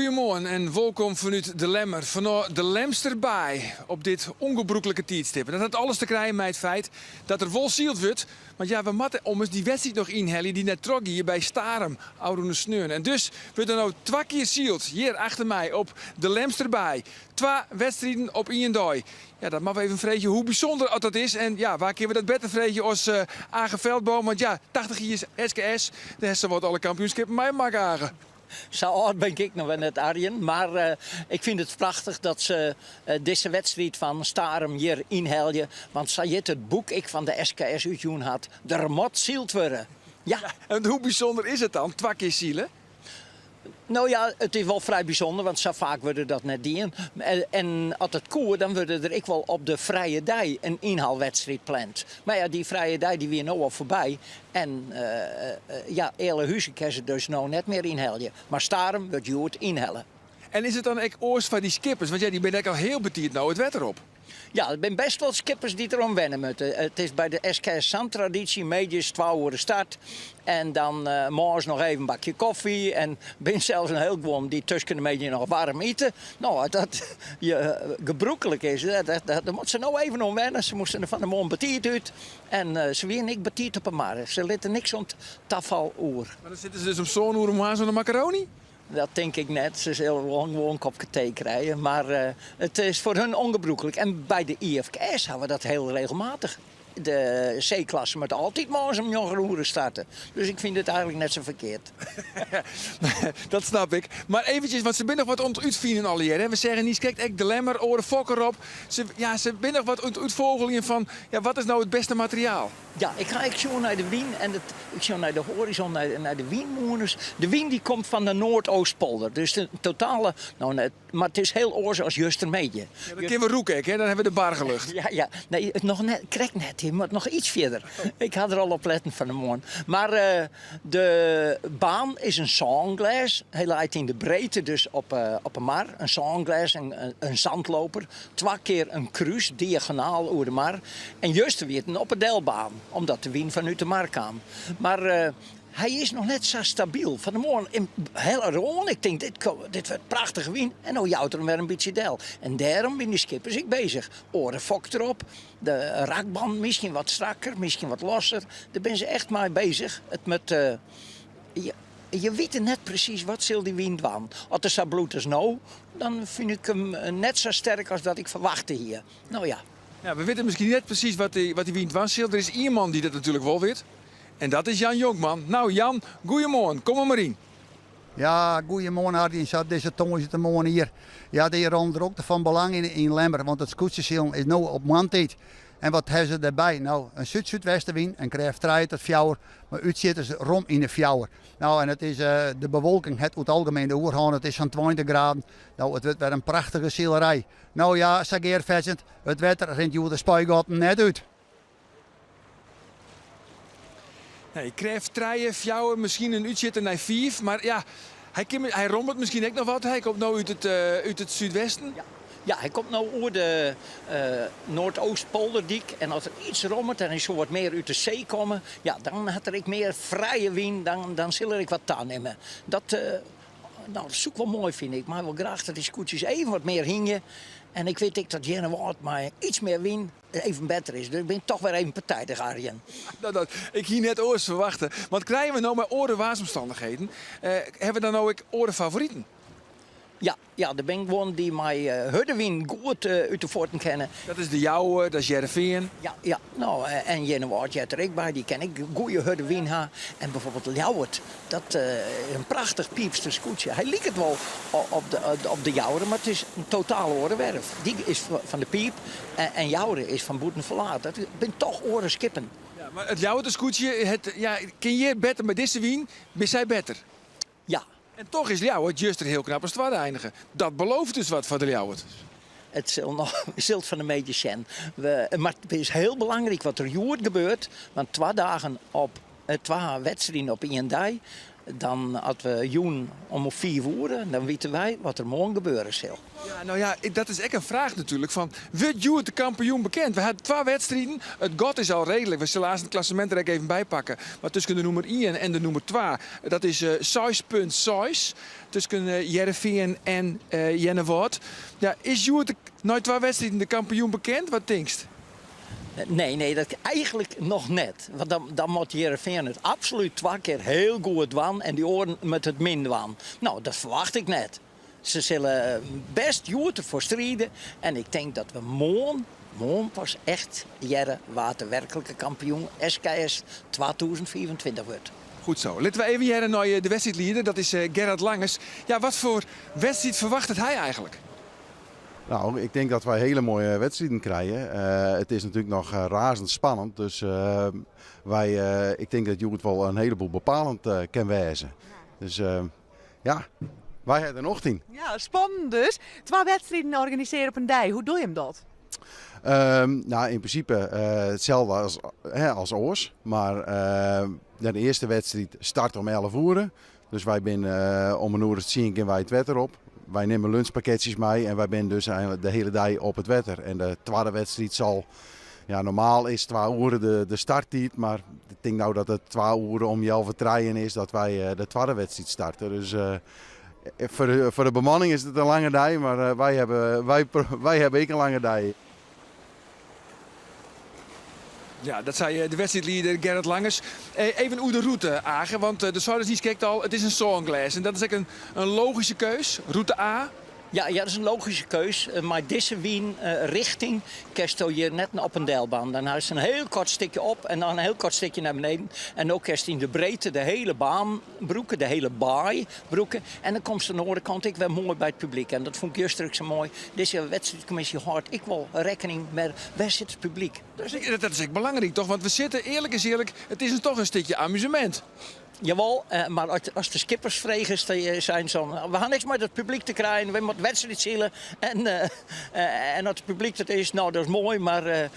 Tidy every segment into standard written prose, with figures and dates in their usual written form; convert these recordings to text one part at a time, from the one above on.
Goedemorgen en welkom vanuit de Lemmer, vanuit de Lemsterbaai op dit ongebroekelijke tijdstip. En dat had alles te krijgen met het feit dat er wol zield wordt. Want ja, we moeten om eens die wedstrijd nog inhellen die net trok hier bij Starum, Oude Sneun. En dus wordt er nou 2 keer zield, hier achter mij op de Lemsterbaai. 2 wedstrijden op één dag. Ja, dat mag we even vreetje hoe bijzonder dat is. En ja, waar kunnen we dat beter vreetje als Agen Veldboom? Want ja, 80 jaar SKS, daar heeft ze wat alle kampioenschappen mij maken Agen. Zo oud ben ik nog wel net, Arjen. Maar ik vind het prachtig dat ze deze wedstrijd van Starum hier inhelden. Want ze heeft het boek ik van de SKS uitjoen had. Er moet zield worden. Ja. En hoe bijzonder is het dan? 2 keer zielen? Nou ja, het is wel vrij bijzonder, want zo vaak worden dat net doen. En als het koer, dan worden er ik wel op de vrije dag een inhaalwedstrijd plant. Maar ja, die vrije dag die weer nou al voorbij. En ja, hele huizen kunnen ze dus nou net meer inhalen. Maar Starum wordt je het inhellen. En is het dan echt oors van die skippers? Want ja, die ben ik al heel betierd nou het wetter op. Ja, er zijn best wel skippers die erom wennen moeten. Het is bij de SKS Zandtraditie, medius 12 uur de start. En dan morgens nog even een bakje koffie. En ben zelfs een heel gewoon die tussen de media nog warm eten. Nou, dat gebroekelijk is, daar moeten ze nou even om wennen. Ze moesten er van de morgen betierd uit. En ze weer niet betierd op een mar. Ze litten niks om tafel oer. Maar dan zitten ze dus om zo'n uur om aan zo'n macaroni? Dat denk ik net. Ze zullen gewoon een kopje thee krijgen. Maar het is voor hun ongebroekelijk. En bij de IFKS hebben we dat heel regelmatig. De C-klasse moet altijd morgens om jongeroeren starten. Dus ik vind het eigenlijk net zo verkeerd. Dat snap ik. Maar eventjes, want ze zijn nog wat uitvinden al hier. Hè? We zeggen niet, kijk, de Lemmer, oren fokker op. Ze zijn nog wat uitvogelingen van, ja, wat is nou het beste materiaal? Ja, ik zo naar de wien en ik zo naar de horizon, naar de wienmoeners. De wien die komt van de Noordoostpolder. Dus de totale, maar het is heel oors als Justermeedje. Ja, dan kunnen we roeken, hè? Dan hebben we de bargelucht. Ja. Nee, het nog net, krijg net, je moet nog iets verder. Ik had er al op letten van de morgen. Maar de baan is een songlass. Heel uit in de breedte, dus op een mar. Een songlass, een zandloper. 2 keer een cruise, diagonaal over de mar. En Juster weer op een delbaan, omdat de wind vanuit de mar kwam. Maar hij is nog net zo stabiel. Van de morgen heel rond. Ik denk, dit wordt prachtig wind. En nou jouwt er weer een beetje del. En daarom ben die skippers ik bezig. Oren fok erop. De rakband misschien wat strakker, misschien wat losser. Daar ben ze echt mee bezig. Het met, je weet net precies wat zal die wind doen. Als er zo bloed is nou, dan vind ik hem net zo sterk als dat ik verwachtte hier. Nou ja. Ja, we weten misschien net precies wat die wind was. Er is iemand die dat natuurlijk wel weet. En dat is Jan Jonkman. Nou Jan, goeiemorgen. Kom maar in. Ja, goeiemorgen Arjen. Zat deze tongen zitten morgen hier. Ja, die rond ook van belang in Lemmer. Want het scootjesiel is nu op maandtijd. En wat hebben ze daarbij? Nou, een zuid-zuidwestenwind en krijgt 3 tot 4 uur. Maar uitzitten ze rond in de 4 uur. Nou, en het is de bewolking, het uit algemeen de oergaan. Het is zo'n 20 graden. Nou, het wordt weer een prachtige zielerij. Nou ja, Sageer Vetzend, het wetter rent je de spuigaten net uit. Ja, je krijgt 3, 4 uur, misschien een uurtje naar 5. Maar ja, hij rommelt misschien ook nog wat. Hij komt nou uit het zuidwesten. Ja, hij komt nou over de Noordoostpolderdiek. En als er iets rommelt en hij zo wat meer uit de zee komen, ja, dan had er ik meer vrije wind, dan zal ik wat aannemen. Dat is ook wel mooi, vind ik. Maar wel graag dat die scootjes even wat meer hingen. En ik weet dat Jennewaard maar iets meer wind even beter is. Dus ik ben toch weer even partijdig, Arjen. Ik hier net oors verwachten. Want krijgen we nou maar oren-waasomstandigheden? Hebben we dan nou ook oren-favorieten? Ja, de ben gewoon die mij Hudderwin goed uit de voeten kennen. Dat is de jouwe, dat is Jereveen. Ja. Nou, en Jennewaard, je hebt er ook bij, die ken ik. Goeie Hudderwin ha. En bijvoorbeeld Ljouwert, dat een prachtig piepster scootje. Hij liep het wel op de Jouweren, maar het is een totaal orenwerf. Die is van de piep en Jouweren is van Boeten verlaten. Ik ben toch oren skippen. Ja, maar het jouwe scootje, ken je beter met deze wien, ben zij beter? Ja. En toch is Ljouwert juist er heel knap als het eindigen. Dat belooft dus wat voor de Ljouwert. Het zult van de medisch zijn. Maar het is heel belangrijk wat er hier gebeurt. Want 2 dagen op 2 wedstrijden op 1 dag. Dan als we joen om 4 uur, dan weten wij wat er morgen gebeuren zal. Ja, nou ja, dat is echt een vraag natuurlijk. Van, wordt Joert de kampioen bekend? We hadden 2 wedstrijden. Het got is al redelijk. We zullen laatst het klassement er even bij pakken. Maar tussen de nummer 1 en de nummer 2, dat is 6,6. Tussen Heerenveen en Jennewoord. Ja, is Joert na 2 wedstrijden de kampioen bekend? Wat denkst? Nee, dat eigenlijk nog net. Want dan moet Heerenveen het absoluut 2 keer heel goed doen en die oren met het min doen. Nou, dat verwacht ik net. Ze zullen best goed ervoor strijden. En ik denk dat we morgen pas echt jaren water werkelijke kampioen SKS 2024 wordt. Goed zo. Laten we even hier naar de wedstrijdleider. Dat is Gerard Langers. Ja, wat voor wedstrijd verwacht hij eigenlijk? Nou, ik denk dat wij hele mooie wedstrijden krijgen. Het is natuurlijk nog razend spannend. Dus ik denk dat Joert wel een heleboel bepalend kan wijzen. Dus ja, wij hebben er nog 10. Ja, spannend dus. 2 wedstrijden organiseren op een dag. Hoe doe je hem dat? Nou, in principe hetzelfde als oors. Maar de eerste wedstrijd start om 11 uur. Dus wij zijn om 1 uur zien wij het wetter op. Wij nemen lunchpakketjes mee en wij zijn dus eigenlijk de hele dag op het wetter. En de tweede wedstrijd zal, ja, normaal is 2 uur de starttijd, maar ik denk nou dat het 2 uur om 11:03 is dat wij de tweede wedstrijd starten. Dus voor de bemanning is het een lange dag, maar wij hebben ook een lange dag. Ja, dat zei de wedstrijdleider Gerard Langers. Even hoe de route, Agen, want de Zuiderzien kijkt al, het is een songles. En dat is eigenlijk een logische keus. Route A. Ja, dat is een logische keus. Maar deze wien richting kerst je net op een deelbaan. Dan is een heel kort stukje op en dan een heel kort stukje naar beneden. En ook kerst in de breedte de hele baan broeken, de hele baai broeken. En dan komt ze aan de andere kant ik weer mooi bij het publiek. En dat vond ik juist zo mooi. Deze wedstrijdcommissie houdt ik wel rekening met waar zit het publiek. Dat is echt belangrijk toch? Want we zitten, eerlijk is eerlijk, het is toch een stukje amusement. Jawel, maar als de skippers vregen zijn zo, we gaan niks met het publiek te krijgen, we moeten wedstrijd zielen. En als het publiek dat is, nou dat is mooi, maar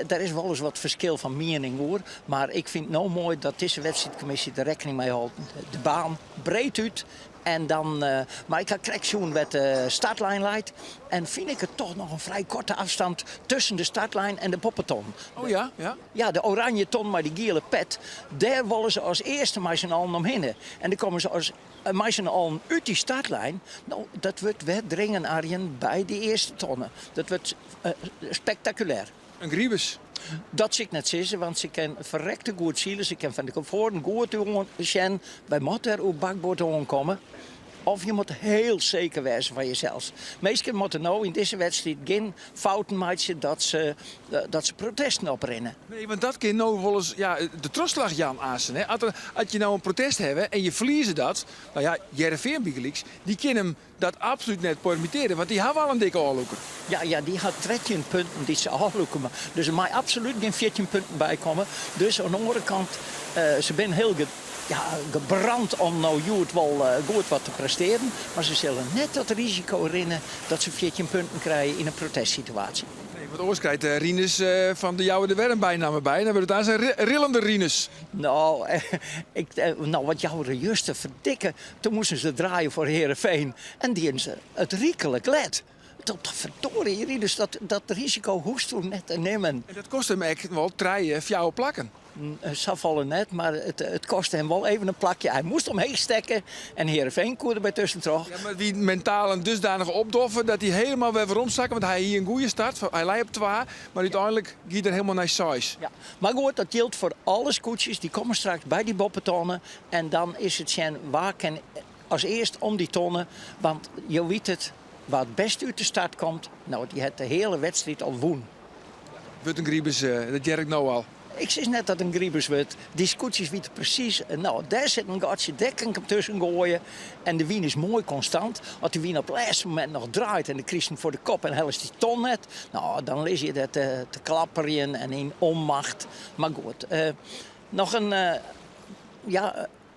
daar is wel eens wat verschil van mening hoor. Maar ik vind het nou mooi dat deze wedstrijdcommissie er rekening mee houdt. De baan breed uit. En dan, maar ik ga correctie met de startlijn leidt. En vind ik het toch nog een vrij korte afstand tussen de startlijn en de poppeton. Oh ja? Ja? Ja, de oranje ton maar die gele pet. Daar willen ze als eerste met z'n allen omheen. En dan komen ze als met z'n allen uit die startlijn. Nou, dat wordt weer dringen, Arjen, bij die eerste tonnen. Dat wordt spectaculair. Een griebus. Dat zie ik net zeggen, want ze kan verrekte goed zielen. Ze kan van de comfort goed zijn. Wij moeten er op bakboord komen. Of je moet heel zeker wezen van jezelf. Meestal moeten nou in deze wedstrijd geen fouten maken dat ze protesten oprennen. Nee, want dat kan nou wel eens de trostslag Jan Aassen. Hè? Als je nou een protest hebt en je verliezen dat. Nou ja, Heerenveen Bigelix, die kunnen hem dat absoluut net permitteren. Want die hebben al een dikke oorloker. Ja, die had 13 punten die ze afloeken. Dus er mag absoluut geen 14 punten bij komen. Dus aan de andere kant, ze zijn heel gebrand om nou Joert wel goed wat te presteren. Maar ze zullen net dat risico rennen dat ze 14 punten krijgen in een protestsituatie. Nee, want oors krijgt Rinus van de Jouwe de Werm bijnamen bij. Dan wordt het daar zijn rillende Rinus. Nou, wat Jouwe juist te verdikken. Toen moesten ze draaien voor Heerenveen. En die hebben ze het riekelijk let. Dat verdorie, Rinus, dat risico hoest toen net te nemen. En dat kost hem echt wel 3 plakken. Ze vallen net, maar het kostte hem wel even een plakje. Hij moest omheen stekken en Heerenveen koerde bij tussen terug. Ja, maar wie mentaal een dusdanig opdoffen dat hij helemaal weer rondzakken. Want hij hier een goede start. Hij leidt op 2, maar uiteindelijk gaat er helemaal naar 6. Ja, maar goed, dat geldt voor alle scootjes. Die komen straks bij die boppetonnen. En dan is het waar kan als eerst om die tonnen. Want je weet het, waar het best uit de start komt. Nou, die heeft de hele wedstrijd al woen. Wordt een griebus, dat jerk nou al. Ik zeg net dat een griebus wordt. Die scootjes weten precies. Nou, daar zit een gatje, daar kan ik hem tussen gooien. En de wien is mooi constant. Als de wien op het laatste moment nog draait en de Christen voor de kop en helst die ton net. Nou, dan lees je dat te klapperen en in onmacht. Maar goed, nog een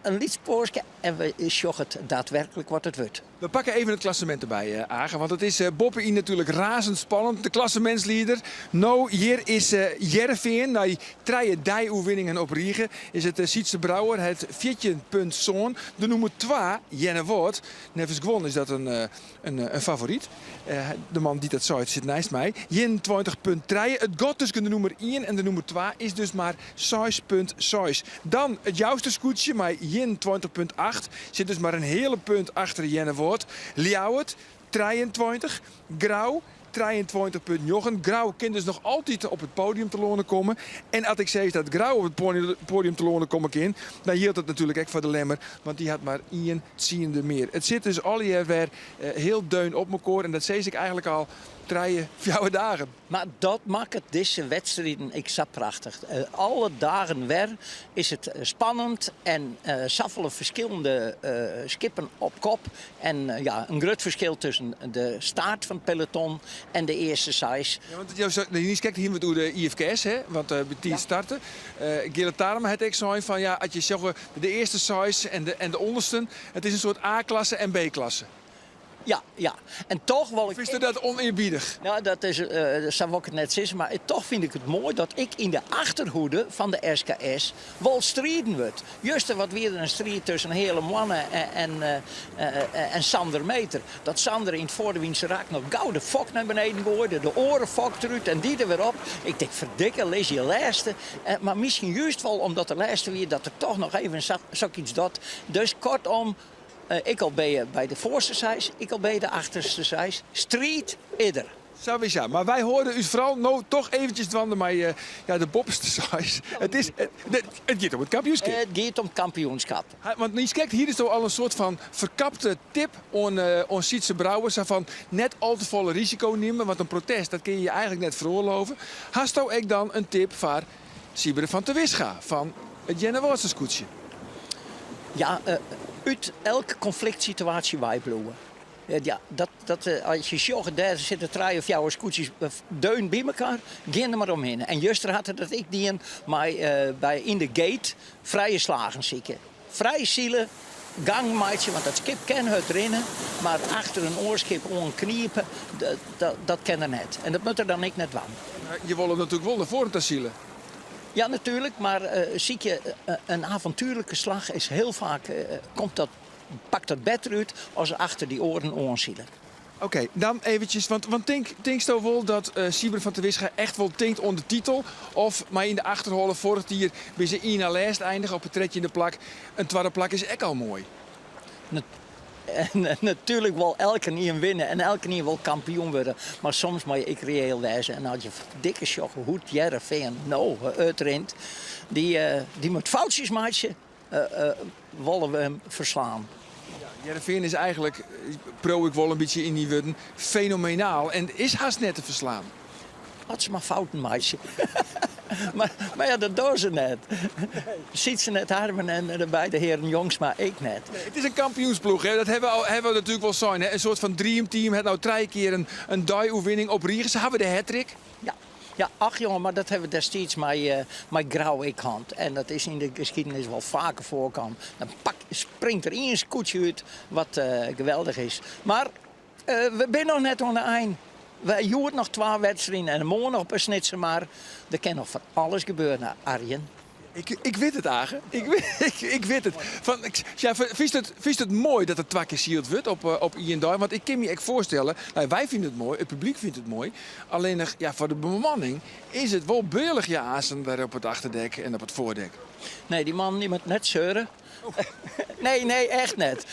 liedsporsje. en we zorgen het daadwerkelijk wat het wordt. We pakken even het klassement erbij, Agen. Want het is Boppe natuurlijk razendspannend. De klassementsleider. Nou, hier is Jervin. Na die 3 dij-oefeningen op Riegen is het Sietse Brouwer. Het 14 punt zoon. De nummer 2, Jenne Woord. Nevens gewonnen is dat een favoriet. De man die dat zo zit naast mij. 21 punt 3. Het gaat tussen de nummer 1 en de nummer 2 is dus maar 6,6. Dan het jouwste scootje, maar 21,8. Zit dus maar een hele punt achter Jenne Woord. Ljouwert, 23. Grauw, 23,9. Grauw kan dus nog altijd op het podium te lonen komen. En als ik zeg dat Grauw op het podium te lonen komen kan, dan hield het natuurlijk echt voor de lemmer. Want die had maar 1 tiende meer. Het zit dus al hier weer heel deun op elkaar. En dat zei ik eigenlijk al 3-4 dagen. Maar dat maakt het deze wedstrijden ik zo prachtig. Alle dagen weer is het spannend en saffelen verschillende skippen op kop. En ja, een groot verschil tussen de start van het peloton en de eerste size. Ja, want je kijkt hier met de IFKS, hè? Want die starten. Gilles Tarma had ik zo van ja, als je zegt de eerste size en de onderste, het is een soort A-klasse en B-klasse. Ja. En toch wil ik... Vind je dat oneerbiedig? Nou, dat zou ik het net zeggen, maar toch vind ik het mooi dat ik in de achterhoede van de SKS wel strijden wordt. Juist wat weer een strijd tussen Hele Mannen en Sander Meter. Dat Sander in het voordewiense raak nog gauw de fok naar beneden gooide, de oren fokt eruit en die er weer op. Ik denk, verdikke, lees je lijsten. Maar misschien juist wel omdat de lijsten weer dat er toch nog even zoiets dat. Dus kortom. Ik al ben bij de voorste size, ik al ben de achterste size. Street ieder. Sowieso. Maar wij hoorden u vooral nou toch eventjes dwanden met de bopste size. Het gaat om het kampioenschap. Het gaat om het kampioenschap. Want je kijkt, hier is toch al een soort van verkapte tip aan Sietse Brouwers. Van net al te volle risico nemen. Want een protest, dat kun je je eigenlijk net veroorloven. Hast ik dan een tip voor Siebere van te Wisga van het Jenne Woordscootje? Ja, uit elke conflict situatie bijbloeien. Ja, als je zorgt, daar zitten 3 of 4 scootjes deun bij elkaar, gaan er maar omheen. En juist had het dat ik die bij in de gate vrije slagen zieken. Vrije zielen, gangmaatje, want dat skip kan het rennen, maar achter een oorskip onkniepen, dat kan er net. En dat moet er dan ik net van. Je wil hem natuurlijk wel naar voren te zielen. Ja, natuurlijk, maar zie je, een avontuurlijke slag is heel vaak, pakt dat beter uit als ze achter die oren onzielen. Oké, dan eventjes, want denk je wel dat Siebere van te Wisga echt wel denkt onder de titel? Of maar in de achterholen vorig jaar bij ze in naar lijst eindigen op het tretje in de plak. Een tweede plak is echt al mooi. En natuurlijk wil elke niet winnen en elke niet wil kampioen worden. Maar soms moet ik reëel wijzen. En als je dikke schokken hoe Jervin uitrent, die moet foutjes maken, willen we hem verslaan. Jervin is eigenlijk, pro ik wel een beetje in die woorden, fenomenaal en is haast net te verslaan. Had ze maar fouten maken. maar ja, dat doen ze net. Ziet ze net Harmen en de beide heren jongs, maar ik net. Nee, het is een kampioensploeg, hè? Dat hebben we natuurlijk wel zijn. Hè? Een soort van dreamteam. Het nou 3 keer een die-oefening op Riegen. Ze hebben de hattrick. Ja, ach jongen, maar dat hebben we destijds met Grauw ik hand. En dat is in de geschiedenis wel vaker voorkomen. Dan springt er één scootje uit wat geweldig is. Maar we zijn nog net aan de eind. We joeren nog 2 wedstrijden en morgen nog op een snitsen, maar er kan nog van alles gebeuren, Arjen. Ik weet het, Agen. Ik weet het. Vindt het mooi dat het 2 keer sealed wordt op INDI? Want ik kan me echt voorstellen, nou, wij vinden het mooi, het publiek vindt het mooi. Alleen voor de bemanning is het wel beurlijk je azen daar op het achterdek en op het voordek. Nee, die man die moet net zeuren. Nee, echt net.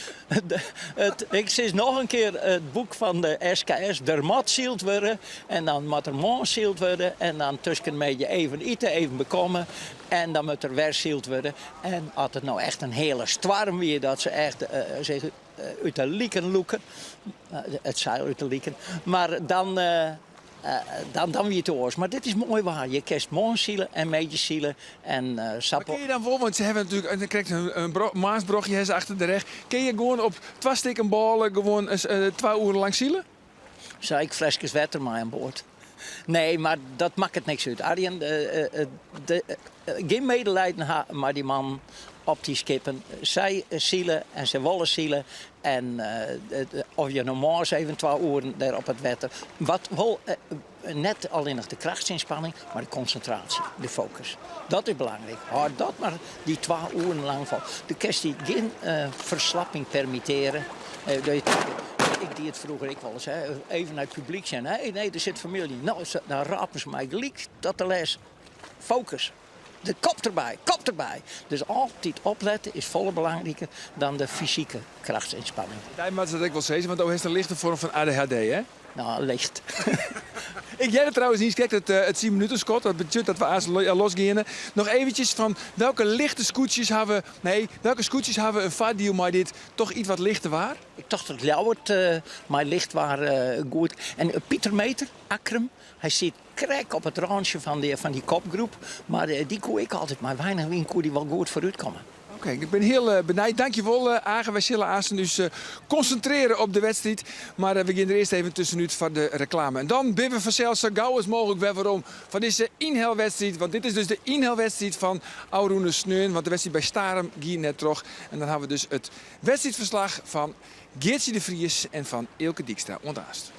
Ik zie nog een keer het boek van de SKS. Er moet sealed worden. En dan moet er morgen sealed worden. En dan tussen met je even eten, even bekomen. En dan moet er weer sealed worden. En als het nou echt een hele storm weer, dat ze echt uit de lieken loeken. Het zeil uit de lieken. Maar dan wie het oors. Maar dit is mooi waar. Je kerst morgen zielen en meetjes zielen en sappen. Kun je dan wel, want ze hebben natuurlijk, dan krijgt een maasbrogje achter de reg. Kun je gewoon op 2 stikken ballen gewoon 2 uur lang zielen? Zou ik flesjes water maar aan boord? Nee, maar dat maakt het niks uit. Arjen, geen medelijden maar die man op die skippen. Zij zielen en ze willen zielen. En of je normaal eens even 2 uur daar op het wetten. Wat wel net alleen nog de krachtsinspanning, maar de concentratie, de focus. Dat is belangrijk. Houd dat maar die 2 uur lang vol. De kerst die geen verslapping permitteren. Ik deed het vroeger ik wel eens. Hè. Even naar het publiek zijn. Nee, er zit familie. Nou, dan rapen ze mij gelijk tot de les. Focus. De kop erbij. Dus altijd opletten is volle belangrijker dan de fysieke krachtsinspanning. Ja, maar dat ik wel zeggen, want ook heeft een lichte vorm van ADHD, hè? Nou, licht. Ik jij er trouwens niet. Kijk, het 10 minuten Scott, dat betekent dat we aan losgaan. Nog eventjes van welke lichte scootjes hebben we een vaardeal maar dit toch iets wat lichter waar? Ik dacht dat Ljouwert maar licht waren goed. En Pieter Meter, Akrum, hij zit krek op het randje van die kopgroep. Maar die kon ik altijd maar weinig wien kon die wel goed vooruit komen. Oké, ik ben heel benijd. Dankjewel, Agen. Wij zullen Azen dus concentreren op de wedstrijd. Maar we beginnen er eerst even tussenuit voor de reclame. En dan ben we vanzelf zo gauw als mogelijk weer waarom van deze inhaalwedstrijd. Want dit is dus de inhaalwedstrijd van Auroene Sneun. Want de wedstrijd bij Starum ging net terug. En dan hebben we dus het wedstrijdverslag van Geertje de Vries en van Ilke Dijkstra. Ontaast.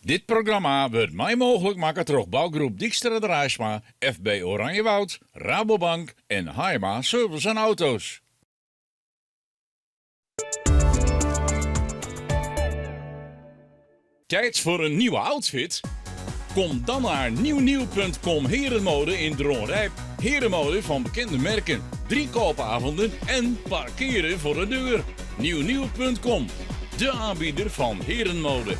Dit programma wordt mij mogelijk maken door bouwgroep Dijkstra de Rijsma, FB Oranjewoud, Rabobank en Haima Service en Auto's. Tijd voor een nieuwe outfit? Kom dan naar nieuwnieuw.com Herenmode in Dronrijp. Herenmode van bekende merken, 3 koopavonden en parkeren voor de deur. Nieuwnieuw.com, de aanbieder van herenmode.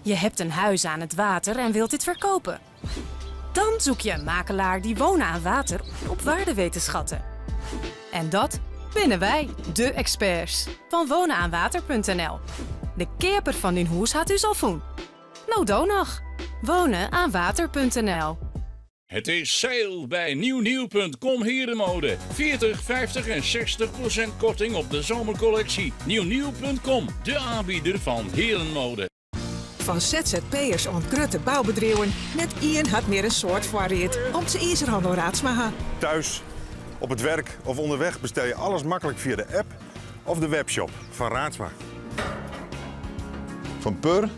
Je hebt een huis aan het water en wilt dit verkopen. Dan zoek je een makelaar die wonen aan water op waarde weet te schatten. En dat binnen wij, de experts van wonenaanwater.nl. De keeper van uw huis had u al voen. Nou dan nog. Wonenaanwater.nl. Het is sale bij nieuwnieuw.com Herenmode. 40, 50 en 60% korting op de zomercollectie. Nieuwnieuw.com, de aanbieder van herenmode. Van ZZP'ers en grote bouwbedrijven, net Ian had meer een soort variëteit om zijn IJzerhandel Raadsma. Thuis, op het werk of onderweg bestel je alles makkelijk via de app of de webshop van Raadsma. Van pur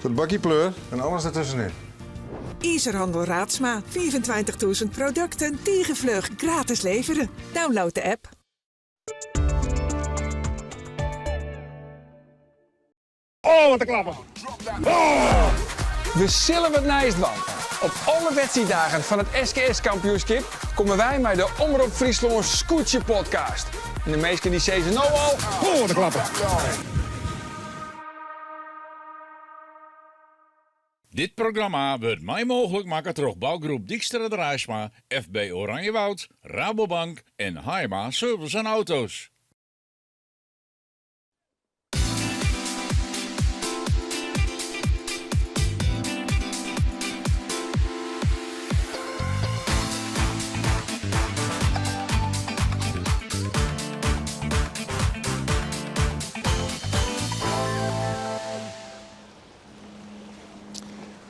tot bakkie pleur en alles ertussenin. IJzerhandel Raadsma, 25.000 producten, tegenvleug, gratis leveren. Download de app. Oh, wat een klapper! Oh! We zullen het nice man. Op alle wedstrijddagen van het SKS-kampioenschap komen wij bij de Omroep Friesland Scootje podcast. En de meesten die zeggen nou al, oh, wat een klapper! Dit programma wordt mij mogelijk maken door bouwgroep Dijkstra de Rijsma, FB Oranjewoud, Rabobank en Haima Service en Auto's.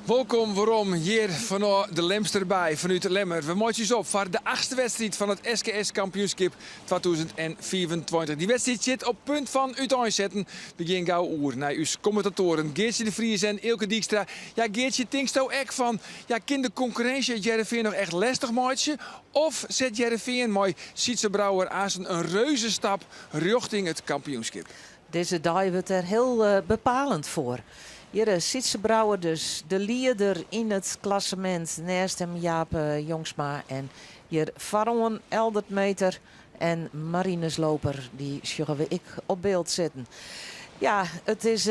Welkom, waarom hier vanuit de Lemsterbij, vanuit de Lemmer. We maken je op voor de 8e wedstrijd van het SKS-kampioenschap 2024. Die wedstrijd zit op punt van uiteenzetten. Begin gauw oer naar uw commentatoren Geertje de Vries en Ilke Dijkstra. Ja, Geertje, denkst jou echt van, ja, kan de concurrentie Jereveen nog echt lastig maken? Of zet Jereveen mooi Sietse Brouwer aan een reuze stap richting het kampioenschap? Deze dag wordt er heel bepalend voor. Hier is Sietse Brouwer, dus de leider in het klassement. Naast hem Jaap Jongsma en hier Faron Eldertmeter en Marines Loper. Die zullen we op beeld zetten. Ja, het is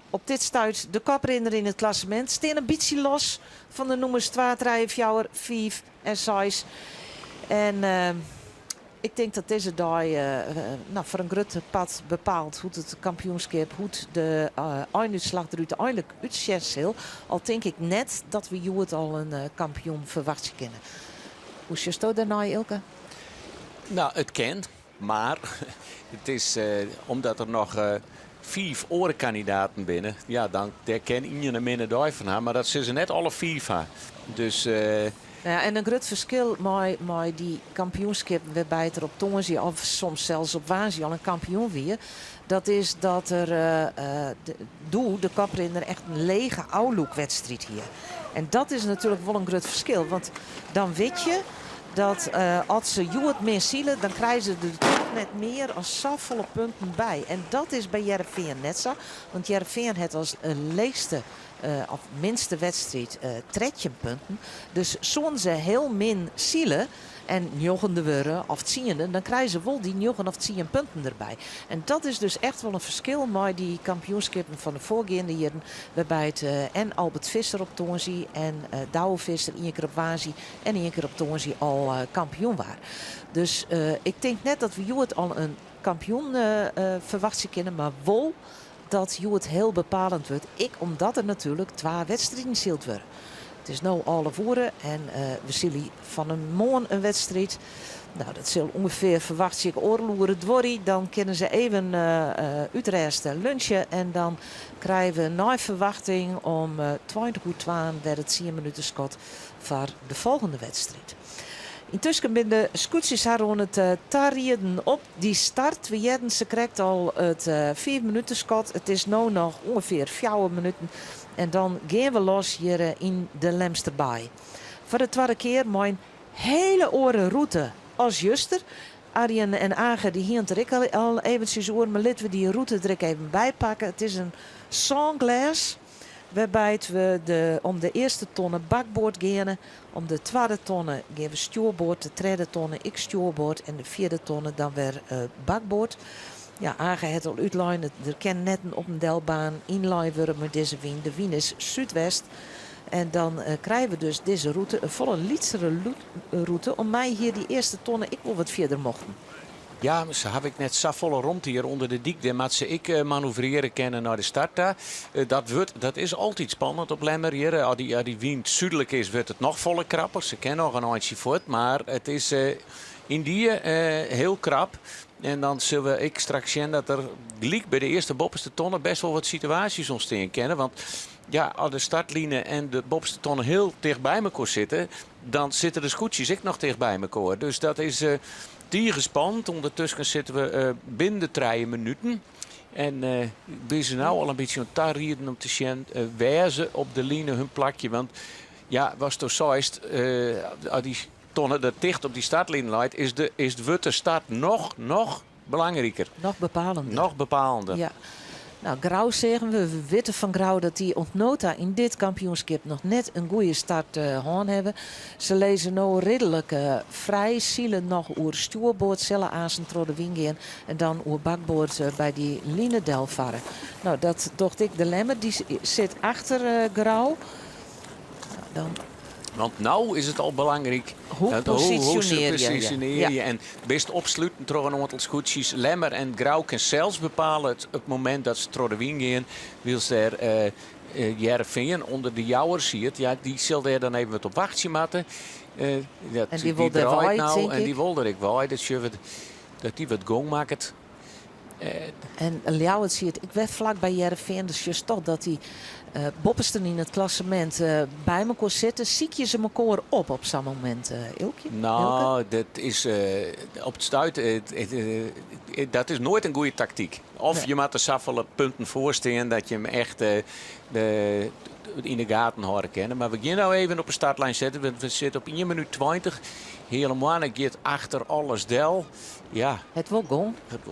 op dit stuit de koprenner in het klassement. Steen een beetje los van de nummers 2, 3, 4, 5 en 6. En ik denk dat deze dag voor een grote pad bepaalt hoe het kampioenschap, hoe de einduitslag er uiteindelijk uitzet. Al denk ik net dat we het al een kampioen verwachten kunnen. Hoe zit het daarna, Ilke? Nou, het kan, maar het is omdat er nog 5 orenkandidaten binnen. Ja, dan ken je een minder dag van haar, maar dat zijn ze net alle 5 haar. Dus Ja, en een groot verschil met die kampioenschap waarbij het er op tongen of soms zelfs op waanzin al een kampioen weer. Dat is dat er de koprenner echt een lege outlook-wedstrijd hier. En dat is natuurlijk wel een groot verschil. Want dan weet je dat als ze het meer zielen, dan krijgen ze er toch net meer als zoveel punten bij. En dat is bij Heerenveen net zo. Want Heerenveen heeft als leegste of minste wedstrijd 13 punten. Dus zo'n ze heel min zielen en jochende worden of tiende, dan krijgen ze wel die 9 of 10 punten erbij. En dat is dus echt wel een verschil met die kampioenschappen van de voorgaande jaren. Waarbij het en Albert Visser op toonzie en Douwe Visser 1 keer op waanzie en 1 keer op toonzie al kampioen waren. Dus ik denk net dat we het al een kampioen verwachten kunnen, maar wel dat het heel bepalend wordt. Omdat er natuurlijk 2 wedstrijden zield worden. Het is nu alle voeren en we zullen van een morgen een wedstrijd. Nou, dat zal ongeveer verwacht ik oorloeren dworrie. Dan kunnen ze even uitresten lunchen. En dan krijgen we na verwachting om 20 uur 2 werd het 10 minuten schot voor de volgende wedstrijd. Intussen ben de scootjes rond het tarrieden op die start. Ze krijgt al het 4 minuten schot. Het is nu nog ongeveer 4 minuten. En dan gaan we los hier in de Lemsterbaai. Voor de tweede keer mijn hele oren route als juster. Arjen en Ager die hier al eventjes oor, maar laten we die route er even bij pakken. Het is een songlas. Waarbij we om de eerste tonne bakboord gaan. Om de tweede tonne gaan we stuurboord. De derde tonne ik stuurboord. En de vierde tonne dan weer bakboord. Ja, Ager het al uitlijnen. Er kan net op een delbaan inlijn worden met deze wien. De wien is zuidwest. En dan krijgen we dus deze route. Een volle lietsere route. Om mij hier die eerste tonne ik wil wat verder mochten. Ja, ze heb ik net zo volle rond hier onder de dik. Maar ze ik manoeuvreren kennen naar de start daar. Dat is altijd spannend op Lemmer hier. Als die wind zuidelijk is, wordt het nog volle krapper. Ze kennen nog een eindje voort. Maar het is in die heel krap. En dan zullen we straks zien dat er gelijk bij de eerste bovenste tonnen best wel wat situaties ontstaan kennen. Want ja, als de startlijnen en de bovenste tonnen heel dicht bij elkaar zitten, dan zitten de scootjes ook nog dicht bij elkaar. Dus dat is die gespannen. Ondertussen zitten we binnen de 3 minuten. En ben ze nou al een beetje aan het tarrieden om te zien waar ze op de lijnen hun plakje. Want ja, was toch zoist als die tonnen er dicht op die startlijn leidt, is de witte start nog belangrijker. Nog bepalender. Ja. Nou, Grauw zeggen we weten van Grauw dat die ontnota in dit kampioenschap nog net een goede start gaan hebben. Ze lezen nou redelijk vrij, zielen nog oer stuurboord, zullen aan de wing gaan en dan oer bakboord bij die Linedel varen. Nou, dat dacht ik de Lemmer, die zit achter Grauw. Nou, dan... Want nou is het al belangrijk. Hoe positioneer je? En best opsluiten door een aantal scootjes. Lemmer en Grauw kan zelfs bepalen het moment dat ze door de wing gaan. Wil ze er Heerenveen onder de jouwers ziet. Ja, die zal daar dan even wat op wachtje maken. En die wil er waait, nou. En die wil er ik waait. Dat die wat gong maakt. En Ljouwert ziet, ik werd vlak bij Heerenveen, dus juist toch dat die boppesten in het klassement bij elkaar zitten. Zie je ze elkaar op zo'n moment, Ilkje? Nou, dat is op het stuit, dat is nooit een goede tactiek. Of je moet er zoveel punten voorstellen dat je hem echt in de gaten houden kennen. Maar we gaan nou even op een startlijn zetten. We zitten op 1 minuut 20. Helemaal gaat achter alles del. Ja. Het wil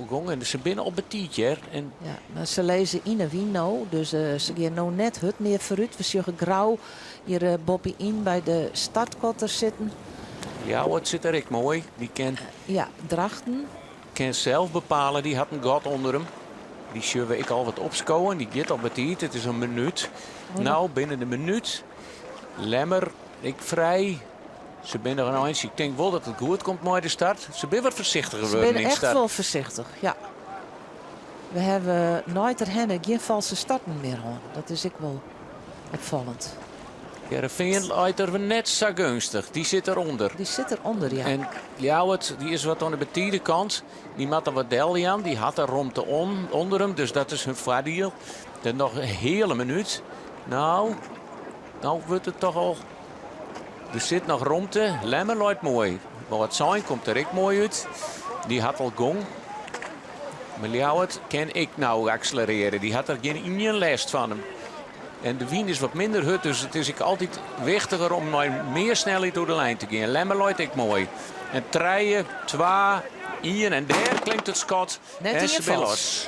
gong. En ze binnen op het tietje. En... Ja, maar ze lezen in een wien nou. Dus ze gaan nou net het meer vooruit. We zien Grauw hier Bobby in bij de startkotter zitten. Ja, wat zit er ik mooi. Die kan... ja, Drachten. Kan zelf bepalen. Die had een gat onder hem. Die zullen ik al wat opscoen. Die gaat op het tiet. Het is een minuut. Nou, binnen de minuut. Lemmer, ik vrij. Ze zijn er een eindje. Ik denk wel dat het goed komt met de start. Ze zijn wat voorzichtiger geworden in de start. Ze zijn echt wel voorzichtig, ja. We hebben nooit geen valse starten meer gehad. Dat is ook wel opvallend. Heerenveen leidt er net zo gunstig. Die zit eronder. Die zit eronder, ja. En Ljouwert, die is wat aan de betierde kant. Die had er wat del aan. Die had er romte onder hem. Dus dat is hun voordeel. Dan nog een hele minuut. Nou wordt het toch al... Er zit nog ruimte. Lemmer loopt mooi. Maar het zijn komt er ook mooi uit. Die had al gong. Maar Ljouwert kan ik nou accelereren. Die had er geen last van hem. En de wien is wat minder hut. Dus het is ik altijd wichtiger om meer snelheid door de lijn te gaan. Lemmer loopt ik mooi. En 3, 2, 1. En daar klinkt het schot. Net en in ze je wil vals. los.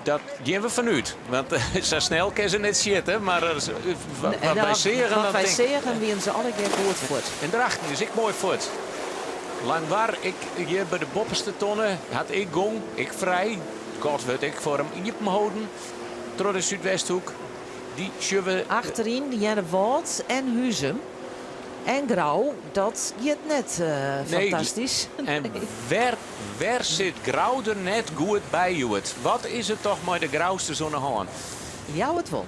Dat gaan we vanuit. Want zo snel kan ze net zitten. Maar wat wij zeggen, Wat dan wij denk zeggen, wie ze alle keer goed voort. en daarachter is ik mooi voort. Lang waar ik hier bij de bopperste tonnen had ik gong, ik vrij. God weet ik voor hem in hem houden. Door de Zuidwesthoek. Die schuwen. Achterin Jenne Wold en Huzem. En Grauw, dat gaat net fantastisch. En waar zit Grauw er net goed bij, Joet? Wat is het toch met de Grauwste zonnehaan? Jou het wel.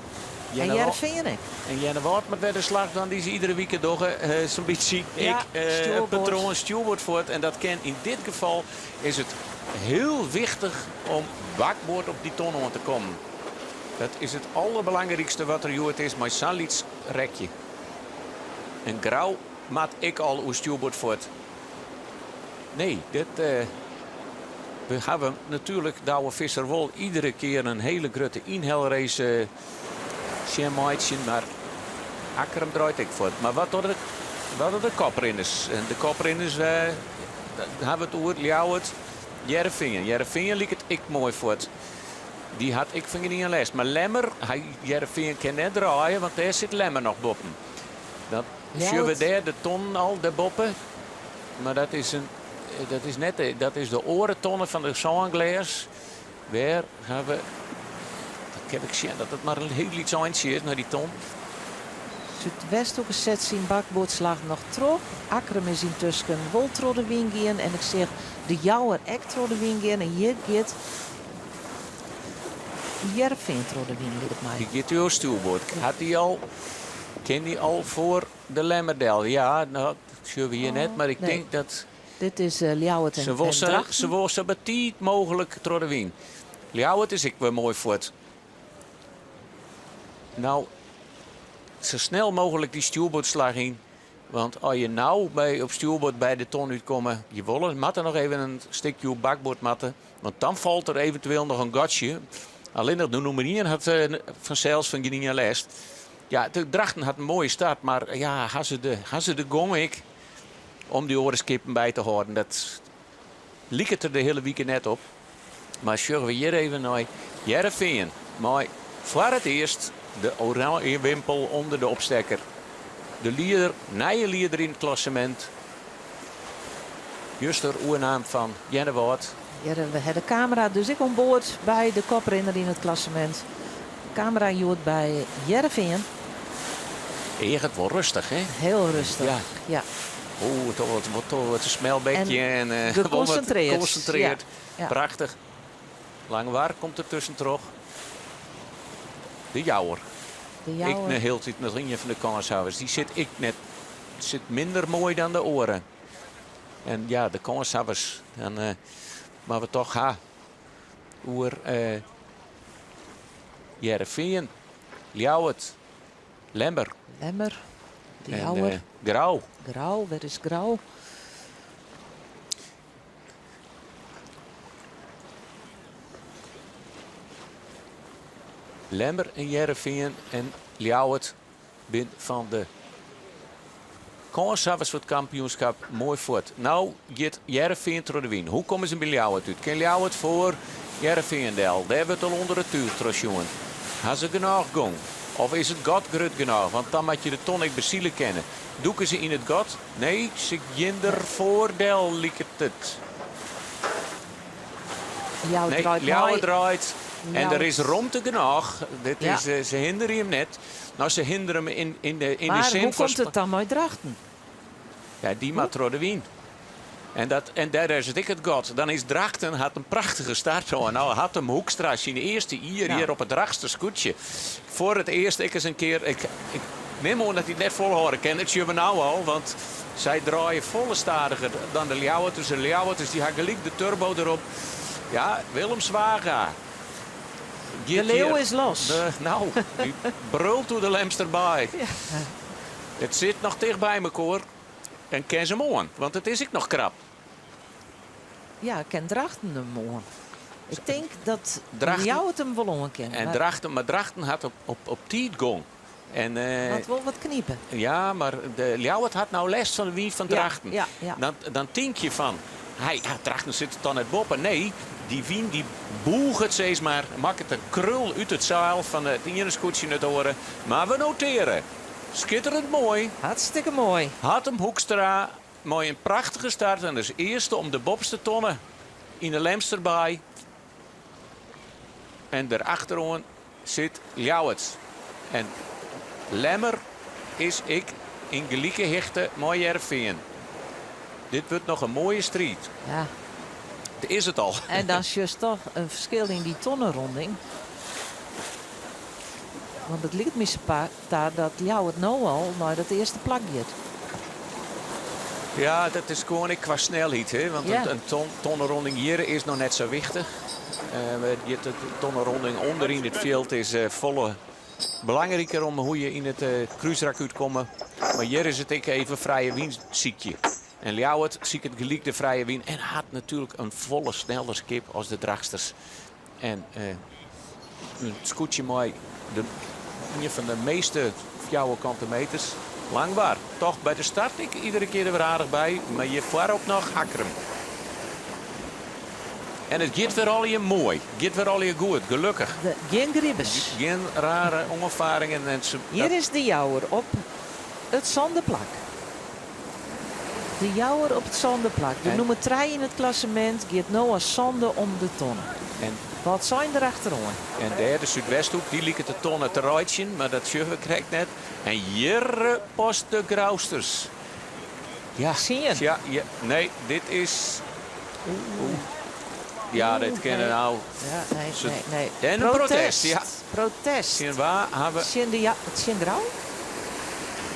En Jervin ik. En Jenne Wout met de slag dan die ze iedere week door zo'n beetje Ja, patroon stuurwoord voort. En dat kan in dit geval is het heel wichtig om bakboord op die ton om te komen. Dat is het allerbelangrijkste wat er Joet is. Maar Salits rekje. En Grauw maat ik al hoe stuurboord voort. Nee, dit... we hebben natuurlijk Douwe Visserwol iedere keer een hele grote inhelrace Schermaitje, maar Akkerum draait ik voort. Maar wat er de koprinners? En de koprinners hebben het over Ljouwert, Jereveen. Jereveen liep het ik mooi voort. Die had ik vind niet een les. Maar Lemmer, Jereveen kan net draaien, want daar zit Lemmer nog boppen. Dan zien we daar de ton al, de boppen. Maar dat is de orentonnen van de Songlaers. Waar gaan we... Ik heb gezien dat het maar een heel iets eindje is naar die ton. Zuidwesthoek zet zijn bakboordslag nog terug. Akkerum is intussen wel door de wing gaan. En ik zeg de Jouwer echt door de wing gaan. En hier gaat Jervin door de wing, liet het mij. Die gaat uw stuurboord. Ken die al voor de Lemmerdel? Ja, nou, dat zien we hier net. Maar ik denk dat... Dit is Ljouwert en Drachten. Ze was zo betiet mogelijk door de wing. Ljouwert is ik weer mooi voort. Nou, zo snel mogelijk die stuurboordslag in. Want als je nou op stuurboord bij de ton uitkomen, je wil matten nog even een stukje op bakboord matten. Want dan valt er eventueel nog een gatje. Alleen dat de nummer 1 had vanzelfs van Guinea Lest. Ja, de Drachten had een mooie start, maar ja, gaan ze de gong ik om die orenskippen bij te houden. Dat liep het er de hele week net op. Maar zullen we hier even naar Jereveen. Maar voor het eerst de oranje wimpel onder de opstekker. De nieuwe leider in het klassement. Juster oernaam van Jenne Wout. Ja, we hebben de camera dus ik onboord bij de koprenner in het klassement. De camera joert bij Jereveen. Echt wel rustig, hè? Heel rustig, ja. Oeh, toch wat een smelbekje en geconcentreerd. Ja. Prachtig. Langwaar komt er tussen terug. De Jouwer. Ik heel tijd met een van de kanshouders. Die zit minder mooi dan de oren. En ja, de kanshouders. Maar we toch gaan. Oer Jereveen. Ljouwert. Lemmer. De Jouwer. Grauw. Grauw, waar is Grauw? Lemmer en Jereveen en Ljouwert bin van de kanshouders voor het kampioenschap mooi voort. Nou gaat Jereveen door de win. Hoe komen ze bij Ljouwert uit? Kan Ljouwert voor Jereveen del? Daar hebben we het al onder het tuur trouwens. Gaan ze genoeg gong? Of is het gat groot genoeg? Want dan moet je de ton ik bezielen kennen. Doeken ze in het gat? Nee, ze ginder voordeel liekt het. Ljouwert draait. En er is ruimte genoeg. Ze hinderen hem net. Nou, ze hinderen hem in de zin van... Maar hoe komt het dan met Drachten? Ja, die maakt door de wien. En daar is het ik het gat. Dan is Drachten had een prachtige start. Zo. Nou had hem Hoekstra in de eerste hier op het Drachtste scootje. Voor het eerst ik eens een keer... Ik neem aan dat hij het net volhouden kan. Dat zien we nou al. Want zij draaien volle stadiger dan de Ljouwerters. De Ljouwerters die hebben gelijk de turbo erop. Ja, Willem Zwaga. De leeuw is los. Die brult door de Lemster bij. Het zit nog dicht bij me, Koor. En ken ze mooi, want het is ik nog krap. Ja, ik ken Drachten hem morgen. Ik denk dat Drachten- jou het hem verloren kent. En Drachten had op tijd gong. En, had wel wat kniepen. ja, maar de Ljouwert had nou les van de wie van Drachten. Ja, ja. Dan denk je van, Drachten zit er dan net boppen. Nee, die wien die boeg het steeds maar. Maakt het een krul uit het zeil van het ene scootje naar het oren. Maar we noteren. Schitterend mooi. Hartstikke mooi. Had hem Hoekstra mooi een prachtige start. En dus eerste om de bobste tonnen in de Lemsterbaai. En daarachterom zit Ljouwert. En Lemmer is ik in gelijke hechte mooi Heerenveen. Dit wordt nog een mooie strijd. Ja. Dat is het al. En dan is juist toch een verschil in die tonnenronding. Want het ligt me daar dat jou het nou al naar dat eerste plak gaat. Ja, dat is gewoon ik qua snelheid. Hè? Want Ja. een tonnenronding hier is nog net zo wichtig. De tonnenronding onder in het veld is volle belangrijker om hoe je in het kruisrak uitkomt. Maar hier is het ik even vrije wienziekje. En Ljouwert ziet het gelijk de vrije wien. En had natuurlijk een volle snelle skip als de dragsters. En een scootje mooi. Een van de meeste jouwe kantenmeters. Langbaar. Toch bij de start ik iedere keer er weer aardig bij. Maar je voorop nog Akkerem. En het gaat weer al je mooi. Het gaat weer al je goed. Gelukkig. Geen griebes. Geen rare onervaringen. En Hier is de jouwer op het zondeplak. De jouwer op het zondeplak. De En- nummer 3 in het klassement gaat nou als zonde om de ton. En, Wat zijn er achterom? en de Zuidwesthoek, die liet de tonnen te rijtjen. Maar dat zullen we krijgt net. En hier post de Grausters. Ja. Zie je? Ja, nee, dit is... Ja, dit kennen nee. nou... Ja, nee, Ze- nee, nee. En een protest, ja. Protest. Zien waar hebben... Zien de Grauw?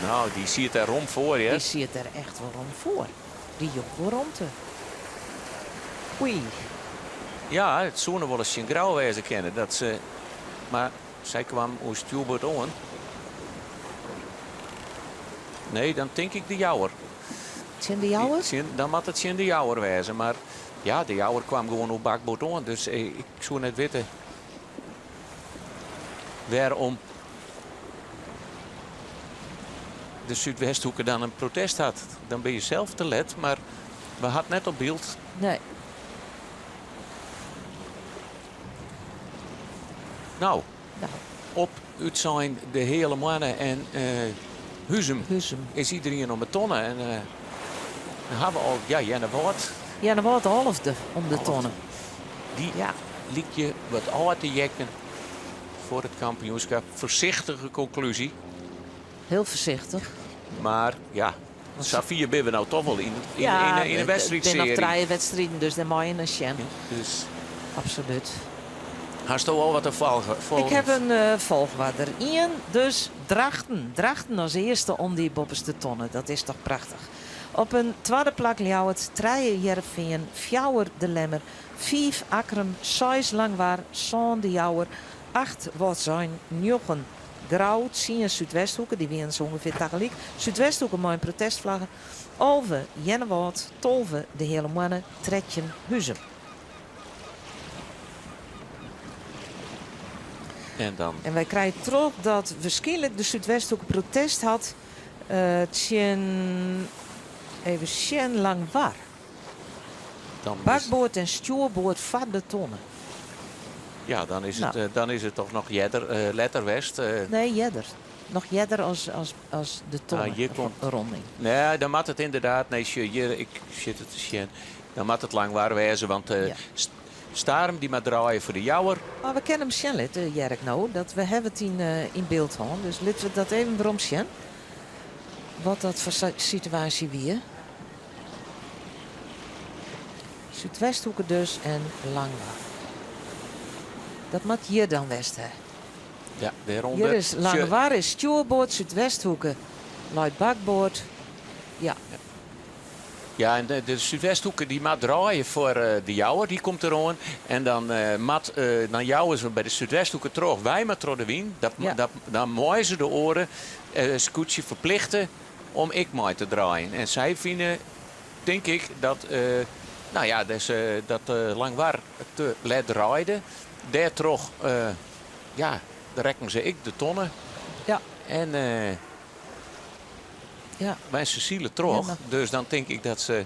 Nou, die ziet er rond voor je. Die ziet er echt wel om voor. Die jonge ronde. Oei. Ja, het zou nog wel eens grauw wezen kennen. Dat ze... Maar zij kwam hoe Stuart on. Nee, dan denk ik de jouwer. Zien de jouwer? Dan moet het de jouwer wezen. Maar ja, de jouwer kwam gewoon op bakboord on. Dus ik zou net weten waarom de Zuidwesthoeker dan een protest had. Dan ben je zelf te let, maar we hadden net op beeld. Nee. Nou, op uit zijn de hele mannen en Huzum is iedereen om het tonnen. En dan hebben we al, ja, Jenne Woord. Ja, dan wordt de halfde om de tonnen. Die liet je wat uit te jekken voor het kampioenschap. Voorzichtige conclusie. Heel voorzichtig. Maar ja, Safia ben we nou toch wel in een Er zijn wedstrijdserie. nog 3 wedstrijden, dus dan mag je een sjen. Dus Absoluut. hast du al wat te volgen? Ik heb een volgwaarder. Ian, dus Drachten. Drachten als eerste om die bobberste tonnen. Dat is toch prachtig. Op een tweede plak Ljouwert, 3 Heerenveen, 4 de Lemmer, 5 Akkerem, 6 Langwaar, 7 de Jouwer, 8 wat zijn 9 Grauw, 10 Zuidwesthoeken, die winnen zo ongeveer tegelijk. Zuidwesthoeken met een protestvlaggen, 11 Jennewoud, 12 de hele mannen, 13 Huzum. En dan? En wij krijgen terug dat waarschijnlijk de Zuidwesthoek protest had. Even Sjen Langwaar. Dan is, Bakboord en stuurboord van de tonnen. ja, Nou. dan is het toch nog Letterwest. Nee, jedder. Nog jedder als de tonnen. hier komt- ronding. Nee, dan moet het inderdaad. Nee, ik zit het te zien. Dan moet het langwaar wezen, want Starem die maar draaien voor de jouwer. Maar we kennen hem Sjen, de Jerk nou. Dat we hebben het in beeld gehad. Dus laten we dat even waarom Sjen. Wat dat voor situatie weer. Zuidwesthoeken dus en Langwaar. Dat moet hier dan west, hè. Ja, de ronde. Hier is Langwaar is stuurboord, Zuidwesthoeken. Luid bakboord. Ja. Ja, en de Zuidwesthoeken die maat draaien voor de Jouwer, die komt er aan. En dan dan jouwen ze bij de Zuidwesthoeken terug. Wij maar door de wien. Dan mooien ze de oren. Scootje verplichten om ik mij te draaien. En zij vinden, denk ik, dat Langwaar te laat draaien. Daar terug, daar rekken ze ik de tonnen. Ja. En wij Cecile terug. Dus dan denk ik dat ze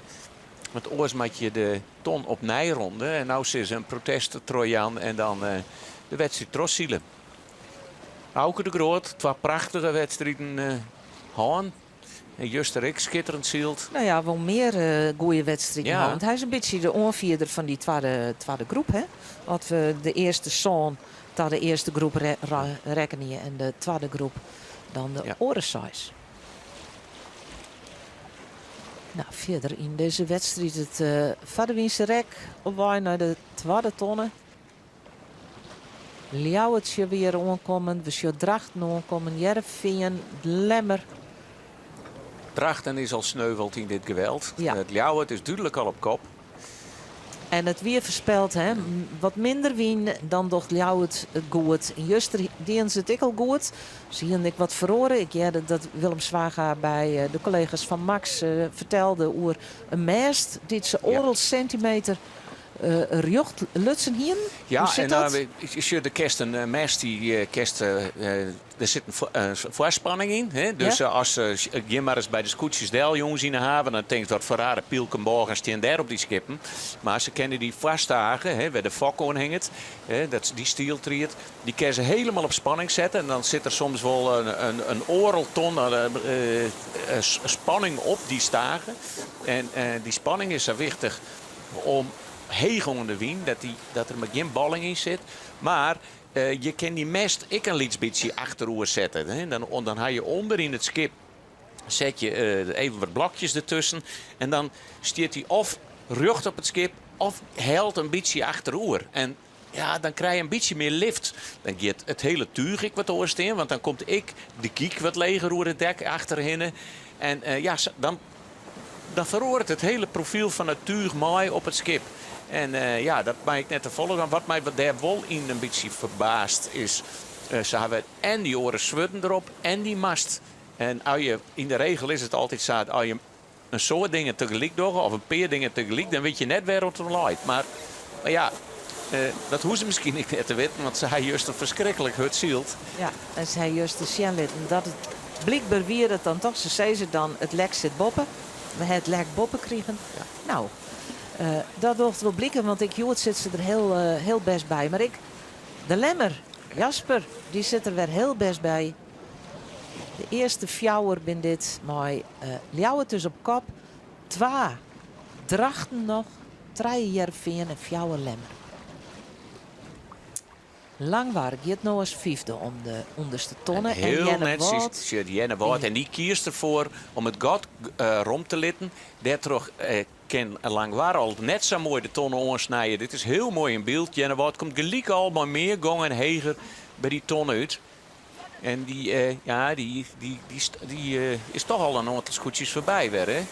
met oorsmatje de ton op Nijronde. En nou is een protest Trojan en dan de wedstrijd Trossielen. Auke de Groot, 2 prachtige wedstrijden Haan. En Juster ik schitterend zielt. Nou ja, wel meer goede wedstrijden. Ja. Want hij is een beetje de onvierder van die tweede groep. Hè? Als we de eerste zoon naar de eerste groep rekenen en de tweede groep dan de Orensize. Nou, verder in deze wedstrijd het Vaderwiense rek op wij naar de tweede tonnen. Ljouwertje weer aankomen, we zien Drachten aankomen, Jervingen, Lemmer. Drachten is al sneuveld in dit geweld. Ja. Het Ljouwert is duidelijk al op kop. En het weer voorspelt, hè? Wat minder wien dan doch Ljouwert goed. In Juster dien ze het ik al goed. Zie ik wat verloren. Ik hoorde dat Willem Zwaga bij de collega's van Max vertelde over een mast die ze oral centimeter rjocht lutsen hier. Ja, hoe zit en dat? je de kerst een mast die kerst. Er zit een voorspanning in. Hè? Dus als je maar eens bij de scootjes del jongens in de haven, dan denk je dat voor rare Pielkenborg en steen daar op die skippen. Maar ze kennen die vastdagen, waar de fok aan hangt, dat die stieltriert, die kunnen ze helemaal op spanning zetten. En dan zit er soms wel een oorlton spanning op die stagen. En die spanning is zo wichtig om hegel de wien, dat er maar geen balling in zit. Maar je kan die mest ik een lietsbitje achterover zetten. Hè? Dan ga je onder in het skip, zet je even wat blokjes ertussen. En dan stiert hij of rug op het skip of helt een beetje achterover. En ja, dan krijg je een beetje meer lift. Dan gaat het hele tuig ik wat oorsteen, want dan komt ik de kiek wat leger over het dek achterin. En dan verhoort het hele profiel van het tuig mooi op het skip. En dat maak ik net te volgen. Wat mij daar wel in een beetje verbaast is, ze hebben en die oren zwutten erop en die mast. En in de regel is het altijd zo, als je een soort dingen tegelijk doet of een paar dingen tegelijk, dan weet je net waar het om leidt. Maar ja, dat hoeven ze misschien niet net te weten, want ze hebben juist een verschrikkelijk hut zielt. Ja, en ze hebben juist de Sjenlit. Dat het blijkbaar weer het dan toch, ze zei ze dan, het lek zit boppen. We hebben het lek boppen kregen. Ja. Nou, dat wil wel blikken, want zit ze er heel best bij. Maar de Lemmer, Jasper, die zit er weer heel best bij. De eerste fjouwer ben dit, maar Ljouwert dus op kop. 2 Drachten nog, 3 Jervingen en fjouwer Lemmer. Langwaar gaat nou als 5e om de onderste tonnen. En heel netjes, Jenne Wout. En die kiest ervoor om het god rond te litten. Daar terug kan Langwaar al net zo mooi de tonnen onsnijden. Dit is heel mooi in beeld. Jenne Wout komt gelijk al maar meer gong en heger bij die ton uit. En die is toch al een aantal scootjes voorbij weer, hè?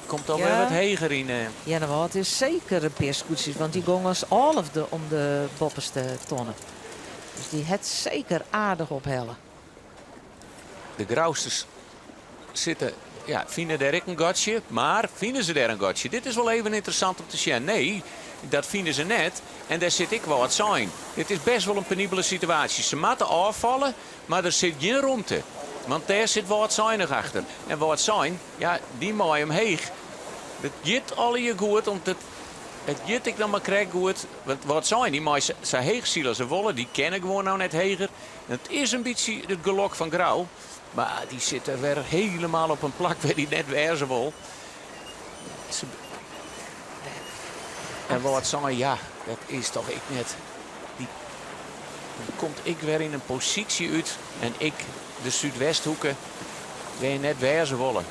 Komt al weer wat heger in. Ja, nou, het is zeker een paar scootjes, want die gong als halfde om de bopperste tonnen. Dus die het zeker aardig ophellen. De grauwsters vinden daar een gotje, maar vinden ze daar een gotje? Dit is wel even interessant om te zien. Nee, dat vinden ze net. En daar zit ik wel wat zijn. Dit is best wel een penibele situatie. Ze moeten afvallen, maar er zit geen ruimte. Want daar zit wat zuinig achter. En wat zijn, die mooi omheeg. Het jit alle je goed, omdat het jit ik dan maar krijg goed. Want wat zijn die mooi ze heeg zielen ze wollen, die kennen gewoon nou net heger. En het is een beetje het gelok van Grauw. Maar die zit er weer helemaal op een plak waar die net wezen wil. En wat zijn, dat is toch ik net. Dan komt ik weer in een positie uit. En ik, de Zuidwesthoeken, weer net wezen willen.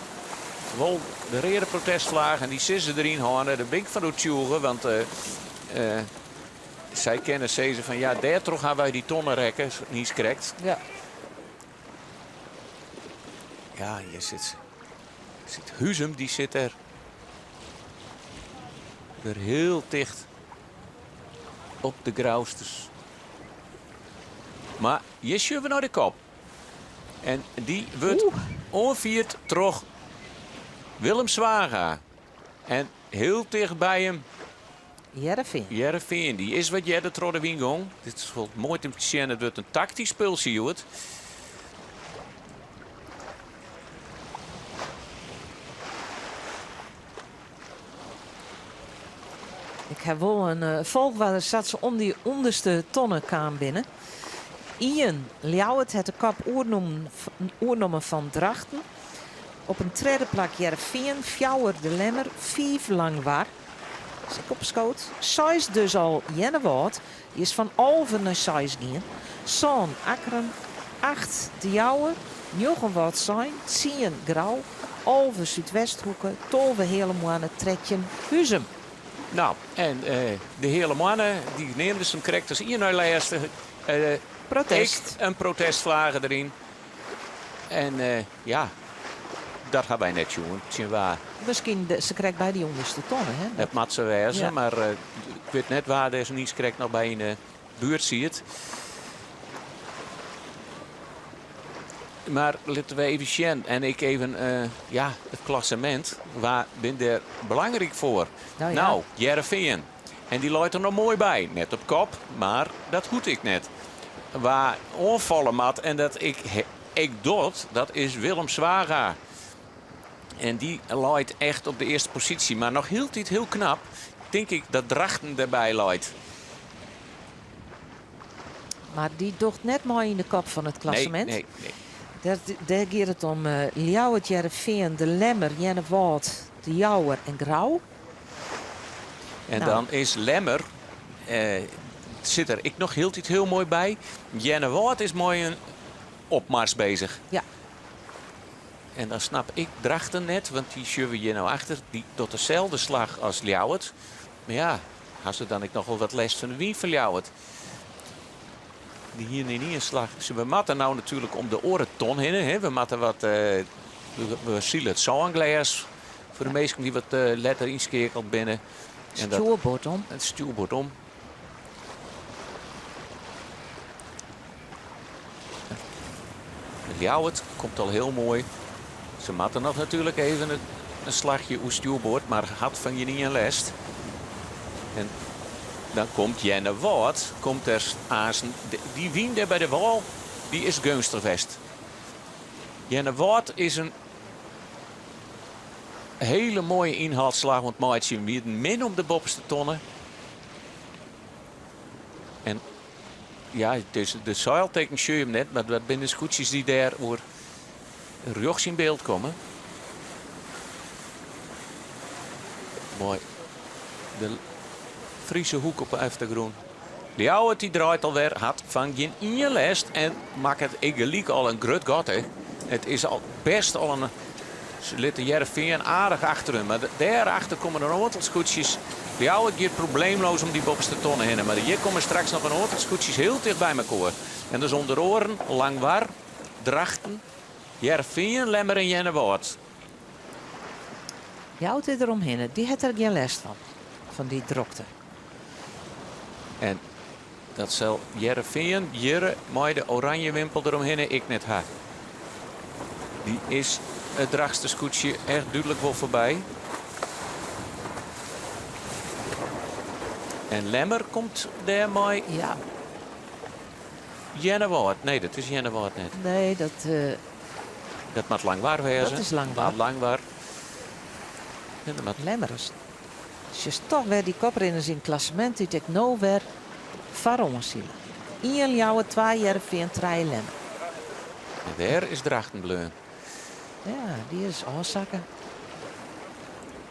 Wel de reden protestvlagen, die sissen erin houden. De bink van Oetjoegen, want zij kennen ze van daar toch gaan wij die tonnen rekken, niet correct. Ja. Ja, hier zit Huzum, die zit er Weer heel dicht op de grauwsters. Maar je schuiven naar de kop. En die wordt onvierd terug Willem Zwaga. En heel dicht bij hem Jereveen. Die is wat jij de trode wingong. Dit is wel mooi te zien. Het wordt een tactisch spul, zie je het. Ik heb wel een volk waar zat ze om die onderste tonnen kwam binnen. Ian Ljouwert het de kap oornomen van Drachten. Op een tweede plak Jereveen, Fjouwer de Lemmer, 5 Langwaar. Als ik opschoot. 6 dus al Jennewoord. Die is van Alven naar 6 gaan. Zoon Akkeren, 8 de Jouwer, 9 wat zijn, 10 Grauw, Alven Zuidwesthoeken, 12 Helemaal Tretjen Huzem. Nou, en de hele mannen die neemden ze hem correct als Ian naar laatste. Protest. Een protestvlagen erin. En ja, dat gaan wij net doen. Misschien ze krijgt bij die onderste tonnen. Hè? Het moet ze wezen, Ja. maar ik weet net waar deze niets krijgt nog bij een buurt zie het. Maar laten we even zien. En ik even het klassement. Waar ben er belangrijk voor? Nou, Jereveen. En die loopt er nog mooi bij. Net op kop, maar dat hoed ik net. Waar onvallen mat en dat ik dood, dat is Willem Zwaga. En die loopt echt op de eerste positie. Maar nog hield hij het heel knap. Denk ik dat Drachten erbij loopt. Maar die docht net mooi in de kop van het klassement. Nee. Daar gaat het om Ljouwert, Jereveen, de Lemmer, Jennewoord, de Jouwer en Grauw. En dan is Lemmer, zit er ik nog hield het heel mooi bij. Jennewoord is mooi een opmars bezig. Ja. En dan snap ik Drachten net, want die schuiven hier nou achter. Die tot dezelfde slag als Ljouwert. Maar ja, had ze dan ik nog wel wat les van de wien van Ljouwert. Die hier niet in slag. We matten nou natuurlijk om de orenton heen. Hè. We matten wat. We zien het zanglaars. Voor de meesten die wat letter inskekeld binnen. Stuurbord om. Het stuurbord om. Ljouwert komt al heel mooi. Ze matten nog natuurlijk even een slagje oer stuurbord. Maar had van je niet een lest. En dan komt Jennewoord, komt er aan. Die wien daar bij de wal, die is gunstig. Jennewoord is een hele mooie inhaalslag, want maatje weer min op de bovenste tonnen. En ja, dus de zeilteken zie je hem net, maar dat zijn de scootjes die daar voor rechts in beeld komen. Mooi. De Friese hoek op de achtergrond. Ljouwert die draait alweer, had van geen in je lest en maakt het gelijk al een grut gat. Hè. Het is al best al een. Ze laten Jereveen aardig achter hem, maar daarachter komen er een aantal scootjes. Ljouwert gaat probleemloos om die bovenste tonnen heen, maar hier komen straks nog een aantal scootjes heel dicht bij elkaar. En dus onder oren, Langwaar, Drachten, Jereveen, Lemmer en Jennewoord. Ljouwert er omheen, die heeft er geen last van die drokte. En dat zal Jereveen, Jere, maar de oranje wimpel eromheen ik net ha. Die is het dragste scootje echt duidelijk wel voorbij. En Lemmer komt daar mooi. Ja. Jennewoord. Nee, dat is Jennewoord net. Nee, dat moet Langwaar wezen. Dat is Langwaar. Langwaar. Lemmers. Als je toch weer die koprenners in het klassement die ik nou weer varon zien. 1 Ljouwert, 2 Jereveen, 3 Lemmer. En daar is Drachtenbleu. Ja, die is oorzaken.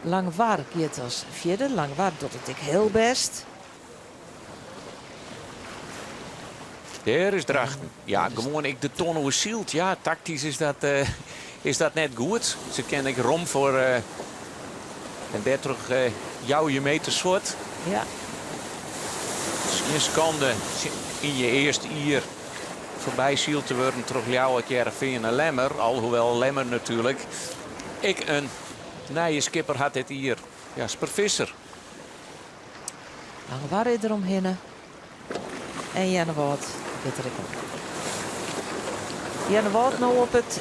Langwaar gaat als vierde. Langwaar doet het ik heel best. Daar is Drachten. Ja, gewoon ik de tonnen hoe zielt. Ja, tactisch is dat net goed. Ze ken ik rom voor. En daar terug jouw je meter soort. Ja. Een seconde in je eerste uur voorbij ziel te worden. Terug Ljouwert, Jereveen en Lemmer. Alhoewel Lemmer natuurlijk. Ik een je skipper had dit hier. Ja, Spervisser. Waar is er omheen? En Jennewoud zit er ook. Jennewoud nou op het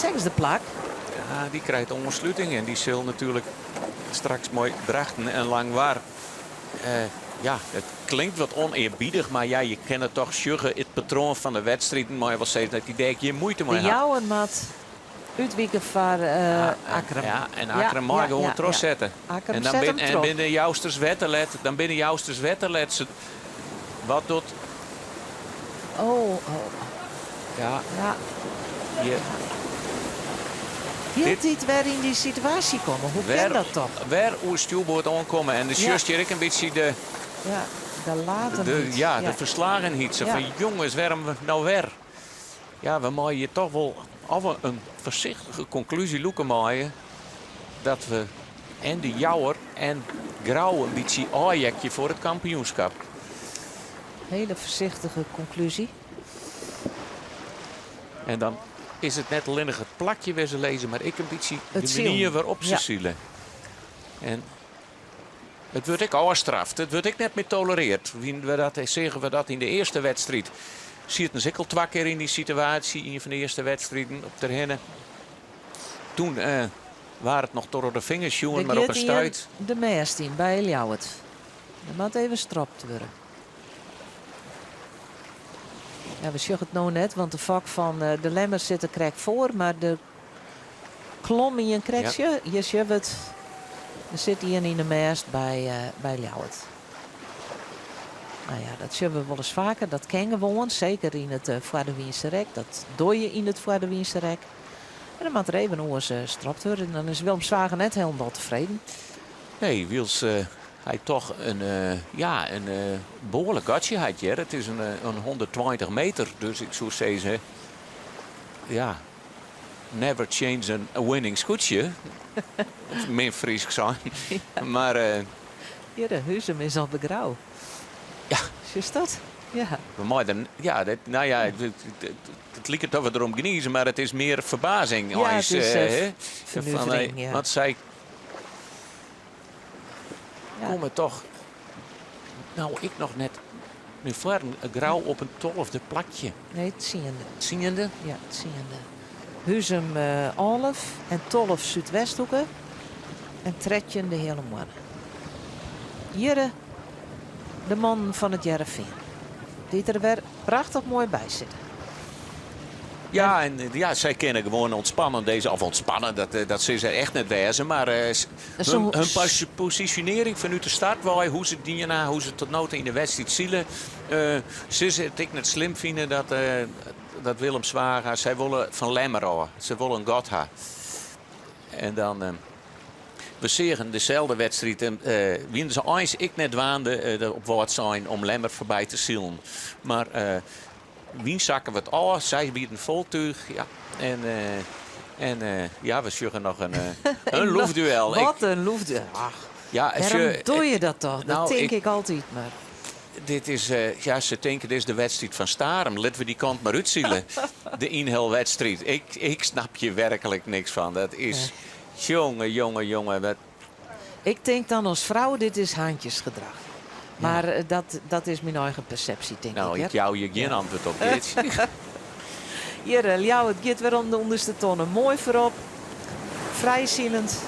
6e plak. Ja, die krijgt ondersluiting en die zal natuurlijk straks mooi drachten en lang waar. Ja, het klinkt wat oneerbiedig, maar ja, je kent het toch sjuggen, het patroon van de wedstrijd. Maar je wel steeds dat die denk je moeite mee De had. jouwen maat uitwieken van Akkerem. Ja, en Akkerem mag gewoon trots zetten. Akkerem En zet hem en trots. binnen Jousters Wetterlet. Wat doet... Oh. Ja. Ja. Hield hij het weer in die situatie komen? Hoe kan dat toch? Waar oer stuurboord aankomen en de just hier ik een beetje de... Ja, de later niet. Ja, de verslagenheid. Van jongens, waarom we nou weer? Ja, we moeten hier toch wel een voorzichtige conclusie loeken maaien. Dat we en de Jouwer en Grauw een beetje aanjekje voor het kampioenschap. Hele voorzichtige conclusie. En dan is het net alleen nog het plakje waar ze lezen, maar ik een beetje Het de manier zielen. waarop ze zielen. En het wordt ik afstraft. Het wordt ik net meer tolereerd. Zeggen we dat in de eerste wedstrijd. Zie het een al 2 keer in die situatie. In van de eerste wedstrijden op de rennen. Toen waren het nog door de vingers jongen, maar op een stuit. De meest in bij Ljouwert. Dat moet even strapt worden. Ja, we zeggen het nou net, want de vak van de Lemmers zit er krek voor, maar de klom in een krekje, je ziet het. Er zit hier in de meest bij Ljouwert. Nou ja, dat zien we wel eens vaker. Dat ken gewoon, zeker in het Voerdewiense rek. Dat doe je in het Voerdewiense rek. En dan moet er even oors strapt worden. En dan is Willem Zwager net helemaal tevreden. Nee, Wiels hij toch een behoorlijk gatje had je. Het is een 120 meter, dus ik zou zeggen, ja, never change a winning scootje. Min Fries zijn. Ja. Maar hier, de Huzem is al begrauw. Ja. Is dat? Ja. Het lijkt dat we erom geniezen, maar het is meer verbazing. Ja, het is vernuivering, ja. Want zij komen toch... Nou, ik nog net... Nu voor een grauw op een 12e plakje. Nee, het ziende. Ziende? Ja, het ziende. Huzem 11 en 12 Zuidwesthoeken. En Tretjen de hele man. Hier de man van het Jereveen. Die er weer prachtig mooi bij zitten. Ja, en zij kennen gewoon ontspannen deze, of ontspannen, dat ze er echt net wezen. Maar hun positionering vanuit de start, hoe ze dienen, hoe ze tot noten in de wedstrijd zielen. Ze het ik net slim vinden dat Willem Zwager, zij willen van Lemmer, ze willen een Gotha. En dan... we zeggen dezelfde wedstrijd. Winnen ze eens ik net waande op wat zijn om Lemmer voorbij te zielen. Maar wien zakken we het al. Zij bieden voltuig. Ja. En we zeggen nog een loefduel. Wat een loefduel. Ach, ja, waarom doe je dat toch? Dat denk ik altijd maar. Dit is, ze denken dit is de wedstrijd van Starem. Laten we die kant maar uitzielen. De inhaalwedstrijd. Ik snap je werkelijk niks van. Dat is... Jongen. Ik denk dan als vrouw, dit is handjesgedrag. Maar dat is mijn eigen perceptie, denk ik. Nou, ik jou je geen antwoord op dit. Hier, Ljouw, het gaat weer om de onderste tonnen. Mooi voorop. Vrijzielend.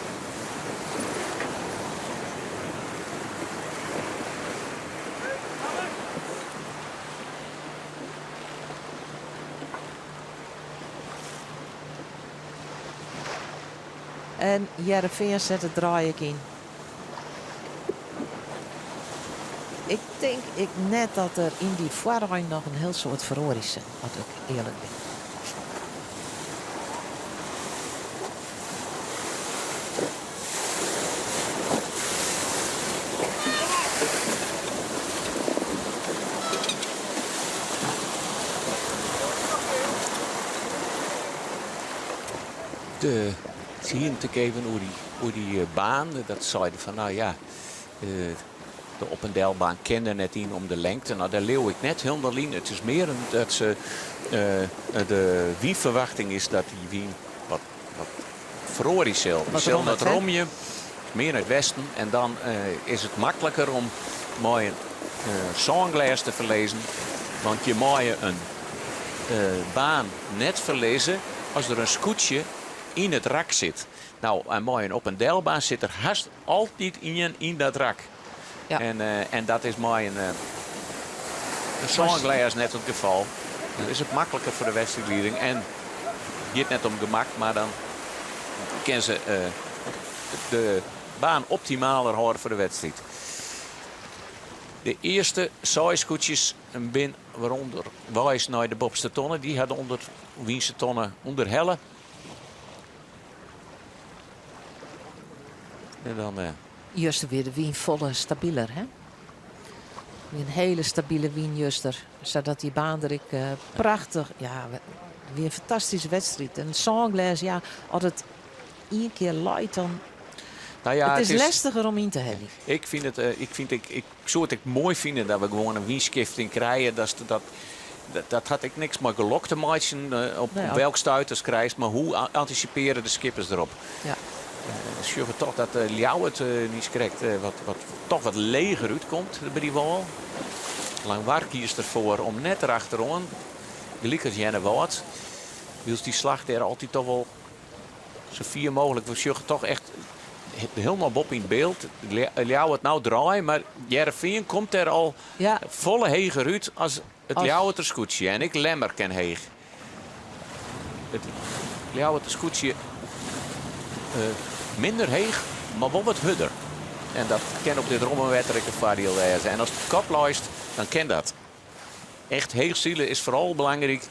En Jereveen zet het draai ik in. Ik denk net dat er in die voorrang nog een heel soort verhoor is. Wat ik eerlijk ben. Zien te geven hoe die baan, dat zeiden van nou ja, de op- en delbaan kende net in om de lengte. Nou, daar leeuw ik net helemaal in. Het is meer dat ze de wieverwachting is dat die wien wat verhoor is zelf. Dat romje meer naar het westen en dan is het makkelijker om mooi een songles te verlezen. Want je mag je een baan net verlezen als er een scootje in het rak zit. Nou, en mooi op een deelbaan zit er haast altijd iemand in dat rak. Ja. En dat is mooi een songles net het geval. Dan is het makkelijker voor de wedstrijdleiding. En hier net om gemak, maar dan kunnen ze de baan optimaler houden voor de wedstrijd. De eerste scootjes bin waaronder wijs naar de Bobste tonnen. Die hadden onder Wiense tonnen onder helle. En dan Juster weer de wien volle stabieler, hè? Weer een hele stabiele wien juster. Zodat die baan er prachtig... Ja, weer een fantastische wedstrijd. En Songles, ja, als het één keer light dan... nou ja, het is lastiger om in te hebben. Ik zou het mooi vinden dat we gewoon een wienskifting krijgen. Dat had ik niks maar gelokte matchen op welk stuiters krijgt. Maar hoe anticiperen de skippers erop? Ja. Dus toch dat Ljouw het niet correct toch wat leger uitkomt bij die wal. Langwaar kiest ervoor om net erachterom. Gelijk als Jenne Wout. Wils die slag er altijd toch wel zo vier mogelijk. We zien toch echt helemaal Bob in beeld. Ljouw het nou draaien, maar Jereveen komt er al volle heger uit als het Ljouw het scootje. En ik lemmer ken heeg. Het Ljouw het scootje minder heeg, maar wel wat hudder. En dat kan op dit rommelwetterlijke variël zijn. En als het kop luist, dan ken dat. Echt heegzielen is vooral belangrijk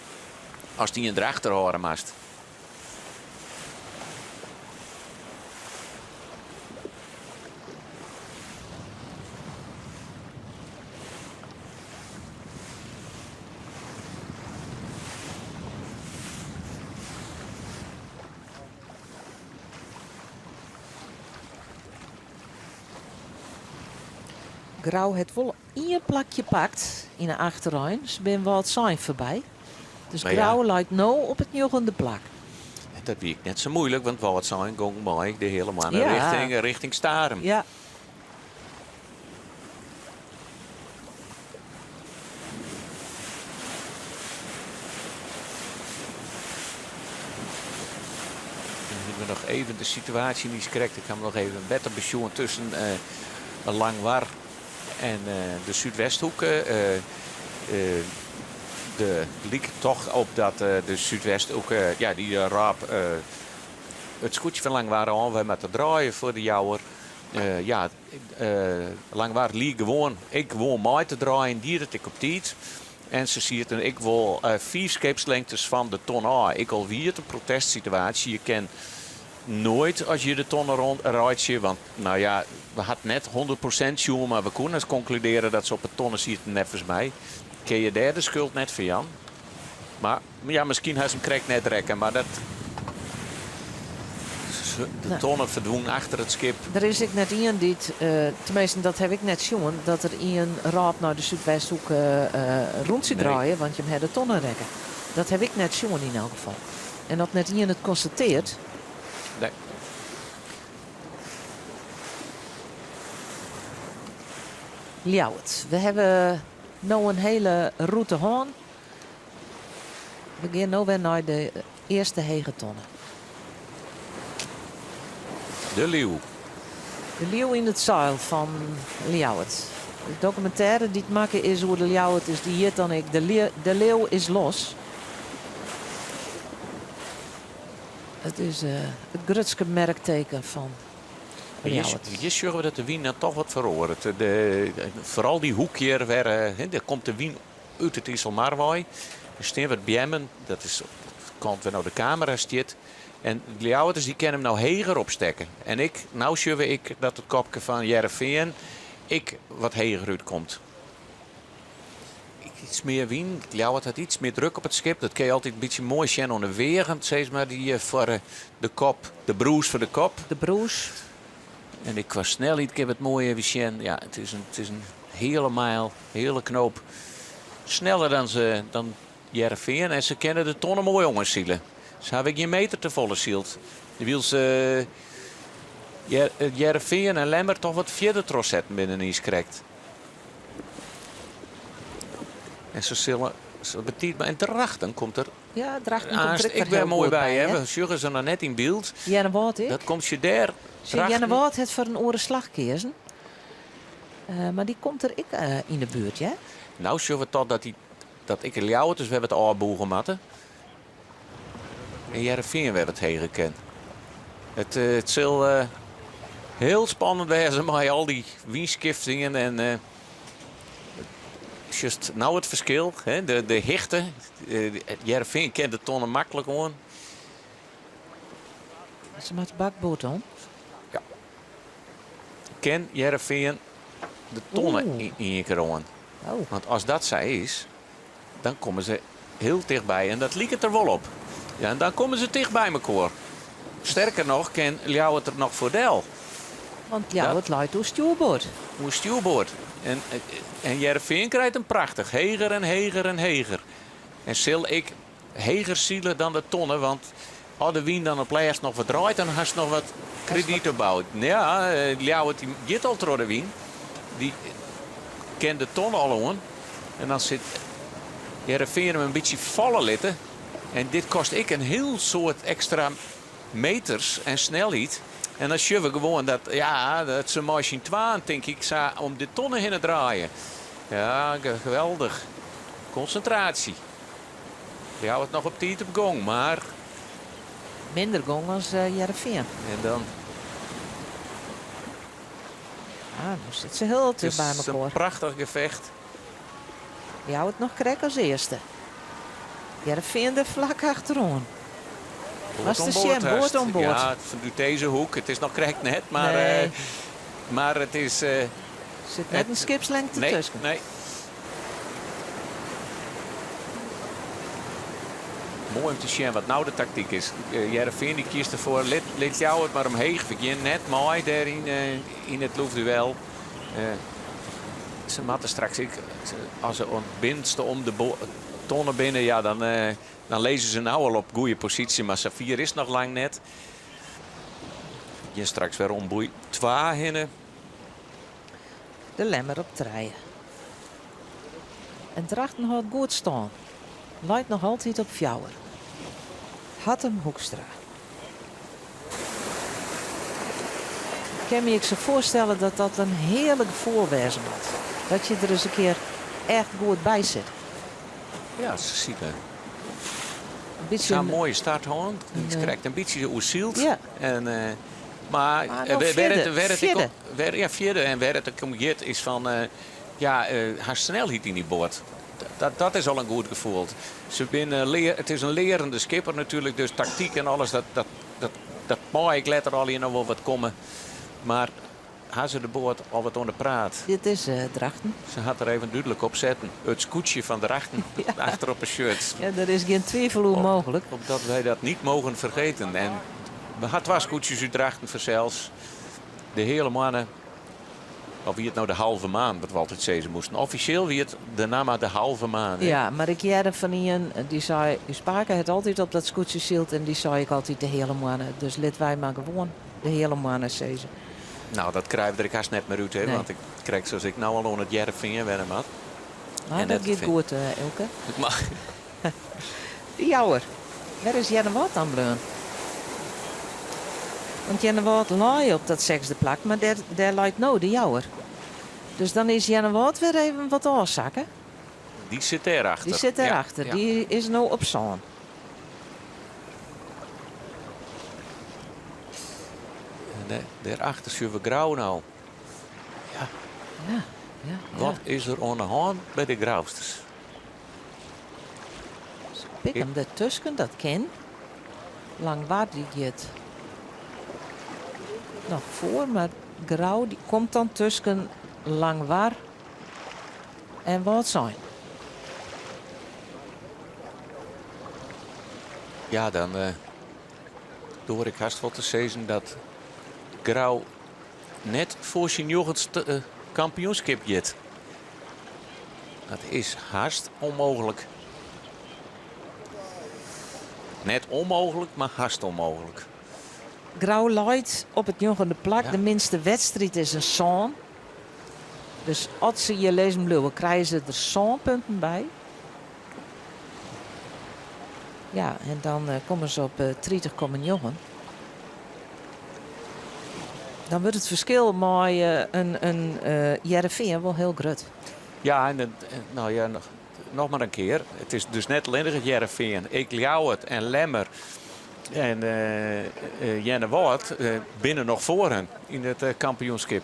als die in erachter horen maast. Grauw het wel één plakje pakt in de achterruim. Ze ben wel het zijn voorbij. Dus Maar Grauw lijkt nou op het nieuwende plak. Dat weet ik net zo moeilijk, want wat zijn gong mooi de hele man richting Starem. Ja. We nog even de situatie niet correct. Ik ga nog even een beter bezoeken tussen Langwaar en de Zuidwesthoek. De liep toch op dat de Zuidwesthoek die raap het scootje van Langwaar aan. We met te draaien voor de jouwer. Langwaar liep gewoon. Ik gewoon mij te draaien. Die dat ik op tijd. En ze ziet en ik wil 4 scheepslengtes van de ton A. Ik alweer een protestsituatie. Je kan nooit als je de tonnen rond rijdt. Want nou ja, we hadden net 100% jongen, maar we konden eens concluderen dat ze op het tonnen ziet nevens mij. Ken je daar de schuld net van Jan? Maar ja, misschien heeft ze hem krijgt net rekken, maar dat de tonnen verdwenen achter het schip. Er is ik net iemand die, tenminste dat heb ik net zien, dat er iemand raap naar de Zuidwesthoek rond ziet draaien, want je hem de tonnen rekken. Dat heb ik net zien in elk geval. En dat net iemand het constateert. Nee. Ljouwert. We hebben nu een hele route hoorn. We gaan nu weer naar de eerste hegetonnen. De Leeuw. De Leeuw in het zeil van Ljouwert. De documentaire die het maken is hoe de Ljouwert is, die hier dan ik. De Leeuw is los. Het is het grootste merkteken van Ljouwert. Je zorgen dat de wien dan toch wat veroordeelt. Vooral die hoekje waar daar komt de wien uit het IJsselmarwaai. Er staan wat bjemmen, dat is op de kant waar nou de camera staat. En de Ljouwerters die kunnen hem nou heger opstekken. En nou zie ik dat het kopje van Jereveen wat heger uitkomt. Iets meer wien. Ljouwert had iets meer druk op het schip. Dat kun je altijd een beetje mooi zien aan de wegen. Zeg maar die voor de kop, de broes voor de kop. De broes. En ik qua snelheid, ik heb het mooie zien. Ja, het is een hele mijl, hele knoop. Sneller dan Jereveen. En ze kennen de tonnen mooi jongenszielen. Ze hebben geen meter te volle zield. Je wil ze Jereveen en Lemmer toch wat verder trots zetten binnen iets correct. En ze zullen... En Drachten komt er... Ja, Drachten Aanst- komt er ik heel ben mooi goed bij, hè? hè. Sjuggen ze nog net in beeld. Jennewoord, ik. Dat komt je daar. Jennewoord het voor een orenslag kiezen. Maar die komt er in de buurt, ja? Nou, zullen we tot dat ik er jou, dus we hebben het aanboegen matten. En Jereveen we hebben het heen gekend. Het zal heel spannend wezen met al die wienskiftingen en just nou het verschil, hè? De hichte. Jereveen kent de tonnen makkelijk aan. Ze maakt de bakboot om. Ken Jereveen de tonnen in je keer aan. Oh. Want als dat zo is, dan komen ze heel dichtbij. En dat liep het er wel op. Ja, en dan komen ze dicht bij elkaar. Sterker nog, ken jou het er nog voordeel. Want ja, het leidt door stuurboord. Hoe stuurboord. En Jereveen krijgt een prachtig. Heger en heger en heger. En zul ik heger zielen dan de tonnen. Want als de wien dan op lijst nog wat draait, dan has nog wat krediet opbouwt. Ja, jou het die al door de wien. Die kent de tonnen al aan. En dan zit Jereveen hem een beetje vallen litten. En dit kost ik een heel soort extra meters en snelheid. En dan zullen we gewoon dat is een machine 2, denk ik, om de tonnen heen te draaien. Ja, geweldig. Concentratie. Je houdt het nog op tijd op gong, maar... Minder gong als Jereveen. En dan... Nu zit ze heel Het dicht bij is een elkaar. prachtig gevecht. Je houdt het nog krek als eerste. Jereveen er vlak achterom. Was de Sjem, boord om boord. Ja, vanuit deze hoek. Het is nog correct net, maar, Nee. maar het is... Zit net een skipslengte tussen. Nee. Mooi om te zien wat nou de tactiek is. Jereveen die kiest ervoor, let jou het maar omheen. Vergin net mooi daar in het luchtduel. Ze matten straks, als ze ontbindste om de tonnen binnen, ja, dan lezen ze nou al op goede positie. Maar Safir is nog lang net. Je straks weer omboei 2 hinnen. De lemmer op treien. En Drachten houdt goed staan. Leidt nog altijd op Fjouwer. Hattem Hoekstra. Ik kan me je zo voorstellen dat dat een heerlijk voorwezen wordt. Dat je er eens een keer echt goed bij zit. Ja, ze ziet het. Een beetje een mooie start gewoon. Ze krijgt een beetje oerzield. Ja. En, maar vierde. En waar het om gaat is van haar snelheid in die boord. Dat is al een goed gevoel. Het is een lerende skipper natuurlijk. Dus tactiek en alles, dat mag ik later al hier nog wel wat komen. Maar had ze de boord al wat onder praat. Dit is Drachten. Ze had er even duidelijk op zetten. Het scootje van Drachten achter op een shirt. Ja, er is geen twijfel hoe mogelijk. Omdat wij dat niet mogen vergeten. En we hadden 2 scootjes uit Drachten voor zelfs. De hele mannen. Of wie het nou de halve maan, wat we altijd zeggen moesten. Officieel wie het de naam de halve maan. Ja, maar ik jaren van Ian, die zei, u spraken het altijd op dat scootje zielt en die zei ik altijd de hele mannen. Dus let wij maar gewoon de hele mannen zeggen. Nou, dat krijg ik haast net meer uit, hè, Nee. want ik krijg zoals ik nou al aan het Jereveen werden had. Maar dat gaat goed, Elke. Maar De Jouwer. Waar is Jennewoord aan bleun? Want Jennewoord laai op dat 6e plak, maar daar lijkt nou de Jouwer. Dus dan is Jennewoord weer even wat oorzaken. die zit daarachter. Die zit daarachter. Ja. Die is nou op zon. En daarachter zien we Grauw nou. Ja. Wat is er aan de hand bij de Grauwsters? Pik hem ertussen, dat ken. Langwaard die gaat nog voor, maar Grauw die komt dan tussen Langwaard en wat zijn. Ja, dan door ik haast wat te zeggen dat Grauw net voor zijn jochens kampioenschap jet. Dat is haast onmogelijk. Net onmogelijk, maar haast onmogelijk. Grauw leidt op het jongende plak. Ja. De minste wedstrijd is een zoon. Dus als ze je lezen blijven, krijgen ze er zo'n punten bij. Ja, en dan komen ze op 30,9. Dan wordt het verschil met een Heerenveen wel heel groot. Ja, nou ja, nog maar een keer. Het is dus net alleen het Heerenveen. Ik Ljouwert en Lemmer en Jenne Woord binnen nog voor hen in het kampioenschap.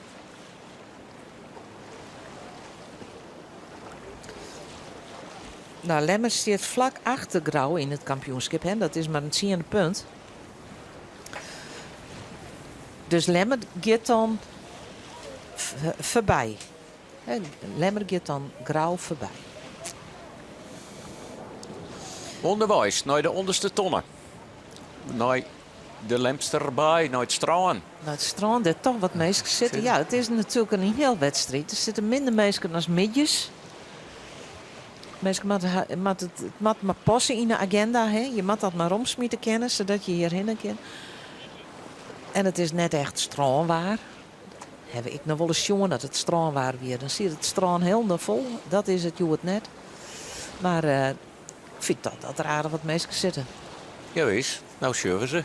Nou, Lemmer zit vlak achter Grauw in het kampioenschap. Hè? Dat is maar een 10e punt. Dus Lemmer gaat dan voorbij. Hè? Lemmer gaat dan Grauw voorbij. Onderwijs, naar de onderste tonnen. Naar de Lemsterbaai, naar het strand. Nou, het strand, er toch wat mensen zitten. Ja, het is natuurlijk een heel wedstrijd. Er zitten minder mensen als midjes. Mensen moet maar passen in de agenda. Hè? Je moet dat maar omsmieten kennen, zodat je hierheen kan. En het is net echt strandwaar. Heb ik nog wel eens jongen dat het strandwaar weer. Dan zie je het strand helemaal vol. Dat is het, het net. Maar ik vind dat er aardig wat mensen zitten. Ja, is. Nou surfen ze.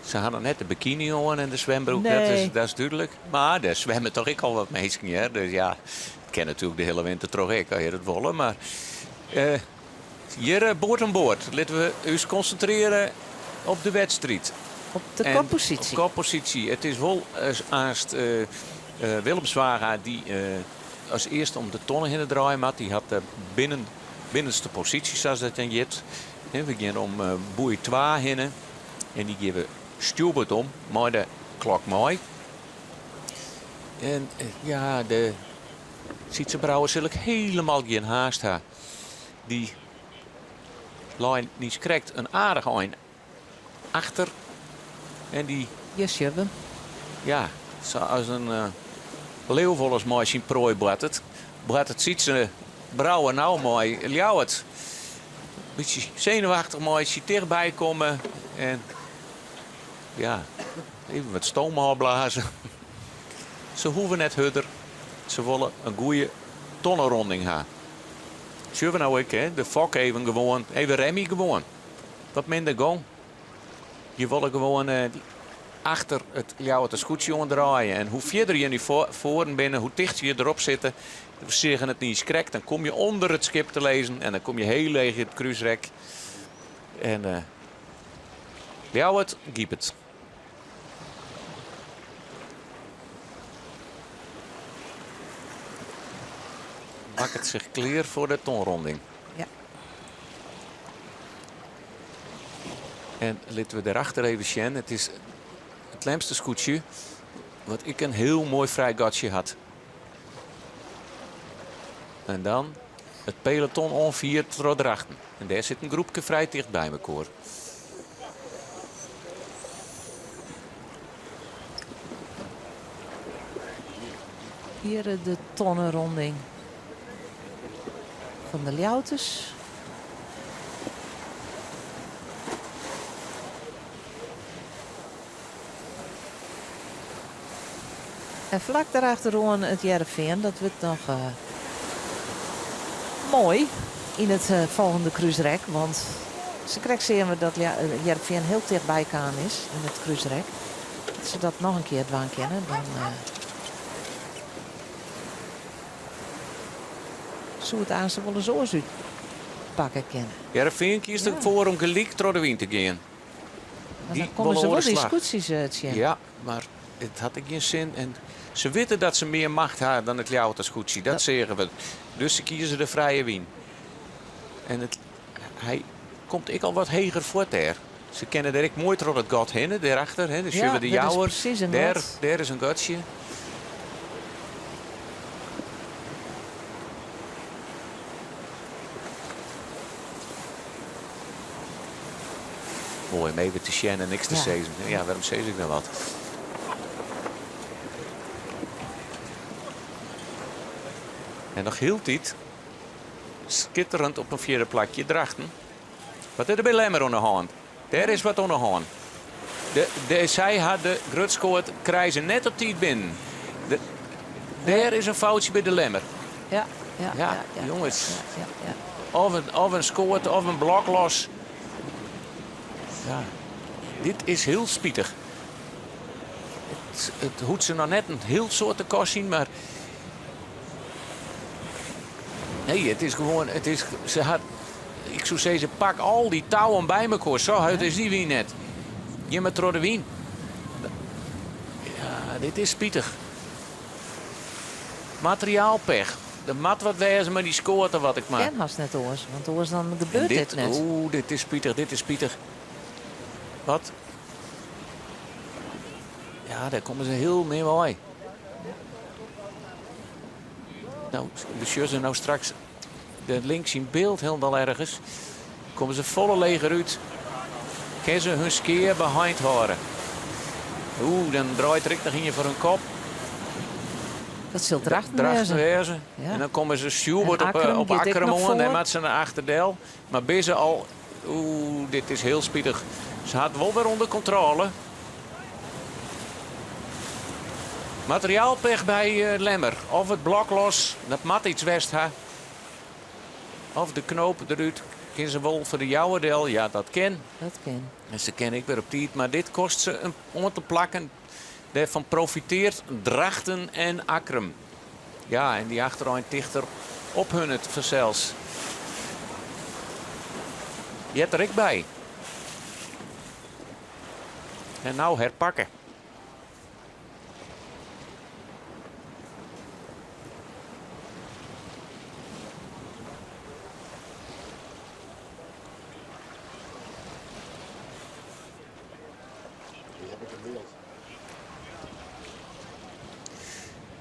Ze hadden net de bikini aan en de zwembroek. Nee. Dat is duidelijk. Maar daar zwemmen toch ik al wat mensen. Hè? Dus ja, ik ken natuurlijk de hele winter terug. Ik kan je het willen. Maar hier boord aan boord. Laten we ons concentreren op de wedstrijd. Op de koppositie. Op koppositie. Het is wel aanst Willemswaga die als eerste om de tonnen heen draaien had. Die had de binnenste positie zoals dat dan jet. We gaan om boei 2 heen. En die geven stuurboot om. Maar de klok mooi. En ja, de Sietse Brouwer zal ik helemaal geen haast hebben. Die lijn die krijgt een aardige eind achter. En die... Yes, hebben. Ja, zoals een leeuw volgens mij zijn prooi blattert. Blattert Sietse Brouwer nou mooi. Ljouwert. Beetje zenuwachtig mooi. Is dichtbij komen. En ja, even wat stoom afblazen. Ze hoeven net hudder. Ze willen een goede tonnenronding hebben. Zullen we nou hè? De fok even remmen gewoon. Wat minder gang. Je wil gewoon achter het Ljouwert scootje draaien. En hoe verder je nu voor binnen, hoe dichter je erop zit. We zeggen het niet krekt. Dan kom je onder het schip te lezen. En dan kom je heel leeg in het cruiserek. En Ljouwert, giep het. Maakt het zich klaar voor de tonronding. Ja. En laten we daarachter even zien. Het is het lemste scootje. Wat ik een heel mooi vrijgatje had. En dan het peloton onvier tot erachter. En daar zit een groepje vrij dicht bij elkaar. Hier de tonnenronding van de Ljouters. En vlak daarachter het Heerenveen. Dat wordt nog mooi in het volgende cruiserek. Want ze krijgt zien we dat Heerenveen heel dichtbij kan is in het cruiserek. Als ze dat nog een keer doen kennen, dan zou het aan ze willen zo uit pakken kennen. Heerenveen kiest ervoor om gelijk door de wind te gaan. Dan komen ze wel discussies uit. Ja, maar het had geen zin. En ze weten dat ze meer macht hebben dan het Ljouwertersgoedje. Dat zeggen we. Dus ze kiezen de vrije wien. En hij komt ik al wat heger voor daar. Ze kennen direct mooi door het gat heen, daarachter. Hè. Dus ja, de Jouwer. Daar is een gatje. Mooi om even te zien en niks te zeggen. Ja, waarom zeg ik nou wat? En nog heel tijd, skitterend op een vierde plakje drachten. Wat is er bij Lemmer aan de hand? Daar is wat aan de hand. Zij had de grutscoort krijgen net op tijd binnen. Daar is een foutje bij de Lemmer. Ja, jongens. Ja. of een scoort of een blok los. Ja, dit is heel spietig. Het hoeft ze nog net een heel soort tekort zien, maar... Nee, het is gewoon... Ze had... Ik zou zeggen, ze pak al die touwen bij elkaar. Zo, het is die wien net. Je met de wien. Ja, dit is spietig. Materiaalpech. De mat wat wezen, maar die scoort er wat ik maar. Ken haast net oors, want oors dan gebeurt dit net. Oeh, dit is spietig. Wat? Ja, daar komen ze heel mee mooi. Nou, de Schussen nou straks de links in beeld helemaal ergens. Komen ze volle leger uit. Kunnen ze hun skeer behind houden. Oeh, dan draait Rick nog in je voor hun kop. Dat zult erachter wezen. Ja. En dan komen ze Schubert op Akkermon en met zijn achterdeel. Maar Bizze al... Oeh, dit is heel spietig. Ze had wel weer onder controle. Materiaalpech bij Lemmer. Of het blok los, dat mat iets west ha. Of de knoop eruit. Ken ze wel voor de jouwe deel? Ja, dat ken. Dat ken. En ze ken ik weer op die. Maar dit kost ze om te plakken. Daarvan profiteert Drachten en Akrum. Ja, en die achteruit dichter op hun het verzels. Je hebt er ik bij. En nou herpakken.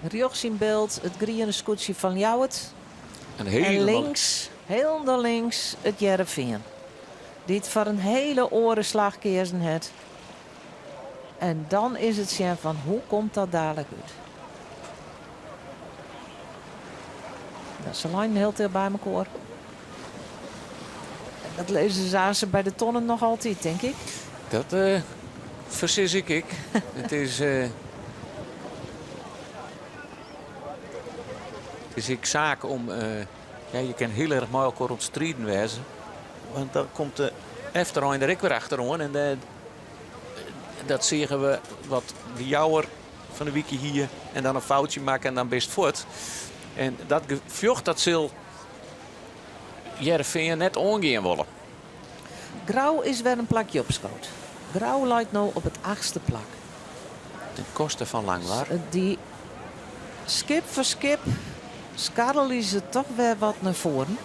Rechts in beeld, het groene scootje van Jouwert. En links, heel links, het Jereveen. Dit voor een hele orenslag keersen het. En dan is het zien van hoe komt dat dadelijk uit. Dat ze lijnen heel veel bij elkaar. Dat lezen ze bij de tonnen nog altijd, denk ik. Dat versis ik. Het is... Het is ik zaak om... ja, je kan heel erg mooi elkaar ontstrijden wezen. Want dan komt de Efteroin er ik weer achterom. En dat zeggen we wat de jouwer van de wiki hier. En dan een foutje maken en dan best voort. En dat vjocht dat zal Jereveen net ongeën willen. Grauw is weer een plakje opschoot. Grauw lijkt nou op het 8e plak. Ten koste van Langlaar. Die skip voor skip skarrelen ze toch weer wat naar voren.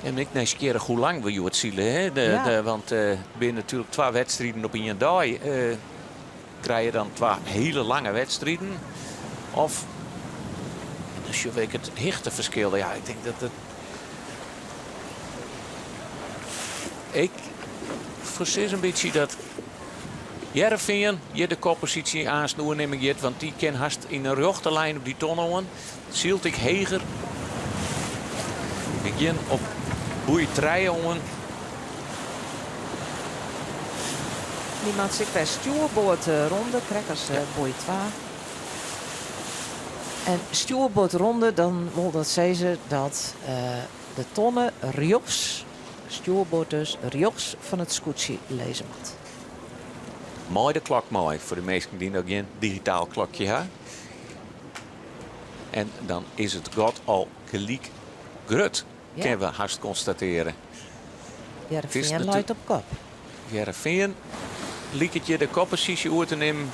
En ik nieuwsgierig hoe lang we het zien. Hè? Want binnen natuurlijk 2 wedstrijden op een dag krijg je dan 2 hele lange wedstrijden. Of dus je weet het hechte verschil. Ja, ik denk dat het... Ik verzeer een beetje dat Jereveen je de koppositie aansnoeren neem ik het. Want die kan haast in een rechte lijn op die tonnen. Zielt ik heger. Begin op boei treien. Die maakt zich bij stuurboord ronde. Krijgers boei 2. En stuurboord ronde, dan wil dat zeggen dat de tonnen rechts, stuurboord dus, rechts van het scootje lezen moet. Mooi de klok mooi. Voor de meesten die nog geen digitaal klokje hebben. En dan is het God al gelijk grut. Ja. Kunnen we haast constateren. Jereveen luidt op kop. Jereveen liet het je de koppositie uit te nemen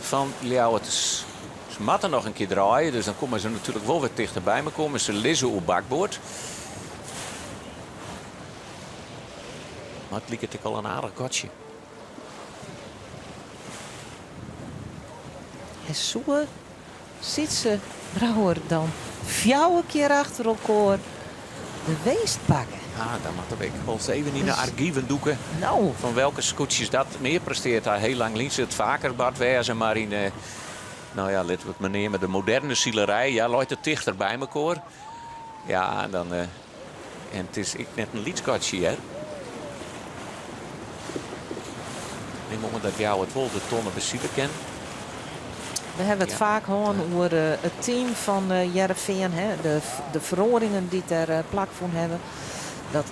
van Ljouwert. Ze moeten nog een keer draaien. Dus dan komen ze natuurlijk wel weer dichterbij me komen. Ze lezen op bakboord. Maar het liet ik al een aardig gotje. En zo ziet ze Brouwer dan 4 keer achter elkaar de weest pakken. Ah, dan moet ik wel eens even in de archieven doeken. Nou. Van welke scootjes dat meer presteert. Hij heel lang liet ze het vaker bad wezen, maar in... nou ja, laten we het maar nemen. De moderne zielerij, ja, looit het dichter bij elkaar. Ja, dan... en het is net een liedskotje, hè. In het moment dat jou het wel de tonnen bezielen kent. We hebben het vaak gehad over het team van Heerenveen. De verhoringen die er plak van hebben. Dat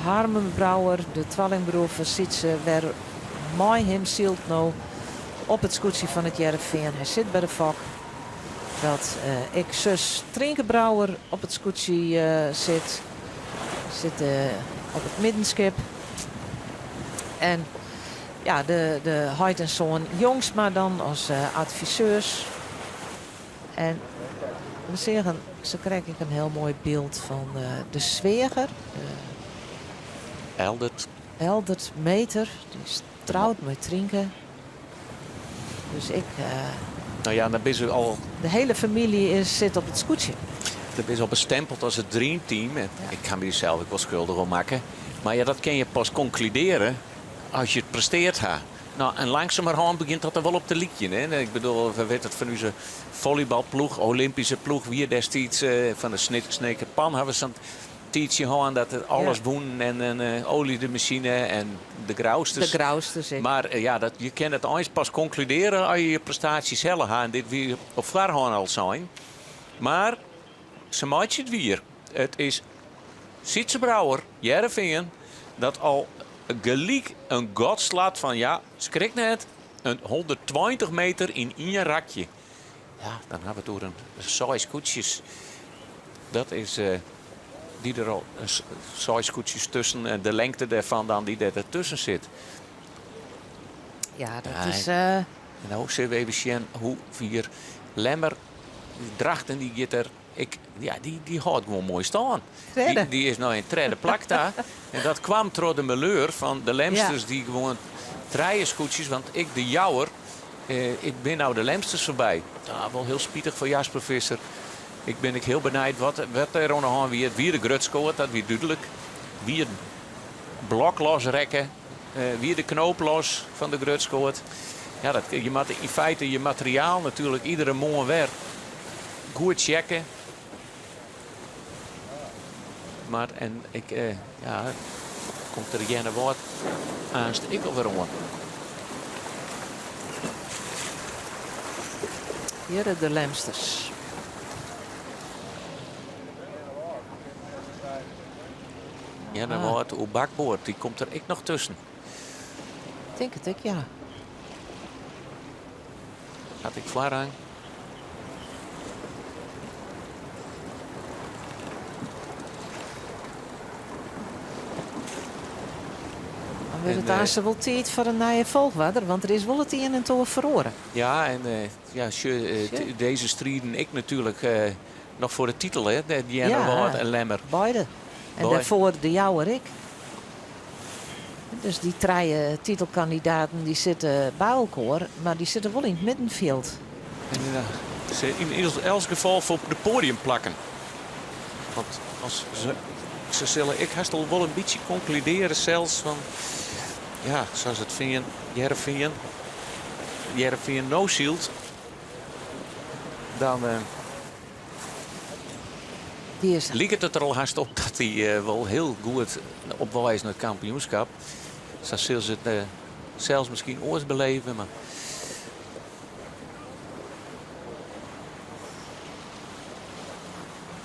Harmen Brouwer, de tweelingbroer van Sietse, weer mooi hem zielt nou op het scootje van het Heerenveen. Hij zit bij de vak. Dat ik zus Trinkenbrouwer op het scootje zit. Zit op het middenskip. En ja, de Heid en Zoon Jongsma dan als adviseurs. En we zeggen, ze krijg ik een heel mooi beeld van de zweger. Eldert Meter. Die is trouwd met Trinken. Dus ik... nou ja, dan ben je al... De hele familie zit op het scootje. Dat is al bestempeld als het dreamteam. Ja. Ik ga me zelf ook wel schuldig om maken. Maar ja, dat kun je pas concluderen als je het presteert. Nou, en langzamerhand begint dat er wel op te liedje. Hè? Ik bedoel, we weten het van onze volleybalploeg, Olympische ploeg. Wie destijds van de Sneke Pan hebben ze een tijdje gehad dat het alles woen en olie de machine en de grauwsters. De grauwsters, maar ja, je kan het eens pas concluderen als je je prestaties zelf gaat. En dit weer op voorhand al zijn. Maar ze maakt het weer. Het is Sietse Brouwer, Heerenveen, dat al gelijk een god slaat van ja, schrik net, een 120 meter in één rakje. Ja, dan hebben we het door een saai scootjes. Dat is die er al saai scootjes tussen en de lengte daarvan dan die er tussen zit. Ja, dat is... Nou, zullen we even zien hoe vier Lemmer drachten die gaat er. Die houdt gewoon mooi staan. Die is nou in trede plak daar. En dat kwam door de meleur van de Lemsters die gewoon draaien scootjes. Want ik, de jouwer, ik ben nou de Lemsters voorbij. Ja, wel heel spietig voor Jasper Visser. Ik ben heel benijd wat er aan de hand weer. Wie de grutskoot, dat weer duidelijk. Wie het blok losrekken. Wie de knoop los van de grutskoot. Ja, je moet in feite je materiaal natuurlijk iedere morgen weer goed checken. Maar en ik, komt er geen woord aanst ik al weer om. Hier de Lemsters. Ja, dan wordt op bakboord, die komt er ik nog tussen. Denk het ik, ja. Had ik voorrang. Dan wordt het aanstel wel tijd voor een nieuwe volgwaarder, want er is wel het een en toe verloren. Ja, en deze strijden ik natuurlijk nog voor de titel, hè? Diana Wout en Lemmer. Beide. En daarvoor de jouwer ik. Dus die drie titelkandidaten die zitten bij elkaar, maar die zitten wel in het middenveld. En ze in elk geval voor het podium plakken. Want als ze zullen, ik haast al wel een beetje concluderen zelfs van, ja, zoals het vinden, Heerenveen no shield, dan lijkt het er al haast op dat hij wel heel goed op weg is naar het kampioenschap. Zo zullen ze het zelfs misschien ooit beleven, maar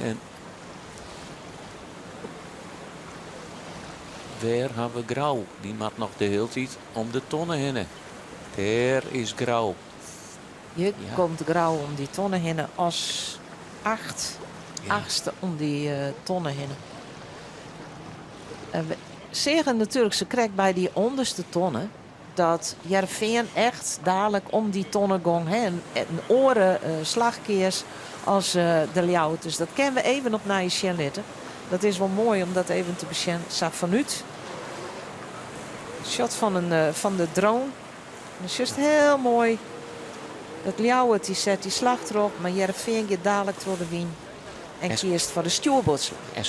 en daar hebben we Grauw. Die maakt nog de hele tijd om de tonnen heen. Daar is Grauw. Je komt Grauw om die tonnen heen als achtste om die tonnen heen. En we zeggen natuurlijk, ze krijgt bij die onderste tonnen dat Heerenveen echt dadelijk om die tonnen gong. En oren slagkeers als de Ljouwt. Dus dat kennen we even op naar je Sjen letten. Dat is wel mooi om dat even te bezien. Zag vanuit. Shot van de drone. Dat is juist heel mooi. Dat Ljouwt die zet die slag erop. Maar Heerenveen gaat dadelijk door de wien. En kiest voor de stuurbotsel. En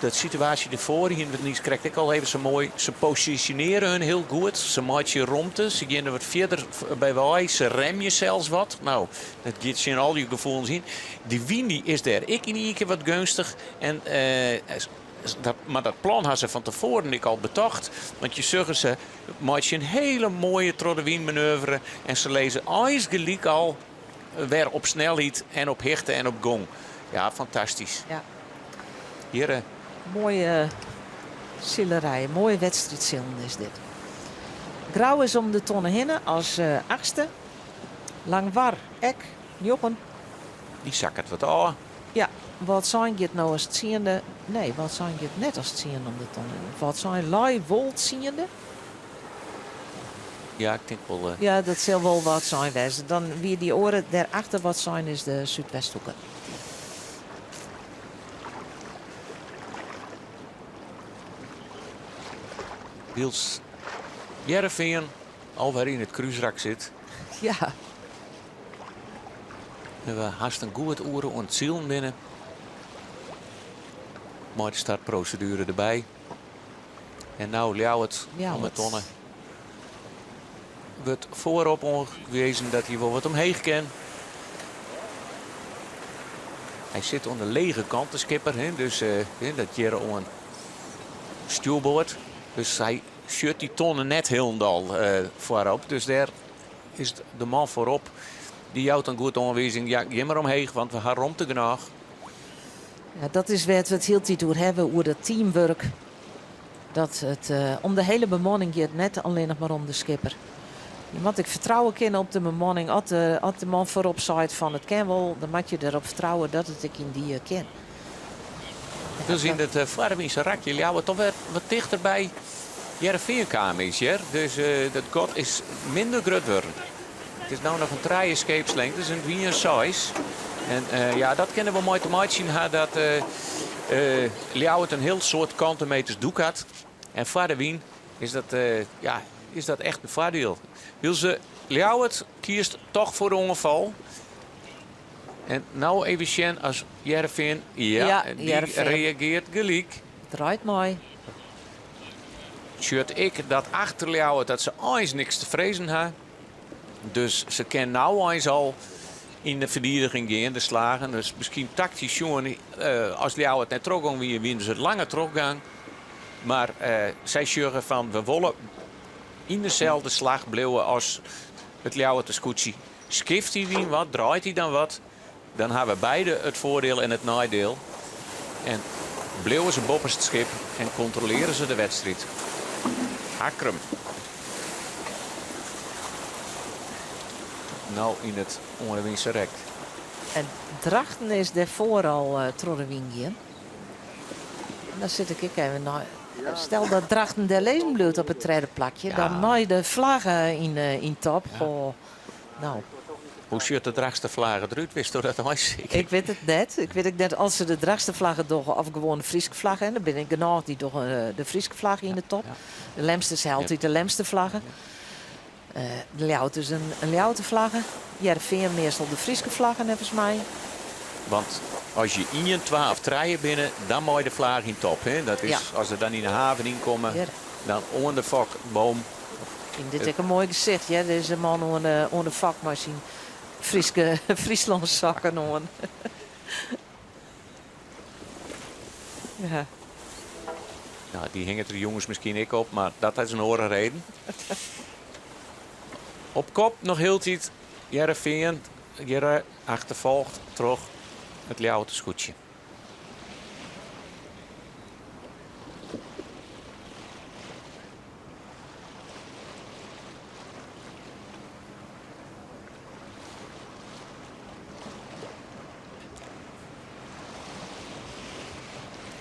dat situatie ervoor, hier krijg ik al even zo mooi. Ze positioneren hun heel goed. Ze maken je romte. Ze gaan er wat verder bij wij. Ze rem je zelfs wat. Nou, dat gaat je in al je gevoelens in. Die wien die is daar ik in ieder keer wat gunstig. En, maar dat plan had ze van tevoren ik al betocht. Want je zeggen ze, maak je een hele mooie trottoir manoeuvre. En ze lezen ijs gelijk al weer op snelheid en op hichte en op gong. Ja, fantastisch. Ja. Hier, Mooie zielerij, mooie wedstrijdzillen is dit. Grauw is om de tonnen heen als achtste. Langwar, Ek, Jochen. die zakkert wat aan. Ja, wat zijn het nou als het ziende? Nee, wat zijn het net als het ziende om de tonnen? Wat zijn Lai Wold ziende? Ja, ik denk wel. Ja, dat zal wel wat zijn wezen. Dan wie die oren daarachter wat zijn is de Zuidwesthoeken. Wils Jereveen alweer in het kruisrak zit. Ja, En we haast een goed oren en het zielen binnen. Maar de startprocedure erbij. En nou Ljouwert om het tonnen. Wordt voorop ongewezen dat hij wel wat omheen kan. Hij zit aan de lege kant, de skipper. Hè? Dus dat jere om een stuurboord. Dus hij schudt die tonnen net helemaal voorop. Dus daar is de man voorop. Die houdt een goed aanwijzing. Ja, je maar omheen, want we gaan rond te genoeg. ja, dat is waar we het heel tijd over hebben, over dat teamwork. Dat het om de hele bemanning gaat, net alleen nog maar om de skipper. Want ik vertrouwen kan op de bemanning. Als de man voorop zit van het kan wel, dan moet je erop vertrouwen dat het ik in die ken. Dus in het Varwinse rakje Ljouwert toch weer wat dichterbij Jereveen is. Ja? Dus dat god is minder groot worden. Het is nou nog een traaie scheepslengte, dus een wie een size. En ja, dat kunnen we mooi te maken zien dat Ljouwert een heel soort kantenmeters doek had. En Varwin is dat echt een voordeel. Wil ze Ljouwert kiest toch voor de ongeval. En nou even zien als Jereveen, die Jereveen reageert gelijk. draait mooi. Shirt ik dat achter Ljouwert dat ze eens niks te vrezen hebben. Dus ze kan nou eens al in de verdediging gaan, de slagen. Dus misschien tactisch jongen, als Ljouwert net teruggaan wie winnen ze het lange teruggang. Maar zij zeggen van we willen in dezelfde slag blijven als het Ljouwert scootje. Skift hij dan wat, draait hij dan wat. Dan hebben we beide het voordeel en het nadeel. En blijven ze boppers het schip en controleren ze de wedstrijd. Hakrum. Nou in het onderwinse rek. En Drachten is daarvoor al Trorrewingien. Dan zit ik even naar. Stel dat Drachten der lezen bloedt op het tweede plakje. Ja. Dan maai de vlaggen in top. Ja. Oh, nou, Hoe shirt de dragste vlaggen eruit? Wist u dat al eens? ik weet het net. Ik weet het net als ze de Drachtse vlaggen doen of gewoon de Friese vlaggen. En dan ben ik genoeg die toch de Friese vlaggen in de top. Ja. De Lemste is altijd de Lemste vlaggen. De Ljouwert is een Ljouwerte vlaggen. Jereveen meestal de Friese vlaggen, volgens mij. Want als je in je 12 treien binnen, dan moet je de vlag in top. Hè? Dat is Ja. als ze dan in de haven inkomen, Ja. dan onder de vakboom. Ik vind dit ook een mooi gezicht. Ja? Deze man onder de vakmachine. Frieslandse zakken aan. Ja. Nou, die hingen er de jongens misschien ik op, maar dat is een horen reden. Op kop nog heel tijd Jereveen. Jere achtervolgt terug het Ljouwerte scootje.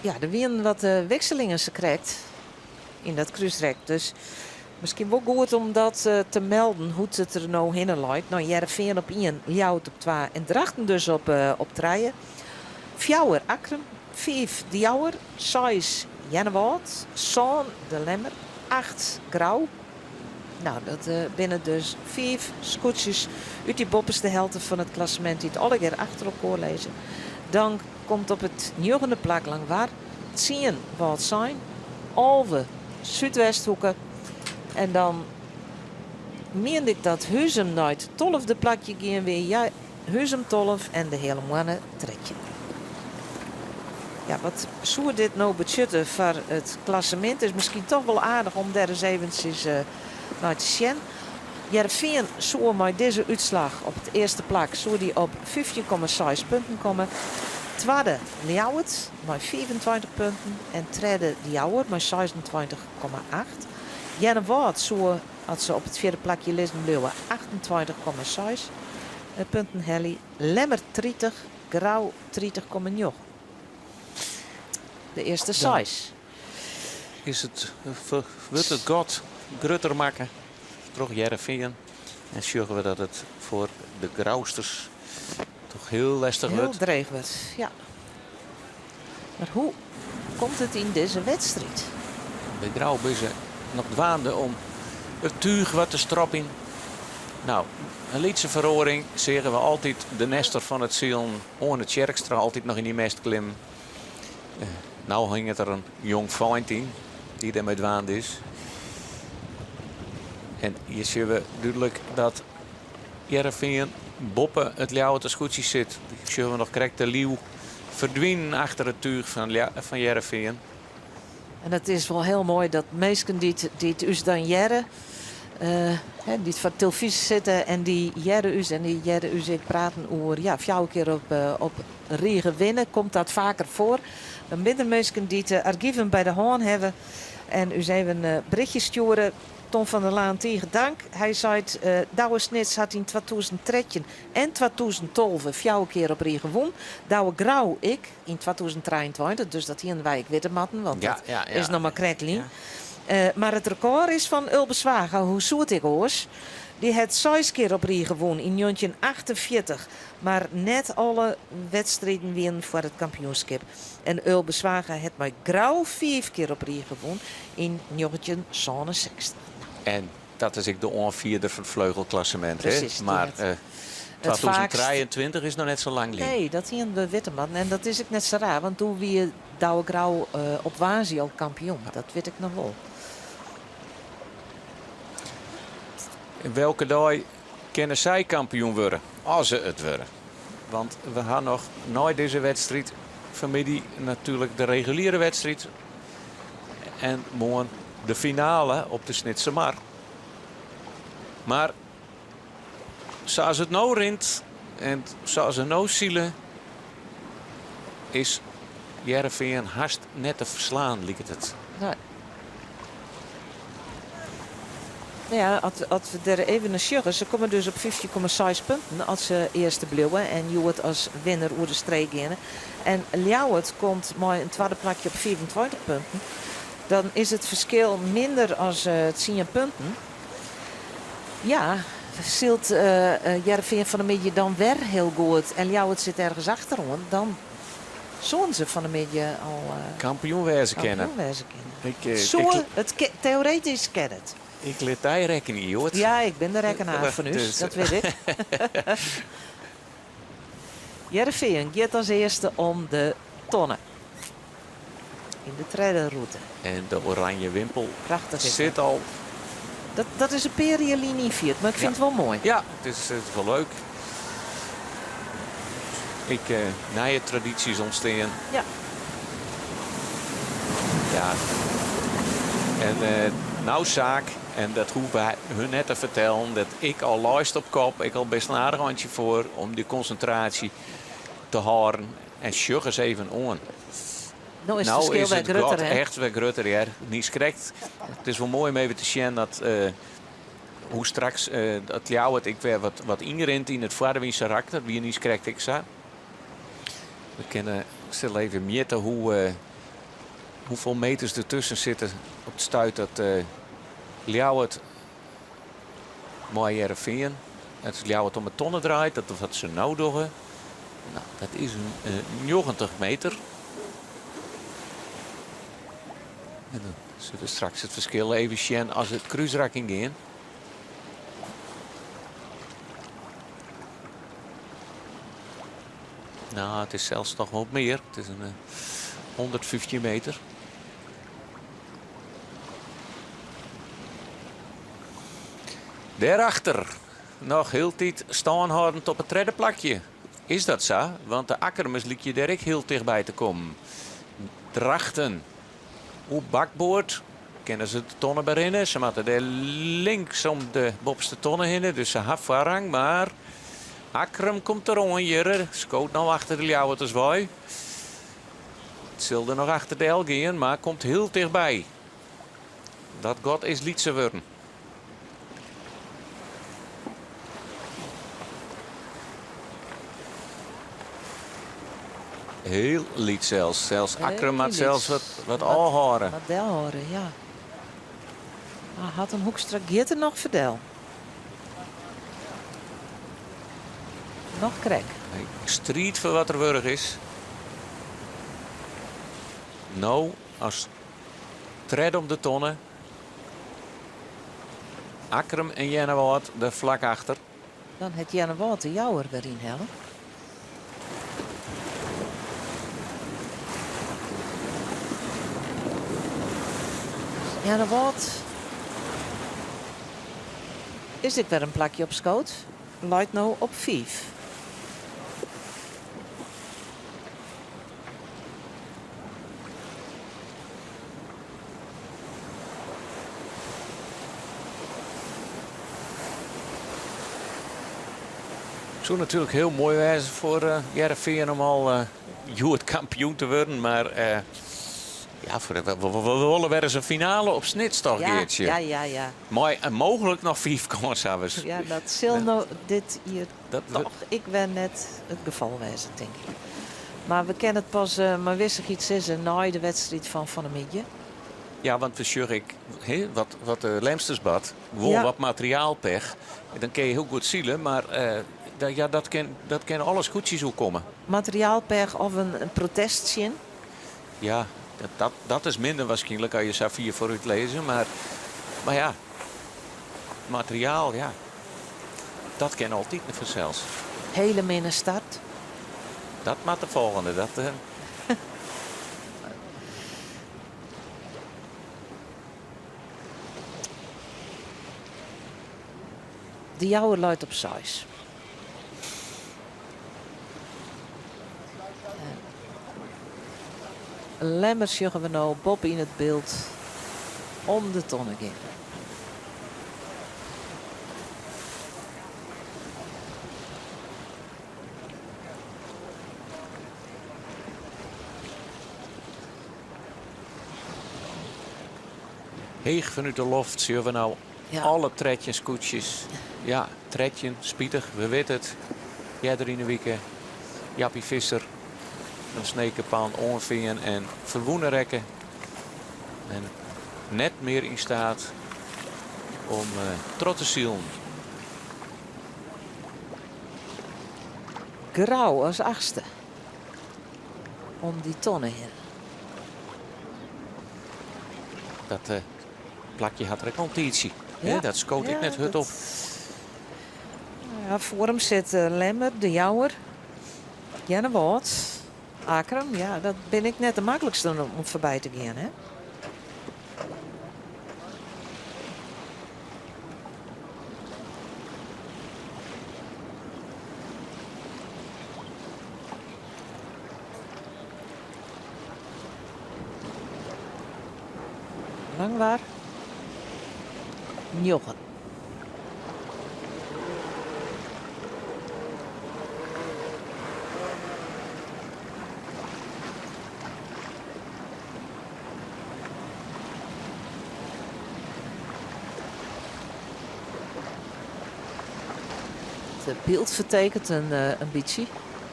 Ja, er werden wat wisselingen ze krijgt in dat kruisrek. Dus misschien wel goed om dat te melden, hoe het er nou heen lijkt. Nou, Jereveen op 1, Ljouwert op 2 en Drachten dus op 3. 4 Akrum, 5 de Jouwer, 6 Jennewoud, 7 de Lemmer, 8 Grauw. Nou, dat binnen dus 5 scootjes uit die bopperste helft van het klassement die het alle keer achter elkaar lezen. Dan komt op het 9e plak Langwar 10 wat zijn, Alve, Zuidwesthoeken. En dan meende ik dat Huzum naar het 12e plakje gaan weer. Ja, Huzum 12 en de hele mannen trekje. Ja, wat zou dit nou betutten voor het klassement? Is misschien toch wel aardig om daar eens eventjes naar te zien. Heerenveen zou met deze uitslag op het eerste plak zou die op 15,6 punten komen. Tweede Ljouwert met 24 punten. En derde de Jouwer met 26,8. Jennewaard zou, als ze op het vierde plakje lezen bleven, 28,6 punten hellen. Lemmer 30, Grauw 30,9. De eerste size. Is het, wordt het God grutter maken? Toch Heerenveen. En zorgen we dat het voor de Grauwsters toch heel lastig Heel wordt. dreig wordt, ja. Maar hoe komt het in deze wedstrijd? De Grauwbussen nog dwaande om het tuig wat te stroppen. Nou, een lietse verhoring zeggen we altijd de nester van het ziel. Orne Tjerkstra altijd nog in die mest klim. Nou hing het er een jong feind in die ermee dwaand is. En hier zien we duidelijk dat Heerenveen boppen het Ljouwert goedjes zit. Hier zien we nog correct de Leeuw verdwijnen achter het tuig van Heerenveen. En het is wel heel mooi dat mensen die het us dan jaren, die voor televisie zitten en die jaren us en die jaren us ik praten over ja, 4 keer op regen winnen, komt dat vaker voor. Dan binnen mensen die het archieven bij de hand hebben en u even een berichtje sturen. Tom van der Laan tegen dank. Hij zei Douwe Snits had in 2013 en 2012 4 keer op regen gewonnen. Douwe Grauw ik in 2023, dus dat hier een wijk witte matten, want dat is nog maar krekling. Maar het record is van Ulbe Zwager, hoe zoet ik hoors. Die had 6 keer op regen gewonnen in 1948. Maar net alle wedstrijden winnen voor het kampioenschap. En Ulbe Zwager had met Grauw 5 keer op regen gewonnen in 1967. En dat is ik de onvierde van het vleugelklassement. Precies, maar 2023 is nog net zo lang lief. Nee, dat hier de Witteman. En dat is ik net zo raar. Want toen wie Douwe Grauw op Wazie al kampioen. Dat weet ik nog wel. In welke dag kunnen zij kampioen worden? Als ze het worden. Want we gaan nog nooit deze wedstrijd vanmiddag natuurlijk de reguliere wedstrijd. En morgen de finale op de Snitse Mar. Maar zoals het nou rint en zoals het nou zielen, is Heerenveen haast net te verslaan, lijkt het. Nee. Ja, als we er even naar sjuggen, ze komen dus op 15,6 punten als ze eerste blijven en Jouwert als winnaar over de streek gaan. En Ljouwert komt maar een tweede plakje op 24 punten. Dan is het verschil minder als 10 punten. Ja, zilt Heerenveen van de middag dan weer heel goed en Ljouwert zit ergens achterom, dan zullen ze van de middag al kampioen wezen kennen. Theoretisch ken het. Ik liet hij rekening, Joort. Ja, ik ben de rekenaar van u, Dus, dat weet ik. Heerenveen gaat als eerste om de tonnen. In de trailerroute. En de oranje wimpel Prachtig is zit al. Dat is een periolinie viert, maar ik vind het wel mooi. Ja, het is wel leuk. Ik nieuwe tradities ontstaan. Ja. Ja. En nou zaak, en dat hoeven wij hun net te vertellen, dat ik al luist op kop, ik al best een aardig handje voor om die concentratie te houden. En sjug eens even on. Nou is het verschil bij Grutter, hè? Echt bij Grutter, ja. Niet schrikt. Het is wel mooi om even te zien dat hoe straks dat Ljouwert ik weer wat ingerend in het Vaardewiense rak, dat wie niet schrikt ik zo. We kunnen stil even meten hoeveel meters ertussen zitten op het stuit dat Ljouwert mooi Heerenveen. Het is Ljouwert om het tonnen draait, dat wat ze nou doen. Nou, dat is een 90 meter. En dan zullen we straks het verschil even zien als het kruisrakking in. Nou, het is zelfs nog wat meer. Het is een 115 meter. Daarachter nog heel tijd staan houdend op het derde plakje. Is dat zo? Want de Akkermes liet je daar ook heel dichtbij te komen. Drachten op bakboord. kennen ze de tonnen berinnen. Ze moeten er links om de bopste tonnen heen. Dus ze hebben voorrang. Maar Akram komt er om hier. Scoot nou achter de Ljouwer te zwaaien. Het zulde nog achter de El gaan, maar komt heel dichtbij. Dat god is Lietse worden. Heel liet zelfs. Zelfs Akram had zelfs wat aanhoren. Wat delhoren, ja. Had een Hoekstra Gitter nog verdel. Nog krek. Strijd voor wat er wurg is. Nou, als tred om de tonnen. Akram en Jennewoud er vlak achter. Dan het Jennewoud de Jouwer erin hellen. Jennewoud is ik weer een plakje op schoot. Luidt nou op 5. Zou natuurlijk heel mooi wijzen voor Heerenveen om al het kampioen te worden. Maar ja, we willen weer eens een finale op snits toch, Geertje? Ja. Maar mogelijk nog 5 kanshebbers. Ja, dat zal nou dit hier toch. Ik ben net het geval wijzen, denk ik. Maar we kennen het pas, maar wist ik iets is na de wedstrijd van de middag. Ja, want we Zurich, wat de Lemstersbad, wat materiaalpech. Dan kun je heel goed zielen, maar dat kan alles goedjes zo komen. Materiaalpech of een protestje. Ja, dat is minder waarschijnlijk als je Safir vooruit lezen. Maar ja, materiaal, ja. Dat kan altijd niet vanzelfs. Hele minne start. Dat maakt de volgende. De Jouwer luidt op 6. Lemmers zeggen we nou Bob in het beeld om de tonnen gaan. Heeg vanuit de loft zien we nou alle tredjes, koetsjes. Ja, tredje, spietig, we weten het. Jij er in de week, Jappie Visser. Een snekenpaan, onvingen en verwoenen rekken. En net meer in staat om trots te zielen. Grauw als 8e. Om die tonnen heen. Dat plakje had er een tietje. Ja, dat schoot ik net hut op. Ja, voor hem zit Lemmer, de Jouwer, Jennewoud, Akram. Ja, dat ben ik net de makkelijkste om voorbij te gaan, hè? Langwaar. Njoggen. Het beeld vertekent een beetje.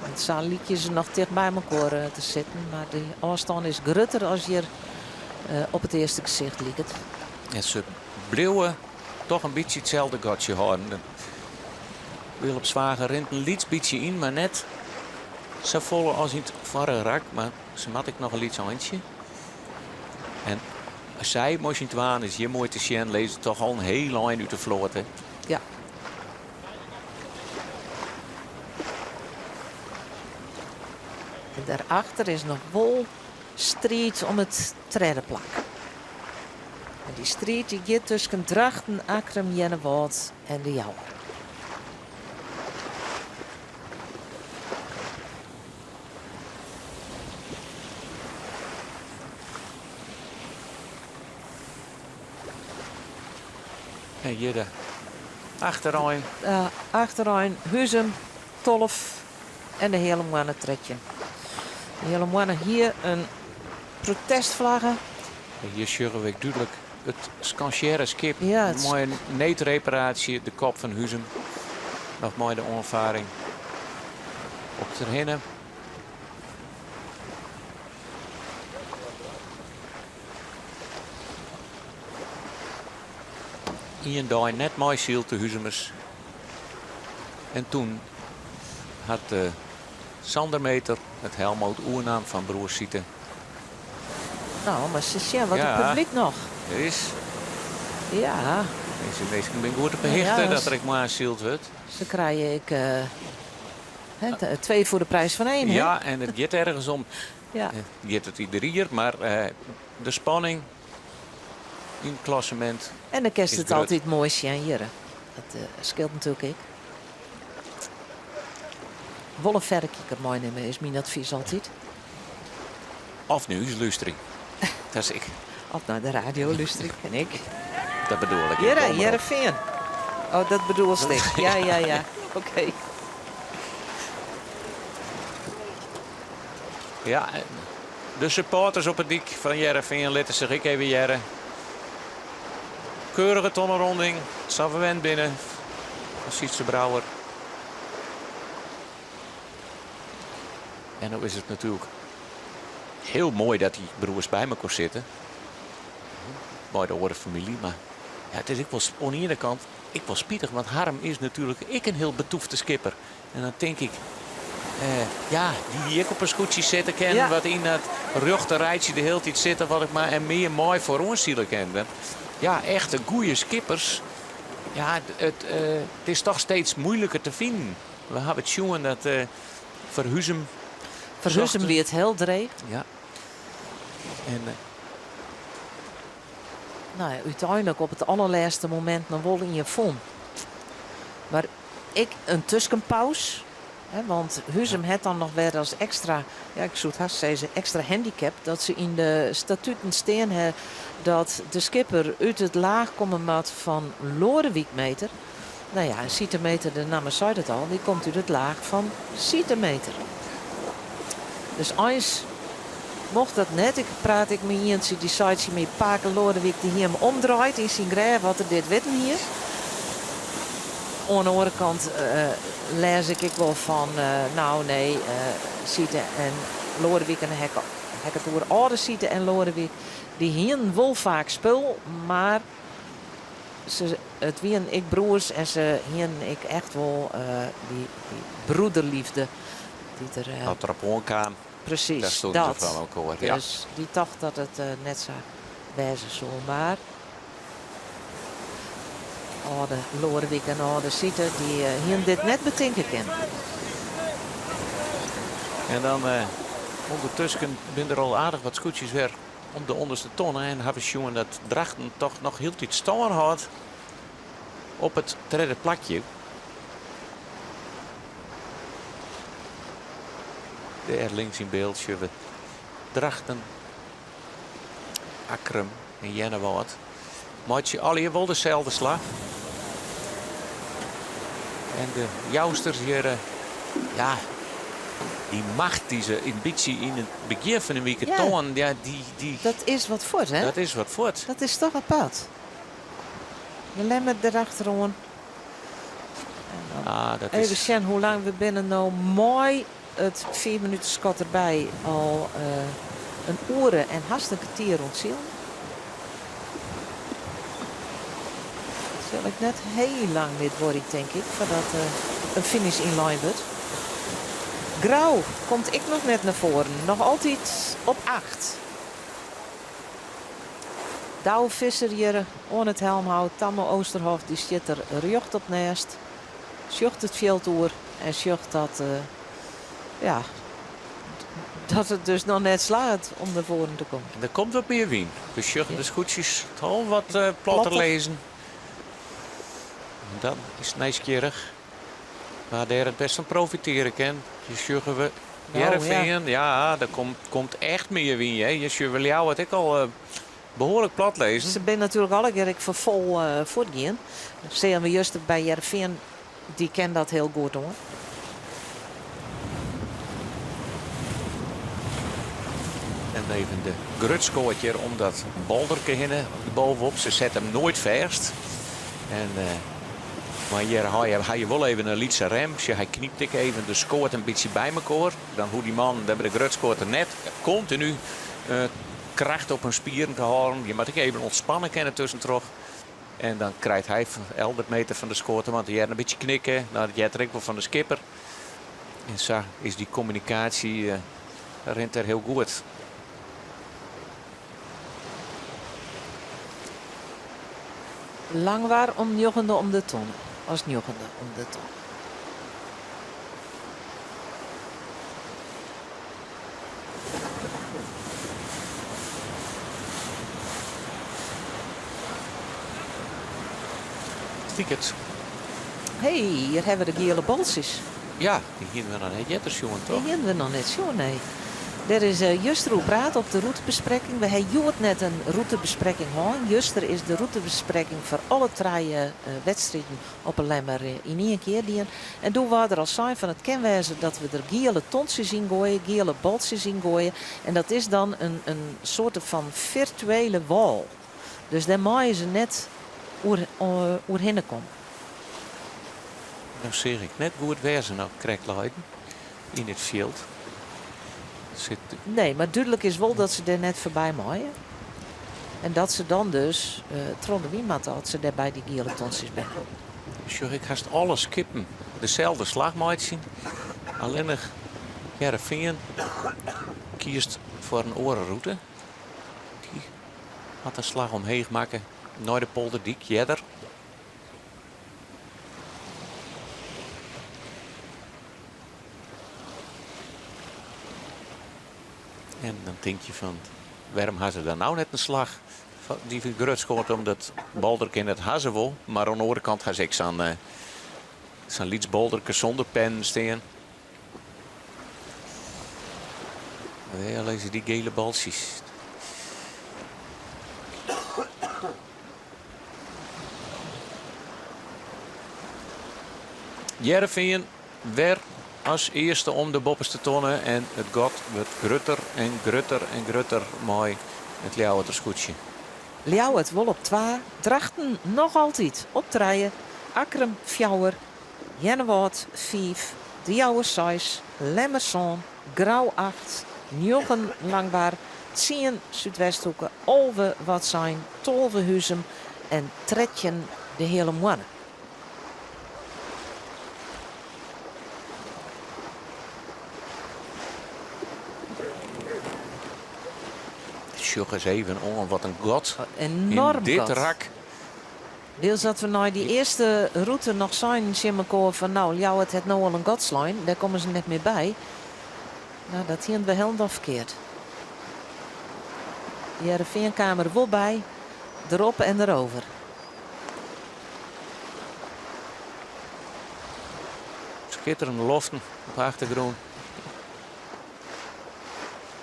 Het zaal liedjes er nog dicht bij elkaar te zitten. Maar de afstand is groter als je op het eerste gezicht ligt. En ze bleven toch een beetje hetzelfde gotje houden. Wil op zwager rent een beetje in, maar net zo vol als in het vorige rak. Maar ze mat ik nog een iets handje. En als zij mooi in het waan is, je mooi te zien, lezen toch al een heel lang uit de vloot. Hè? Ja. En daarachter is nog wel strijd om het treddenplak. En die strijd die gaat tussen Drachten, Akram, Jennewoud en de Jouwer. En hier de achterrijn. Achteraan, Huzum, Tolf en de hele mannen trekje. De hele mannen hier een protestvlaggen. En hier zorgen we duidelijk het scansière skip. Ja, het Mooie neetreparatie, de kop van Huzum. Nog mooi de onervaring. Op de hinnen. Ian Doy net mooi ziel te Huzumers. En toen had Sandermeter het Helmout Oernaam van broers Sieten. Nou, maar ze zien wat Ja. het publiek nog. Er is. Ja, Deze ben goed te behichten Ja, dat er ik maar zield wordt. ze krijgen 2 voor de prijs van 1. Ja, en het gaat ergens om. Ja. Het gaat het ieder hier, maar de spanning in het klassement. En dan kerst is het groot. altijd mooi zien hier. Dat scheelt natuurlijk ik. Wolle verrekijker mooi nemen is mijn advies altijd. Of nu is luistering. Dat is ik. Of naar de radio luister en ik. Dat bedoel ik. Jereveen. Oh, dat bedoel ik. Ja. Oké. Ja, de supporters op het dik van Jereveen letten zich ik even jaren. Keurige tonnenronding. Savent binnen. Van Sietse Brouwer. En dan is het natuurlijk heel mooi dat die broers bij elkaar zitten. Mooi de hoorde familie, maar ja, het is ik wel aan de ene kant ik wel spietig, want Harm is natuurlijk een heel betoefde skipper. En dan denk ik, die ik op een scootje zitten ken, Ja. wat in dat rugterijtje de hele tijd zitten, wat ik maar en meer mooi voor ons zielen ken. Ja, echte goede skippers. Ja, het is toch steeds moeilijker te vinden. We hebben het jongen dat Verhuizem. Verhussen weer het heel dreig. Ja. En Nou ja, uiteindelijk op het allerlaatste moment nog wel in je vond. Maar ik een tussenpauze. Want Huzum had dan nog weer als extra, ja ik zou het haast zeggen, extra handicap. Dat ze in de statuten staan hebben dat de skipper uit het laag komen moet van Lorewijkmeter. Nou ja, een centimeter, de naam zei het al, die komt uit het laag van centimeter. Dus eens mocht dat net, ik praat ik met iemand die zei met Paken Lodewijk die hier hem omdraait in zijn graaf wat er dit weten hier. Aan de andere kant lees ik wel van, Sieten en Lodewijk en Hek het over oude Sieten en Lodewijk. Die hier wel vaak spul, maar het wien ik broers en ze hier ik echt wel die broederliefde. Die er, dat er op kwam. Precies, daar stond dat. ze van ook hoor. Ja. Dus die dacht dat het net zo wezen zou. Maar oude Lodewijk en oude Sieten die hier dit net betinken kennen. En dan ondertussen zijn er al aardig wat scootjes weer om de onderste tonnen. En hebben ze jongen dat Drachten toch nog heel iets staan had op het derde plakje. Daar links in beeld zien we Drachten, Akrum en Jennewoud. Maatje alle wel dezelfde slag. En de jousters hier, die macht die ze in beetje in het begin van de week tonen, ja, die... Dat is wat voort, hè? Dat is wat voort. Dat is toch apart. Je lemmer erachteraan. Dat Even is... zien hoe lang we binnen nou mooi het 4 minuten schat erbij al een uren en haast een kwartier ontzielen. Dat zal ik net heel lang dit worden, denk ik, voordat een finish in line wordt. Grauw komt ik nog net naar voren. Nog altijd op 8. Douwe Visser hier aan het helmhout. Tamme Oosterhof die zit er rjocht op naast. Sjocht het veld oer en sjocht dat, dat het dus nog net slaat om naar voren te komen. En er komt wat meer wien. Dus je de scootjes al wat platter lezen. En dan is het nieuwsgierig. Maar daar het best van profiteren kan. Je sjuggen we Jereveen. Ja, er komt echt meer wien. Je sjuggen jou wat ik al behoorlijk plat lezen. Ze zijn natuurlijk alle keer voor vol voortgaan. Zien we juist bij Heerenveen, die kent dat heel goed hoor. En even de grutskoortje om dat bolderke heen bovenop. Ze zet hem nooit verst. En, maar hier ga je wel even een lietse rem. Hij kniept ik even de scoort een beetje bij elkaar. Dan hoe die man, we hebben de grutskoort er net continu kracht op een spieren te houden. Je moet ik even ontspannen kennen tussen. En dan krijgt hij 11 meter van de scoort. Want hij een beetje knikken. Nou, dat jij wel van de skipper. En zo is die communicatie rent er heel goed. Langwaar om joggende om de ton. Als joggende om de ton. Ticket. Hey, hier hebben we de gele bolsjes. Ja, die hier we nog net jettersjongen toch? Die hebben we nog net zo, nee. Er is Juster praat op de routebespreking. We hebben jood net een routebespreking gehad. Juster is de routebespreking voor alle 3 wedstrijden op een lemmer in één keer. En toen waren er al zijn van het kenwijzen dat we er gele tonsjes in gooien, gele bolsjes in gooien. En dat is dan een soort van virtuele wal. Dus daar maaien ze net oerheen komen. Nou zeg ik net hoe het wezen nou krijgt leiden in het veld. Nee, maar duidelijk is wel dat ze er net voorbij maaien. En dat ze dan dus, Tronde Wiemat dat ze daar bij die gele tonsjes zijn. Sure, ik haast alle skippen dezelfde slagmaat zien. Alleen nog Heerenveen kiest voor een orenroute. Die had een slag omheen maken naar de polderdiek, jeder. En dan denk je van, waarom hadden ze dan nou net een slag? Die grut scoort omdat Balderke in het hazen wil. Maar aan de andere kant ga ik zo'n Liets Balderke zonder pen staan. Ja, lezen die gele balsjes. Heerenveen weer als eerste om de boppers te tonen. En het gaat wordt grutter en grutter en grutter mooi. Het Ljouwerterscootje. Ljouwert wel op 2. Drachten nog altijd op 3. Akrum 4. Jennewoord 5. De Jouwer 6. Lemmerson. Grauw 8. Njochen Langbaar. 10 Zuidwesthoeken. Olve wat zijn. Tolvehuizen. En Tretjen de hele mannen. Sjoch eens even om wat een god Enorm in dit gat. rak. Deels dat we nou die eerste route nog zijn, Simmerkoor van nou, Ljouwert het nou al een godslijn. Daar komen ze net meer bij. Nou, dat hier we helemaal verkeerd. Die Heerenveenkamer wel bij. Erop en erover. Schitterende loften op de achtergrond.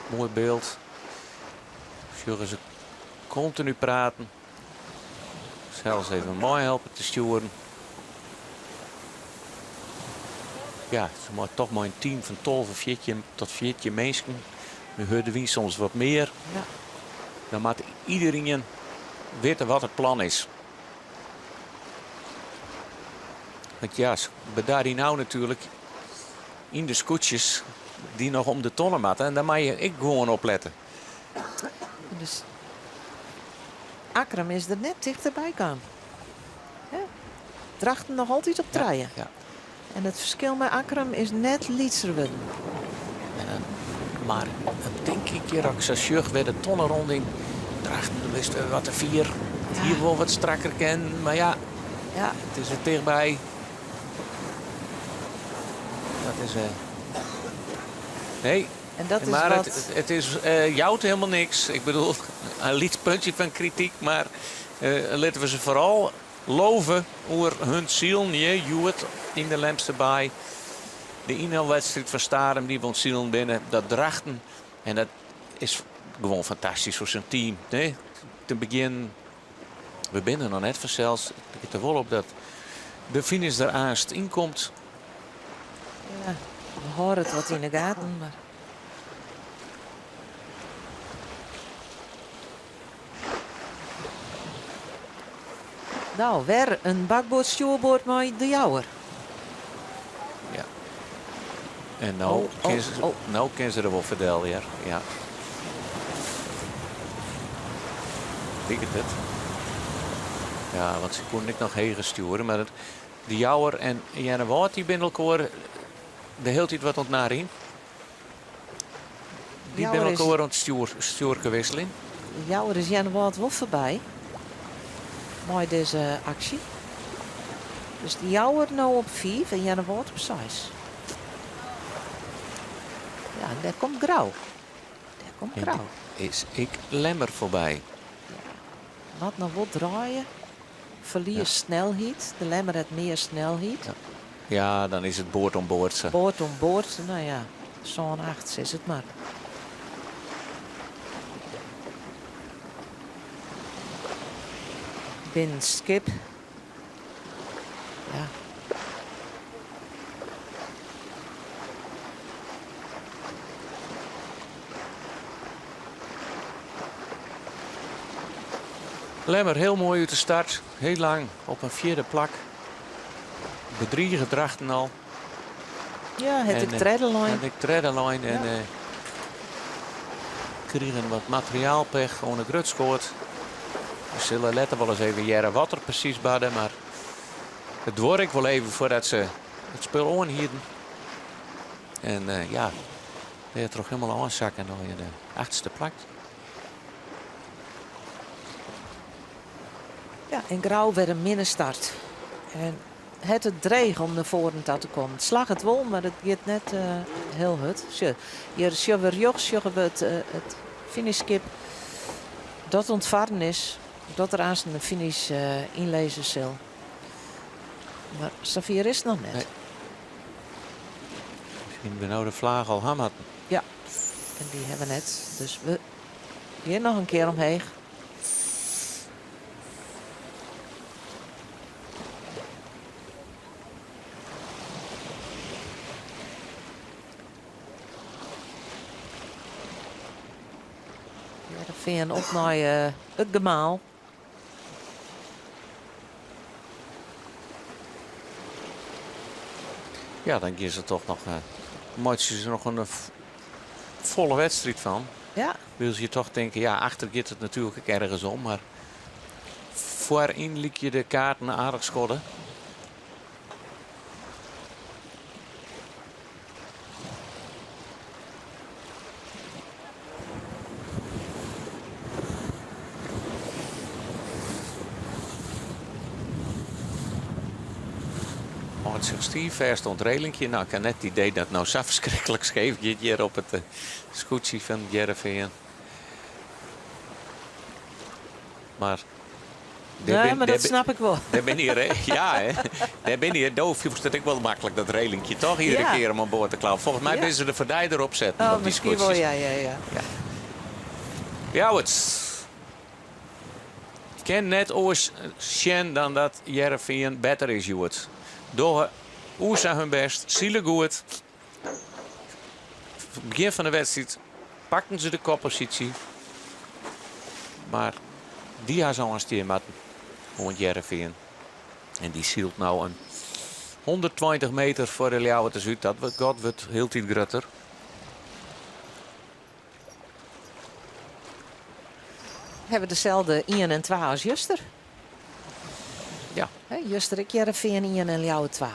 Mooi beeld. Zullen ze continu praten. Zelfs even mooi helpen te sturen. Ja, ze maar toch maar een team van 12 tot 14 mensen. We hoorden wie soms wat meer. Ja. Dan moet iedereen weten wat het plan is. Want ja, we daar die nou natuurlijk in de scootjes die nog om de tonnen matten. En daar mag je ik gewoon opletten. Dus Akrum is er net dichterbij gaan. Ja. Drachten nog altijd op 3. Ja. En het verschil met Akrum is net lietser. Maar denk ik hier ook zo sjuch weer de tonnenronding. Drachten wist wat de 4. Hier wel wat strakker ken. Maar ja, het is er dichtbij. Dat is nee. En dat is maar wat... het is jouwt helemaal niks. Ik bedoel, een liedpuntje van kritiek. Maar laten we ze vooral loven over hun ziel. Je Juwet in de Lemster bij. De inhaalwedstrijd van Starem die van zielen binnen. Dat Drachten. En dat is gewoon fantastisch voor zijn team. Nee? te beginnen. We binnen nog net vanzelfs. Ik heb er wel op dat de finish er aanst inkomt. Ja, we horen het wat in de gaten. Maar... Nou, weer een bakboord stuurboord met de Jouwer. Ja. En nou, nou kan ze er wel verdelen, ja. Ja. Denk het. Ja, want ze kon ik nog heen sturen. Maar de Jouwer en Janne Wout die binnen elkaar de hele tijd wat ontnaar in. Die binnen elkaar aan het stuurken wisselen. De Jouwer is Janne Wout wel voorbij. Mooi deze actie. Dus de Jouwer nou op 5 en Janne Wout op 6. Ja, en daar komt Grauw. Daar komt Grauw. Is ik Lemmer voorbij. Wat nou wat draaien. Verlier snelheid. De Lemmer heeft meer snelheid. Ja, dan is het boord om boord. Boord om boord. Nou ja, zo'n 8 is het maar. Binnen skip. Ja. Lemmer heel mooi uit de start. Heel lang op een 4e plak. Bedriegen drachten al. Ja, het ik tredderlijn. Het ik tredderlijn en kregen wat materiaalpech. Gewoon een grut scoort. We zullen letten wel eens even jaren wat er precies badden. Maar het wordt wel even voordat ze het spul aanhielden. En ja, weer toch helemaal aanzakken dan in de 8e plak. Ja, en Grauw werd een minnenstart. En het dreig om naar voren te komen. Het slag het wel, maar het gaat net heel goed. Hier zien we rechts het finishskip. Dat ontvaren is. Dat er aan zijn finish inlezen zal. Maar Xavier is nog net. Nee. Misschien we nou de vlaag al ham hadden. Ja, en die hebben we net. Dus we hier nog een keer omheen. Veen op naar het gemaal. Ja, dan is er toch nog maakt er nog een volle wedstrijd van. Ja. Wil je toch denken, ja, achter gaat het natuurlijk ook ergens om, maar voorin liep je de kaarten aardig schudden. Zich Steve stond relingje. Nou, ik heb net het idee dat het nou zo verschrikkelijk scheef gaat hier op het scootje van Jereveen. Maar nee, maar dat snap ik wel. Daar ben hier, ja, hè. Daar ben hier doof. Je het ook wel makkelijk dat relingje toch iedere keer om aan boord te klauwen. Volgens mij ben ze de verdijder erop zetten. Oh, op die misschien wel, ja. Ja, het ken net oors zien dan dat Jereveen beter is, Joet. Door Oersa hun best, zielig goed. Begin van de wedstrijd pakten ze de koppositie. Maar die had zo'n steermatten. Gewoon Jereveen. En die zielt nou een 120 meter voor de Ljouwer te Zuid. Dat wordt heel tijd groter. Hebben dezelfde 1 en 2 als Juster. Ja. Juster, ik Jereveen 1 en Ljouwer 2.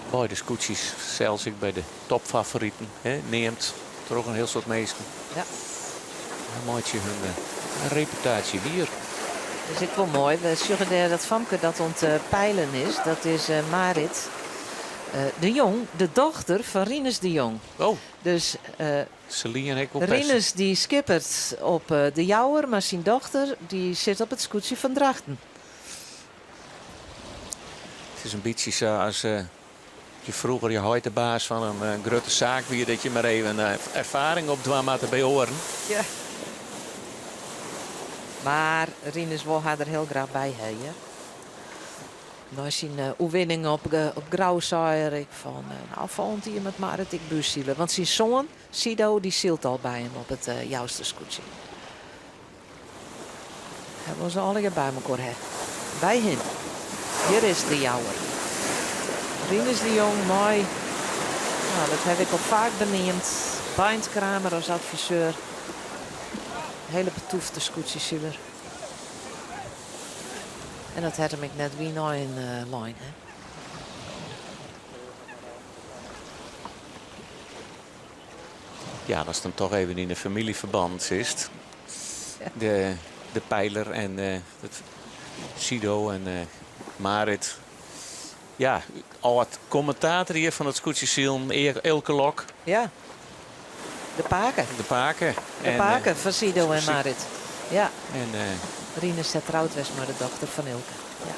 Beide scootjes, zelfs ik bij de topfavorieten, neemt er ook een heel soort meesten. Ja. Dan maakt je hun reputatie weer. Dat is ook wel mooi. We zeggen dat Famke dat ont peilen is. Dat is Marit de Jong, de dochter van Rinus de Jong. Oh. Dus Rinus die skippert op de Jouwer, maar zijn dochter die zit op het scootje van Drachten. Het is een beetje zoals je vroeger je huitenbaas van een grote zaak wie dat je maar even ervaring opdwam had bij oren. Ja. Maar Rinus wil haar er heel graag bij hebben. Nou zijn oefening op Grauw zei ik van, nou vond hij met Marit ik buurzielen. Want zijn zoon, Sido, die zielt al bij hem op het juiste scootje. Hebben we ze allemaal bij elkaar hè. Bij hem. Hier is de jouwer. Rinus de Jong, mooi. Nou, dat heb ik ook vaak benoemd. Bijnskramer als adviseur. Hele betoefde scootjeszieler. En dat had hem ik net wie nou in line. Hè? Ja, dat is dan toch even in een familieverband is. De pijler en het Sido en Marit. Ja, al het commentator hier van het scootjeszeilen, Elke Lok. Ja. De Paken. De Paken. De Paken van Sido en Marit. Ja. En Rinus is trouwd was maar de dochter van Elke. Ja.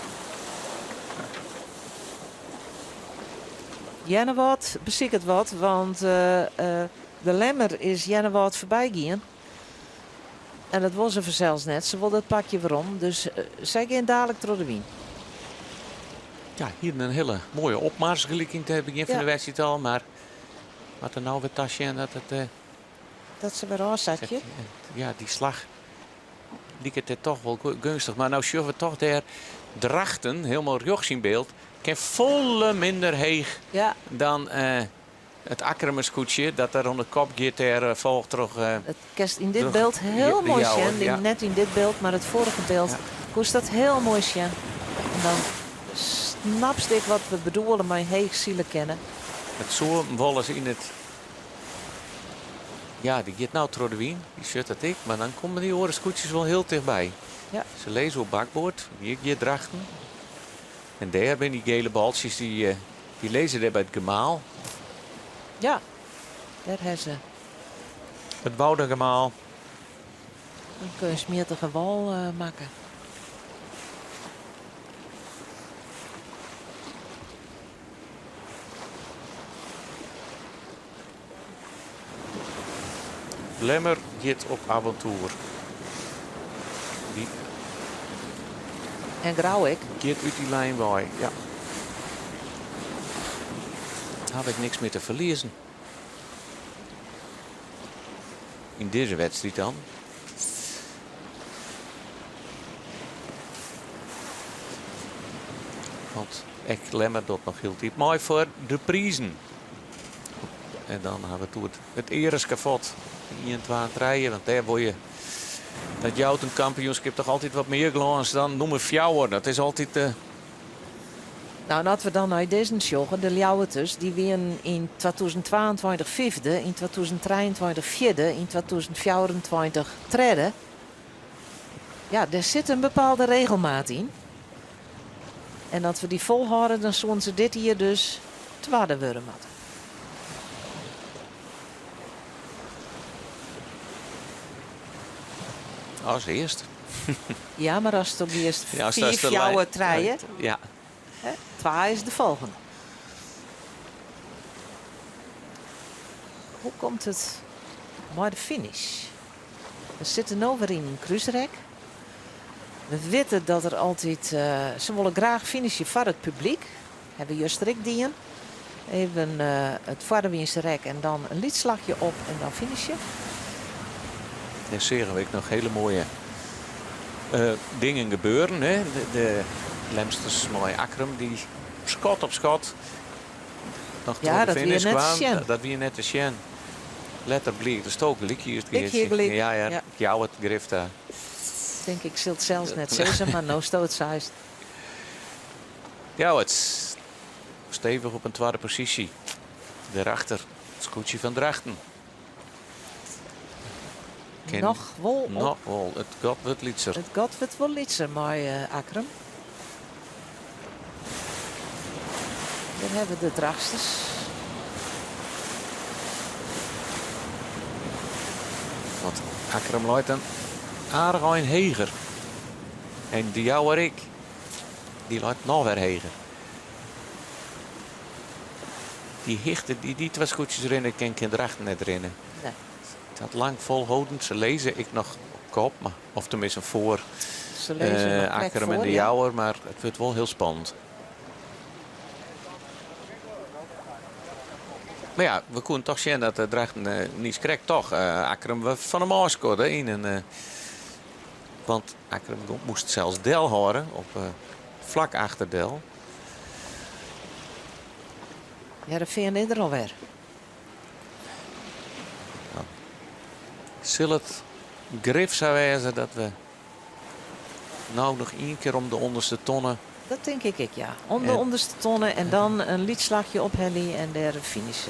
Jennewat, beziek het wat, want de Lemmer is Jennewat voorbij gaan. En dat was ze zelfs net. Ze wilde het pakje waarom. Dus zij gaan dadelijk door de wien. ja, hier een hele mooie opmars gelijk in het begin van de wedstrijd al. Maar wat er nou weer tasje en dat het... dat ze weer afzetje. Ja, die slag liep het toch wel gunstig. Maar nou zien we toch daar Drachten, helemaal rechts in beeld. Ken volle minder heeg dan het Akkermenscootje. Dat er onder de kop gaat daar volgt terug. Het kerst in dit beeld heel mooi zien. Ja. Net in dit beeld, maar het vorige beeld koest dat heel mooi zien. En dan snapst ik wat we bedoelen met heeg zielen kennen. Het zo wollen ze in het... Ja, die gaat nou door de wien. Die zit het ik. Maar dan komen die orenscootjes wel heel dichtbij. Ja. Ze lezen op bakboord. Hier gaat Drachten. En daar hebben die gele baltjes, die lezen daar bij het gemaal. Ja, daar hebben ze. Het Woudengemaal. Dan kun je een smeertige wal maken. Lemmer gaat op avontuur. Die en Grauwik gaat uit die lijn bij. Ja. Daar heb ik niks meer te verliezen. In deze wedstrijd dan. Want ik Lemmer dat nog heel diep. Mooi voor de prijzen. En dan hebben we het ereskavot. 1, 2, 3. Want daar word je... Dat Jouten kampioenschap toch altijd wat meer glans dan noemen fjouwer. Dat is altijd... Nou, laten we dan naar deze joggen. De Ljouweters, die winnen in 2022 vijfde, in 2023 vierde, in 2024 derde. Ja, er zit een bepaalde regelmaat in. En dat we die volhouden, dan zullen ze dit hier dus tweede worden. Als eerst. Ja, maar als het op die eerst 4 fjouwer treien. Ja. 2 is de volgende. Hoe komt het bij de finish? We zitten over in een cruiserrek. We weten dat er altijd... ze willen graag finishen voor het publiek. Hebben juist strikdien. Even het voorwiense rek en dan een liedslagje op en dan finishen. Er zeggen we nog hele mooie dingen gebeuren. Hè? De Lemsters mooi Akkerum die schot op schot. Nog ja, dat weer net zien. Dat weer net te zien. Letter bleek de stook likje. Ja. Jou het grift daar. Denk ik zult zelfs net zeggen, maar no stootsuist. Ja, het stevig op een tweede positie. Daarachter het scootje van Drachten. Nog wol. Nog wol. Het gaat wat lietser. Het gaat wat wel lietser, mooi Akkerum. Dan hebben we de dragsters. Want Akkerum luidt een aardig een heger. En die jouwer ik, die luidt nog weer heger. Die hichten, die twee scootjes rennen, kan geen drachten net rennen. Nee. Het had lang volhouden. Ze lezen ik nog kop, maar, of tenminste voor Ze lezen nog plek Akkerum en voor, de ja. Jouwer, maar het wordt wel heel spannend. Maar ja, we konden toch zien dat de drachten niet correct toch. Akkerum we van hem afscoorden. Want Akkerum moest zelfs Del horen op vlak achter Del. Ja, dat vind je er alweer. Zal het grif zou wezen dat we nou nog één keer om de onderste tonnen. Dat denk ik, ja. Om de onderste tonnen en dan een liedslagje op Helly en de finish.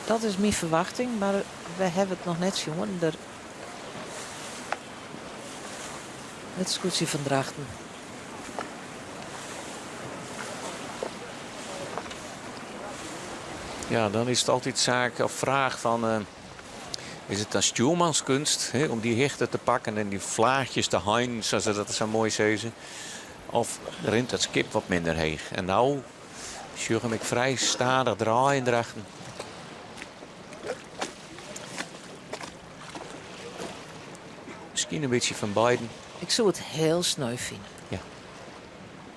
Dat is mijn verwachting, maar we hebben het nog net jongen. Het scootje van Drachten. Ja, dan is het altijd zaak of vraag van... is het dan stuurmanskunst om die hichten te pakken en die vlaagjes te heen, zoals ze dat zo mooi zeggen. Of rint het skip wat minder heeg. En nou zie ik vrij stadig draaien drachten. Misschien een beetje van beiden. Ik zou het heel sneu vinden. Ja.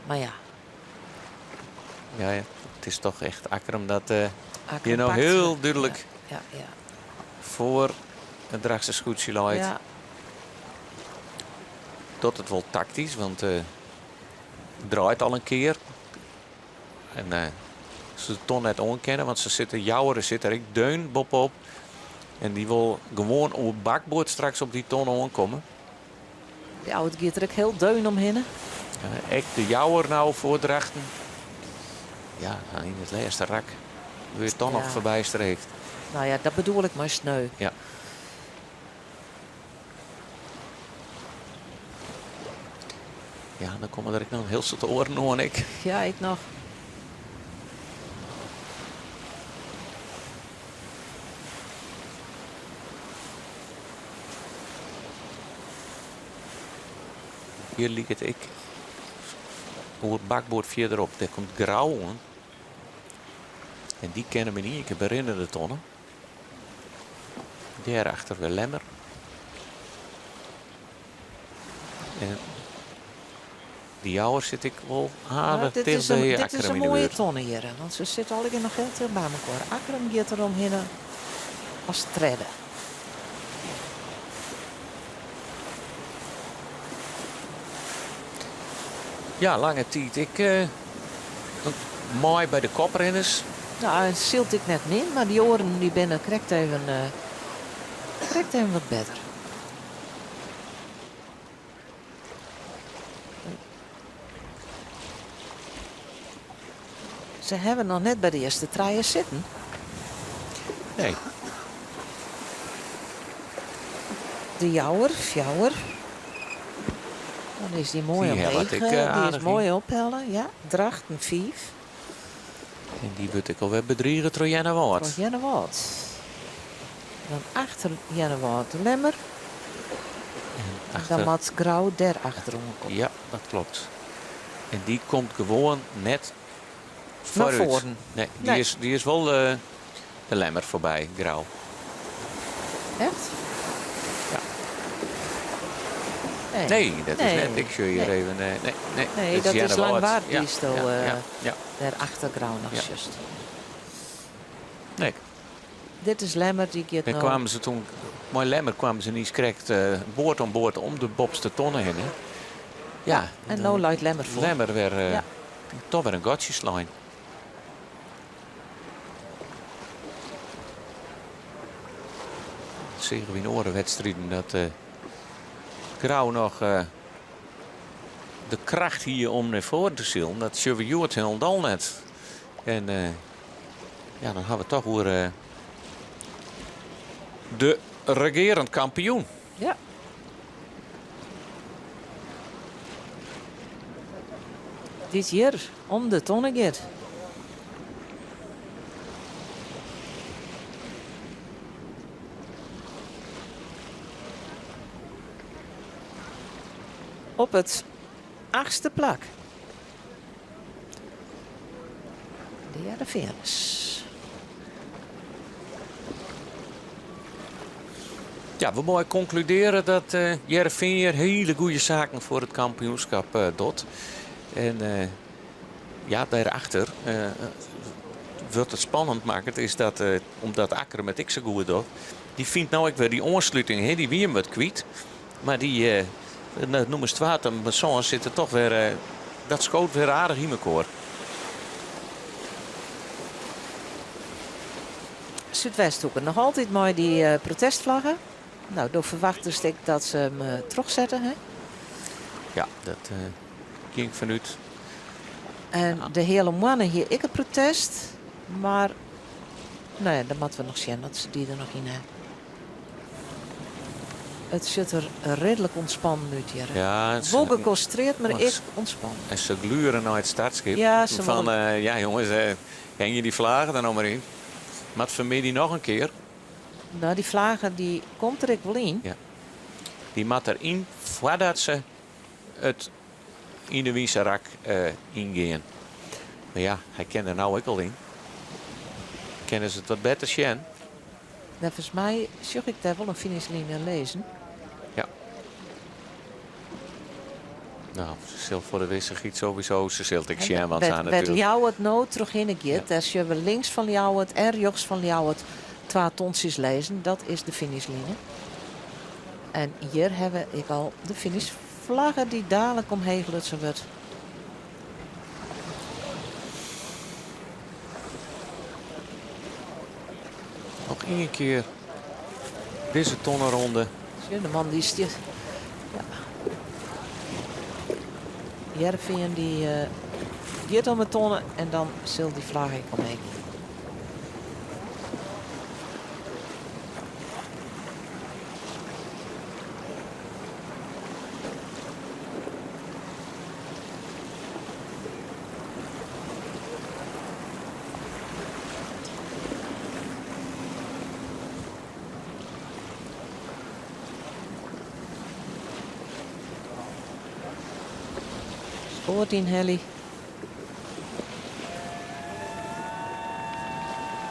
Maar ja. Ja, het is toch echt Akkerum dat Akkerum je nou pakt heel ze. duidelijk Ja. voor het Drachtse scootje leidt. Ja. Tot het wel tactisch, want het draait al een keer. En ze het toch net onkennen, want ze zitten Jouweren zit er ik deun op. En die wil gewoon op het bakboord straks op die ton aankomen. Ja, het gaat er ook heel deun omheen. Ik de Jouwer nou voor Drachten. Ja, in het laatste rak wil je toch nog voorbij streeft. Nou ja, dat bedoel ik maar sneu. Ja. Ja, dan komen er nog een heel soort oren aan ik. Ja, ik nog. Hier ligt het ik. Hoe het bakboord verderop. Daar komt grauw aan. En die kennen we niet. Ik heb herinnerd de tonnen. Daarachter weer Lemmer. En die Jouwer zit ik wel aardig dit dicht is bij dit is Akkerum een in de mooie buurt. tonnen hier. Want ze zitten allemaal nog heel veel bij elkaar. Akkerum gaat er omheen als treden. Ja, lange tijd. Mooi bij de koprenners. Nou, het zielt ik net min, maar die oren die binnen krijgt even wat beter. Ze hebben nog net bij de eerste treien zitten. Nee. De Jouwer, Fjouwer. Dan is die mooi Die op helpt 9. ik, Die aardig is mooi ophellen. Ja, Drachten 5. En die wordt ik alweer bedriegen door Janne Woord. Voor Jennewoud. Dan achter Jennewoud de Lemmer. Achter- Dan Mats Grauw daarachter komen. Ja, dat klopt. En die komt gewoon net Naar vooruit. voren. Nee, Nee. Die is wel de Lemmer voorbij, Grauw. Echt? Ja. Nee, Nee, dat Nee. is net. Ik zie hier Nee. even. Nee, Nee, dit dat is Janne Woord. Langwaard. Die Ja, is toch ja. daarachter Grauw nog Ja. juist. Nee. Dit is Lemmer die gaat En nou... kwamen ze toen, mooi Lemmer kwamen ze niet correct boord om boord om de bobste tonnen heen. Hè. Ja. En nou luidt Lemmer voor. Lemmer weer, Ja. toch weer een gotjeslijn. Zeggen we in orenwedstrijden dat Grauw nog de kracht hier om naar voren te zullen. Dat zullen we Joert helemaal net. En ja, dan gaan we toch weer de regerend kampioen. Ja. Dit hier om de tonnen gaat. Op het 8e plak. Heerenveens. Ja, we mogen concluderen dat Heerenveen hier hele goede zaken voor het kampioenschap doet. En ja, daarachter wordt het spannend maken. Is dat omdat Akker met X zo goed doet. Die vindt nou ook weer die aansluiting, hè, die weer wat kwijt. Maar die noemen ze het water, maar soms zit er toch weer dat schoot weer aardig in elkaar. Zuidwesthoeken nog altijd mooi die protestvlaggen. Nou, dan verwacht ik dat ze hem terugzetten. Hè? Ja, dat ging vanuit. En de hele mannen hier ik het protest. Maar nou ja, dan moeten we nog zien dat ze die er nog in hebben. Het zit er redelijk ontspannen uit hier. Ja, wel geconcentreerd, maar ik ontspannen. En ze gluren naar het startschip. Ja, ze van ja jongens, hang je die vlagen er nou maar in. Maar vermeer die nog een keer. Nou, die vlagen die komt er ik wel in. Ja. Die mat erin voordat ze het in de wieserak ingaan. Maar ja, hij kent er nou ook al in. Kennen ze het wat beter zien? Nou, volgens mij zag ik daar wel een finishlijn lezen. Ja. Nou, ze zult voor de wisselgiet sowieso. Ze zult ik zien, want ze aan Met natuurlijk. jou het nood terug in ik je. Als je links van jou het en rechts van jou het 2 tonsjes lezen, dat is de finishlijn. En hier hebben ik al de finishvlaggen die dadelijk omheen glutsen wordt. Nog één keer deze tonnenronde. Zie, de man die is... Ja. Heerenveen die gaat om het tonnen en dan zult die vlag ik omheen. Spoort in heli.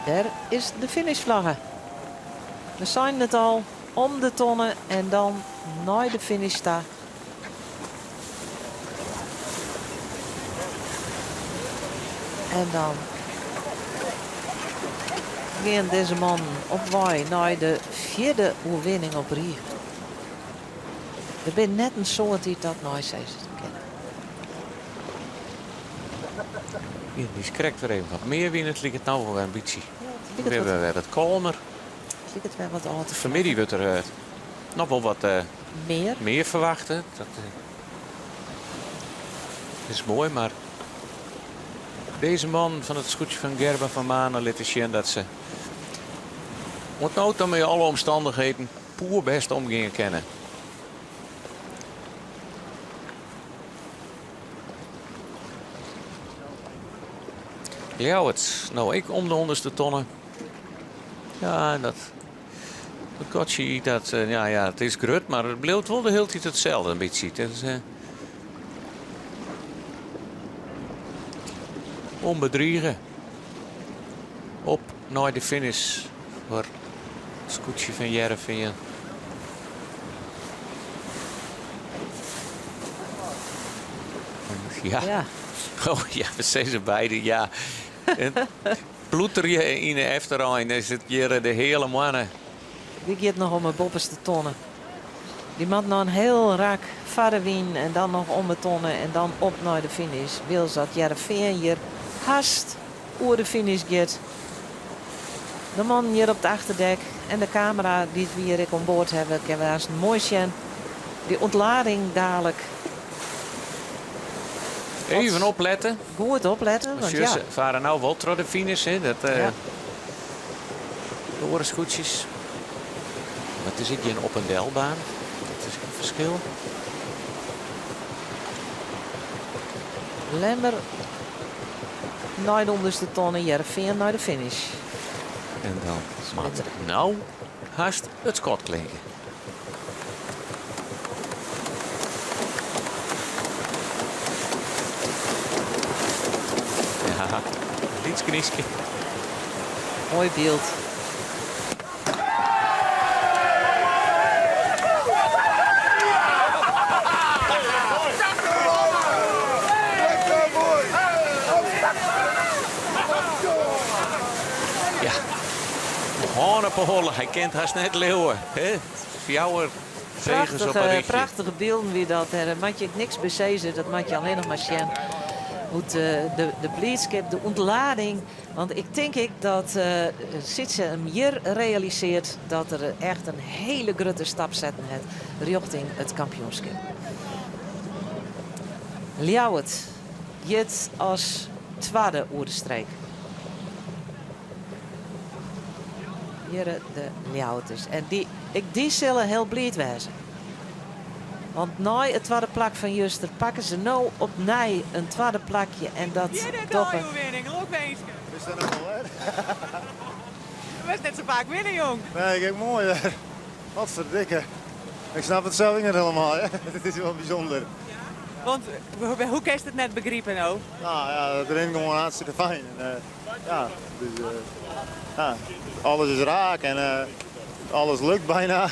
Daar is de finishvlaggen. We zijn het al om de tonnen en dan naar de finish staan. En dan gaan deze man op waai naar de 4e overwinning op rij. Er bent net een soort die dat nooit zei te kennen. Ja, die schrikt weer even wat meer winnen. Het ligt het nou wel een beetje. Ja, We hebben weer het kalmer. Het ligt het weer wat al te Vanmiddag wordt er nog wel wat meer verwachten. Dat is mooi, maar deze man van het scootje van Gerben van Manen liet zien dat ze moet nou dan met alle omstandigheden poer best omgaan kennen. Ja, het nou ik om de 100ste tonnen. Ja, dat kotje, dat ja, het is grut, maar het bleef wel de hele tijd hetzelfde een beetje. Het is onbedriegen. Op naar de finish voor het scootje van Heerenveen. Ja. Oh ja, we zijn ze beide, ja. Ploeter je in de Efterijn, is het hier de hele mannen. Die gaat nog om een bopperste tonnen. Die moet nog een heel raak verder wien en dan nog om de tonnen en dan op naar de finish. Wil dat Heerenveen hier haast over de finish gaat. De man hier op het achterdek en de camera die we hier aan boord hebben, kunnen we als een mooi zien. Die ontlading dadelijk. Even opletten. Goed opletten. Want ja. Ze varen nou wel door de finish. Hè. Dat, de oorensgoedjes. Maar het is hier een op- en delbaan. Dat is een verschil. Lemmer naar de 100ste tonnen, Heerenveen naar de finish. En dan maakt het nou haast het schot klinken. Ja, liet het knieske. Mooi beeld. Ja. Hoornepollen, hij kent haast net leeuwen. Fjouwer. Zegens op een ritje. Prachtige beelden wie dat. Daar maak je niks bezezen. Dat maak je alleen nog maar zien. De blijdschap, de ontlading. Want ik denk dat Sitse hem hier realiseert dat er echt een hele grote stap zetten heeft richting het kampioenschap. Ljouwert, jit als tweede oer de streek. Hier de Ljouwerters. En die zullen heel blij wezen. Want na het tweede plak van Juster pakken ze nou opnieuw een tweede plakje. En dat toch een... winning, ook wezen. Is dat nog wel, hè? Je bent net zo vaak winnen, jong. Nee, kijk mooi, hè. Wat verdikke. Ik snap het zelf niet helemaal, hè. Het is wel bijzonder. Want hoe kun je het net begrijpen nou? Nou ja, het erin gewoon hartstikke fijn. En, ja, dus, ja, alles is raak en alles lukt bijna.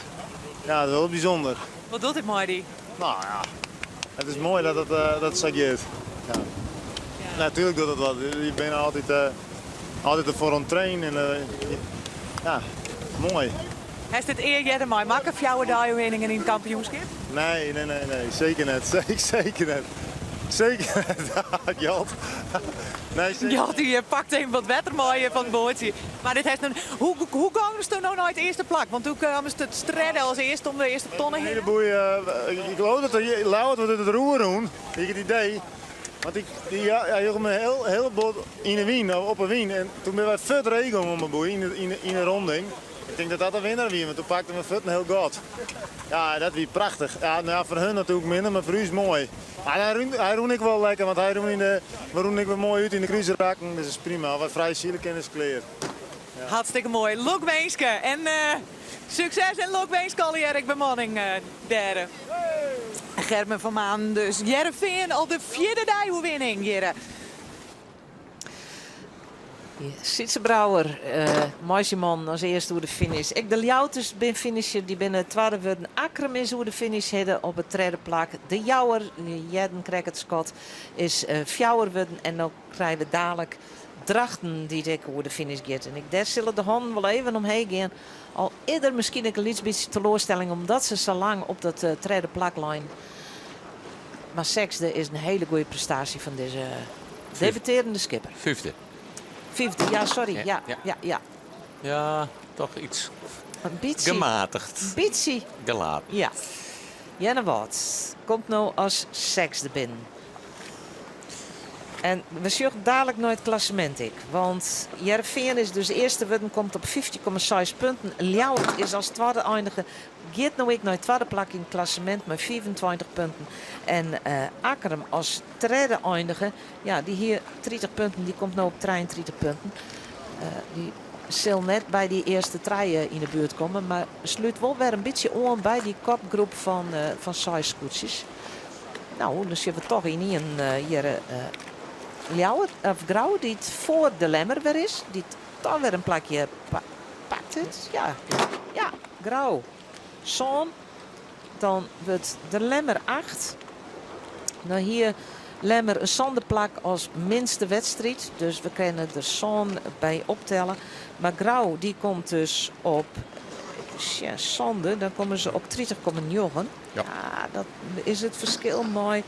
Ja, dat is wel bijzonder. Wat doet dit mooi, die? Nou ja, het is mooi dat het zo gaat. Ja. Ja. Natuurlijk doet het wat. Je bent altijd ervoor aan het trainen. En, ja, mooi. Heeft het eer maar makkelijk voor jou de winningen in het kampioenschap? Nee, zeker net. Zeker net. Zeker net. Jalt. Nee, zeker. Ja, die pakt even wat wetter mooi van het boordje. Maar dit heeft een... Hoe gang ze toen nou naar het eerste plak? Want toen kwamen ze het strijden als eerste om de eerste tonnen heen. Ik geloof dat er Lauwert wat het roer doen. Ik heb het idee. Want die joeg me heel bot in de wien, op een wien. En toen ben wij vet regen om mijn boei in een ronding. Ik denk dat dat de winnaar was, want toen pakte mijn vet heel goed. Ja, dat was prachtig. Ja, nou, voor hun natuurlijk minder, maar voor u is het mooi. Ja, hij roen ik wel lekker, want hij roen ik wel mooi uit in de cruiseraken. Dus dat is prima. Wat vrij zielig en is clear. Ja. Hartstikke mooi. Loek Weenske. En succes in Loek Weenske al Jerk bemanning derde. Gerben van Maan dus. Jereveen al de vierde winning, Jere. Sitse Brouwer, Moisimon als eerste hoe de finish. Ik de Ljouters ben finisher, die binnen het tweede worden. Akram is hoe de finish hadden op het tweede plak. De Jouwer, Jeden Cricket Scott, is fjouwer worden. En dan krijgen we dadelijk Drachten die dik hoe de finish gaat. En daar zullen de handen wel even omheen gaan. Al eerder misschien een iets beetje teleurstelling omdat ze zo lang op dat tweede plaklijn. Maar zesde is een hele goede prestatie van deze debuterende skipper. Vijfde, ja, sorry. Ja. Ja, toch iets een beetje gematigd. Een beetje gelaten. Ja. Jenne Wat komt nou als zesde binnen. En we zullen dadelijk naar het klassement. Want Jereveen is dus eerste worden, komt op 50,6 punten. Ljouwert is als tweede eindige. Gaat nou ik naar het tweede plak in het klassement met 24 punten. En Akram als derde eindige. Ja, die hier 30 punten. Die komt nou op 33 punten. Die zal net bij die eerste treien in de buurt komen. Maar sluit wel weer een beetje aan bij die kopgroep van Saai-scootjes. Nou, dan zitten we toch in hier... Ljouwert of Grauw die het voor de Lemmer weer is. Die toch weer een plakje pakt het. Ja, Grauw. Zo'n. Dan wordt de Lemmer 8. Dan hier Lemmer een zondeplak als minste wedstrijd. Dus we kunnen er zo'n bij optellen. Maar Grauw die komt dus op zonde. Dan komen ze op 30,9. Ja, dat is het verschil mooi.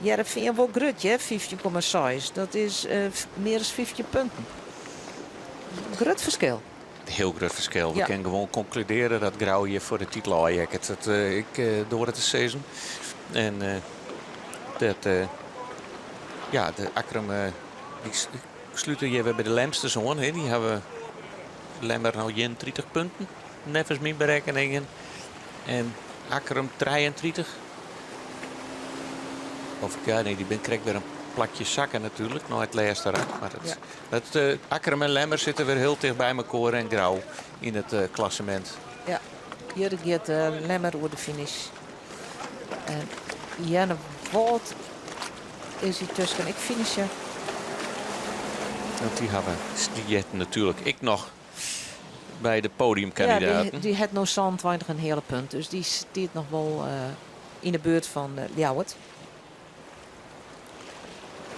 Jereveen wel grut, 15,6. Dat is meer dan 50 punten. Grut verschil. Heel groot verschil. We kunnen gewoon concluderen dat Grauw hier voor de titel aanjakt. Door het seizoen. En de Akram die sluiten hier bij de Lemste zoon. Die hebben Lemmer nou 30 punten. Nevens mijn berekeningen. En Akram 33. Of ja, nee, die krijgt weer een plakje zakken natuurlijk. Nou, het laatste raak. Maar Akram en Lemmer zitten weer heel dicht bij elkaar en Grauw in het klassement. Ja, hier gaat Lemmer over de finish. En Janne Wout is hier tussen. Ik finishen. Want die heeft natuurlijk ik nog bij de podiumkandidaten. Ja, die heeft nog 20 een hele punt. Dus die staat nog wel in de buurt van Ljouwert.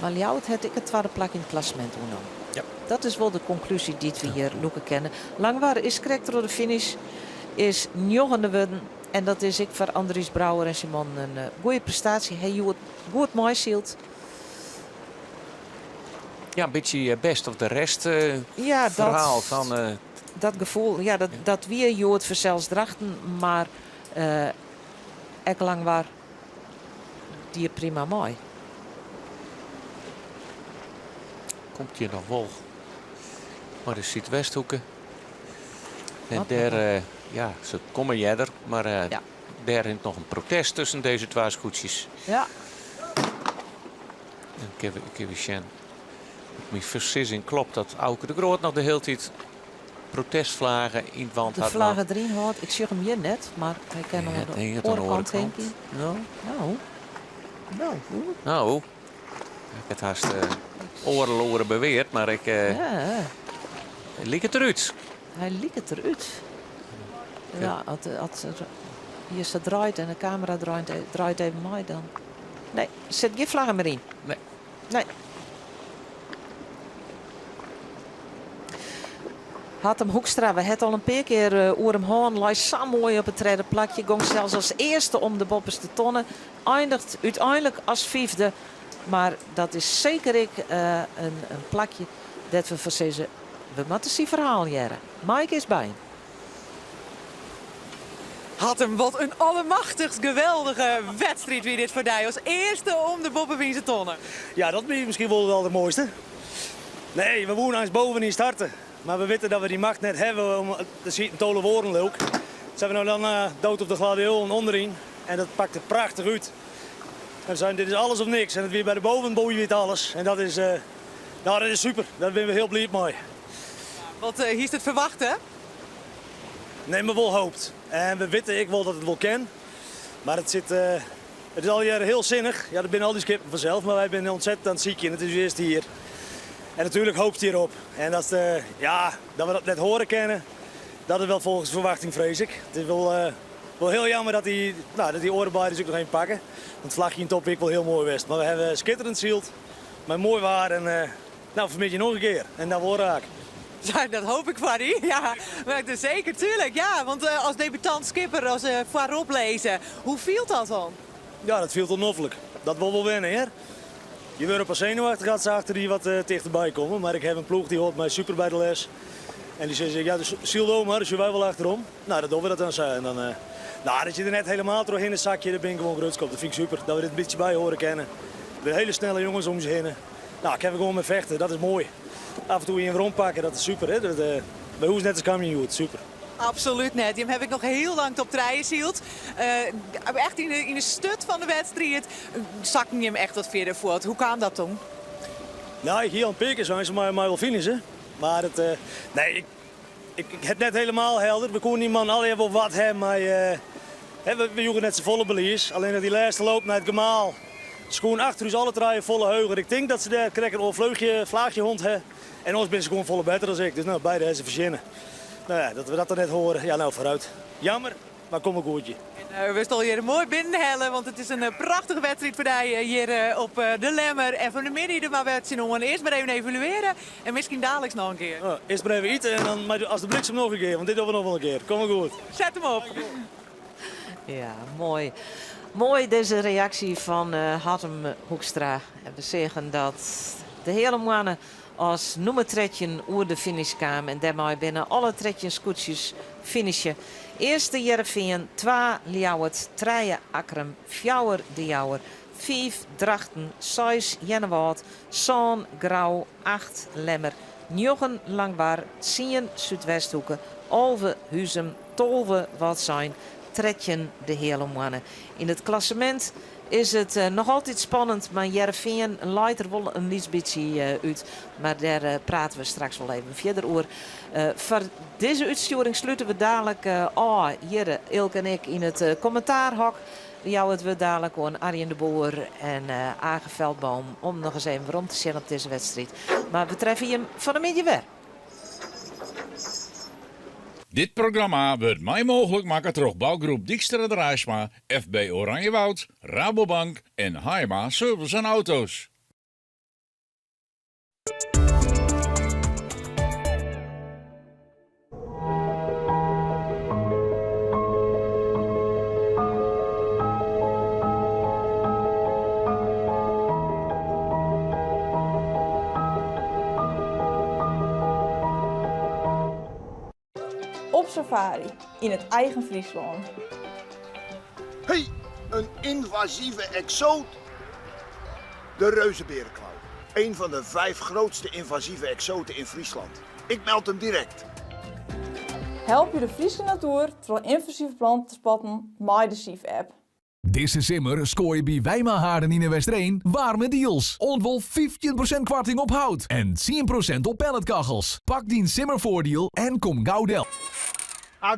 Maar Ljouwert had ik het tweede plak in het klassement genomen. Ja. Dat is wel de conclusie die we hier loeken kennen. Langwaar is correct door de finish. Is Njogende worden. En dat is ik voor Andries Brouwer en Simon een goede prestatie. Hij heeft goed mooi zield. Ja, een beetje best of de rest Ja, verhaal van... dat gevoel, ja, dat weer Jood voor zelfs drachten, maar ek Langwaar die prima mooi. Komt hier nog wel. Maar de Zuidwesthoeken. En daar, ja, ze komen jeder, maar daar is nog een protest tussen deze twee scootjes. Ja. En ik heb zien. Mijn versissing klopt dat Auke de Groot nog de hele tijd protestvlagen in het wand De had. vlaggen erin had. Ik zie hem hier net, maar hij kan nog aan de oorkant denk ik. Nou, ik heb het haast oren beweerd, maar ik liep het eruit. Hij liep het eruit. Ja, hier ze draait en de camera draait even mij dan. Nee, zet geen vlaggen meer in. Nee. Had hem Hoekstra, we hebben al een paar keer oer hem heen. Lijst zo mooi op het derde plakje. Gong zelfs als eerste om de bopperste tonnen. Eindigt uiteindelijk als vijfde. Maar dat is zeker een plakje dat we verzetten. We moeten zien verhaal jaren. Mike is bij. Had hem wat een allemachtig geweldige wedstrijd wie dit voor die als eerste om de Boppenwiense tonnen. Ja, dat ben je misschien wel de mooiste. Nee, we wonen eens bovenin starten. Maar we weten dat we die macht net hebben om te zien tolen woorden ook. Ze hebben nou dan dood op de gladiolen onderin. En dat pakt er prachtig uit. En dit is alles of niks. En het weer bij de bovenboei weer alles. En dat is, dat is super. Daar zijn we heel blij mee. Wat hier is het verwachten? Nee, maar wel hoopt. En we weten ik wel dat het wel kan. Maar het is al jaren heel zinnig. Ja, dat binnen al die skippen vanzelf. Maar wij zijn ontzettend aan het zieken. Het is eerst hier. En natuurlijk hoopt hij erop. En dat we dat net horen kennen, dat is wel volgens verwachting, vrees ik. Het is wel heel jammer dat die orenbaarders ook nog geen pakken. Want het vlagje in Topweek wel heel mooi was. Maar we hebben schitterend zield, maar mooi waar. En vermid je nog een keer. En dan wordt raak. Ja, dat hoop ik van die. Ja, maar zeker, tuurlijk. Ja, want als debutant skipper, als voorop lezen, hoe viel dat dan? Ja, dat viel onnoffelijk. Dat wil wel wennen, hè? Je wordt pas zenuwachtig gaat ze achter die wat dichterbij komen. Maar ik heb een ploeg die hoort mij super bij de les. En die zegt, ja, dus ziel maar, dus je wij wel achterom. Nou, dat doen we dat dan zo. En dan, dat je er net helemaal terug in het zakje, daar ben ik gewoon grutskop. Dat vind ik super, dat we dit een beetje bij horen kennen. De hele snelle jongens om ze heen. Nou, ik heb gewoon met vechten, dat is mooi. Af en toe in een rondpakken, dat is super, hè. Bij hoe is net als kampioen, super. Absoluut net. Die heb ik nog heel lang op treien zield. Echt in de stut van de wedstrijd zakte je hem echt wat verder voort. Hoe kwam dat toen? Nou, hier aan het pikken zijn ze mij wel finishen. Maar ik heb net helemaal helder. We konden niet man al even wat hebben, maar we joegen net z'n volle belies. Alleen dat die laatste loopt naar het gemaal. Schoon achter is alle treien volle heugen. Ik denk dat ze daar krijgen een vlaagje hond hebben. En ons ben ze gewoon volle beter dan ik. Dus nou, beide hebben ze verzinnen. Nou ja, dat we dat dan net horen. Ja, nou vooruit. Jammer, maar kom een goedje. We staan hier mooi binnenhellen, want het is een prachtige wedstrijd voor die hier op de Lemmer. En van de midden maar werd ze nog eerst maar even evalueren en misschien dadelijk nog een keer. Nou, eerst maar even eten en dan maar als de bliksem nog een keer, want dit doen we nog wel een keer. Kom maar goed. Zet hem op. Ja, mooi. Mooi deze reactie van Hartem Hoekstra. En we zeggen dat de hele mannen als nummer 13 oer de finish kwamen. En daarmee binnen alle 13 scootjes finishen. Eerste Heerenveen, 2 Ljouwert, 3 Akrum, 4 de Jouwer, 5 Drachten, 6 Jennewaard, 7 Grauw, 8 Lemmer, 9 Langwaar, 10 Zuidwesthoeken, 11 Huzem, 12 wat zijn, 13 de hele mannen. In het klassement is het nog altijd spannend, maar Heerenveen leidt er wel een beetje uit. Maar daar praten we straks wel even verder over. Voor deze uitsturing sluiten we dadelijk hier, Ilke en ik, in het commentaarhok. jou het we dadelijk aan Arjen de Boer en Age Veldboom om nog eens even rond te zien op deze wedstrijd. Maar we treffen je van de middag weer. Dit programma wordt mij mogelijk maken door bouwgroep Dijkstra de Raaisma, FB Oranjewoud, Rabobank en Haima Service en Auto's. Op safari in het eigen Friesland. Hey, een invasieve exoot. De reuzenberenklauw. Een van de 5 grootste invasieve exoten in Friesland. Ik meld hem direct. Help je de Friese natuur door invasieve planten te spotten met de SIF-app. Deze simmer scoor je bij Wijmahaarden in Westreen warme deals. Ontwol 15% korting op hout en 10% op pelletkachels. Pak die simmervoordeel en kom gauw del.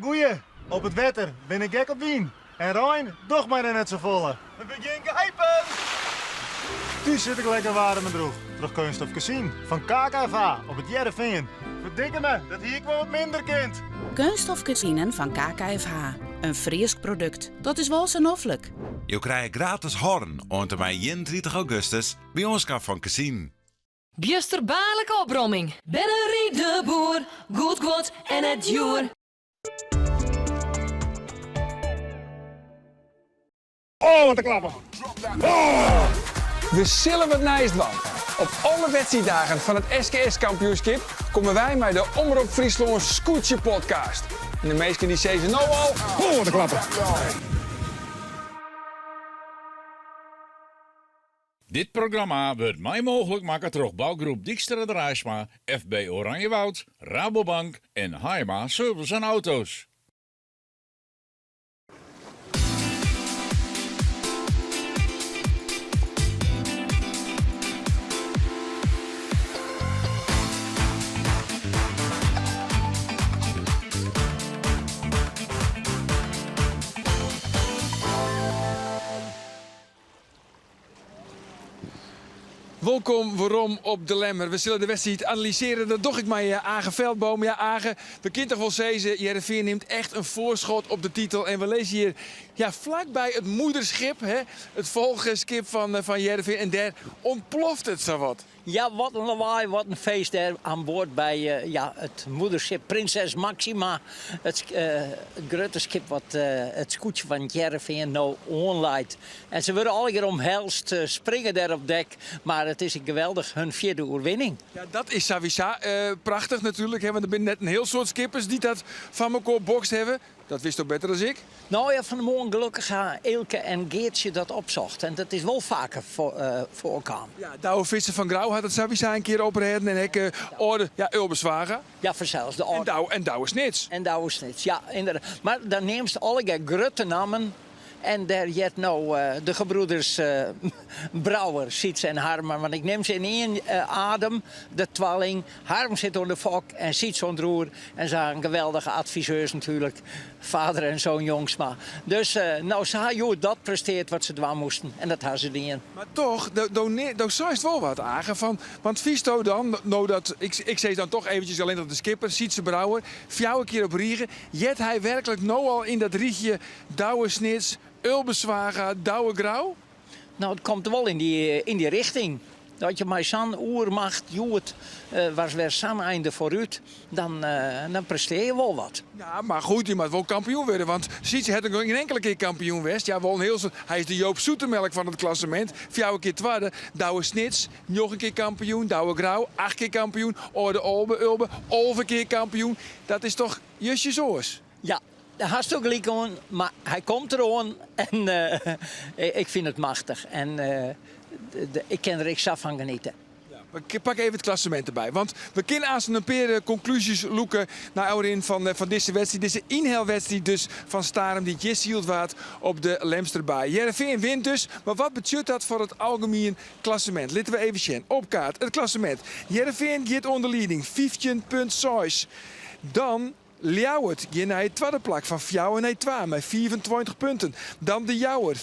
Goeie, op het wetter ben ik gek op wien. En Rijn, doch maar net zo volle. We beginnen geheipen! Nu zit ik lekker warm en droog. Terug Kunststof Casino van KKV op het Jereveen. Verdikke me, dat hier ik wel wat minder kind. Kunststof Casino van KKFH. Een Fries product. Dat is wel sanoffelijk. Je krijgt gratis horn onder mij 31 augustus bij ons van Casino. Bjusterbaarlijke opbromming. Bennerie de Boer. Goed en het joer. Oh, wat een klapper. Oh! We zullen wat nice van. Op alle wedstrijddagen van het SKS-kampioenschap komen wij met de Omroep Friesland Scootje podcast. En de meesten die zeggen nou al... Oh, wat een klapper. Dit programma wordt mij mogelijk maken door bouwgroep Dijkstra de Raaisma, FB Oranjewoud, Rabobank en Haima Service en Auto's. Welkom waarom op de Lemmer. We zullen de wedstrijd analyseren. Dat doe ik met Age Veldboom. Ja, Age, we kunnen toch wel zeggen, Jereveen neemt echt een voorschot op de titel. En we lezen hier vlakbij het moederschip, het volgeschip van Jereveen. En daar ontploft het zo wat. Ja, wat een lawaai, wat een feest daar aan boord bij het moederschip Prinses Maxima. Het grote schip wat het scootje van Jereveen nou onleidt. En ze worden alle keer omhelst, springen daar op dek. Maar het is geweldig, hun 4e overwinning. Ja, dat is Savisa. Prachtig natuurlijk, want er zijn net een heel soort skippers die dat van elkaar bokst hebben. Dat wist toch beter dan ik? Nou ja, van de morgen gelukkig gaan Eelke en Geertje dat opzocht. En dat is wel vaker voorkomen. Ja, Douwe Visser van Grauw had het Savisa een keer opgereden en ik orde, Ulbeswagen. Ja, vanzelfs. En Douwe Snits. En Douwe Snits, ja, inderdaad. Maar dan neemt ze alle grote namen. En daar jet nou de gebroeders Brouwer, Siets en Harmer. Want ik neem ze in één adem, de twalling. Harm zit onder de fok en Siets onder roer. En ze zijn geweldige adviseurs natuurlijk. Vader en zoon Jongsma. Dus nou, ze hebben dat presteert wat ze dwaan moesten. En dat hadden ze niet in. Maar toch, daar zou het wel wat Age van. Want Visto dan, nou dat, ik zeg dan toch eventjes alleen dat de skipper, Sietse Brouwer, 4 keer op Riegen. Jet hij werkelijk nou al in dat rietje Douwe Snits, Ulbeswagen, Douwe Grauw? Nou, het komt wel in die richting. Dat je maar zo'n oermacht, Joet, was weer zo'n einde vooruit, dan presteer je wel wat. Ja, maar goed, je moet wel kampioen worden. Want Sietse had nog geen enkele keer kampioen geweest. Ja, wel een heel hij is de Joop Zoetemelk van het klassement. 4 keer tweede. Douwe Snits, nog een keer kampioen. Douwe Grauw, 8 keer kampioen. Orde Ulbe, 11 keer kampioen. Dat is toch justje zoals? Ja. Daar had je ook gelijk aan, maar hij komt er aan en ik vind het machtig. En ik kan er echt van genieten. Ja, ik pak even het klassement erbij. Want we kunnen aan een paar conclusies loeken naar Aurin van deze wedstrijd. Deze inhaalwedstrijd dus van Starem die Jessield waard op de Lemsterbaai. Jereveen wint dus, maar wat betekent dat voor het algemeen klassement? Laten we even zien. Op kaart, het klassement. Jereveen gaat onder leiding, 15,6. Dan Ljouwert ging naar het tweede plak van Fjouwen naar 2 met 24 punten. Dan de Jouwer 24,8.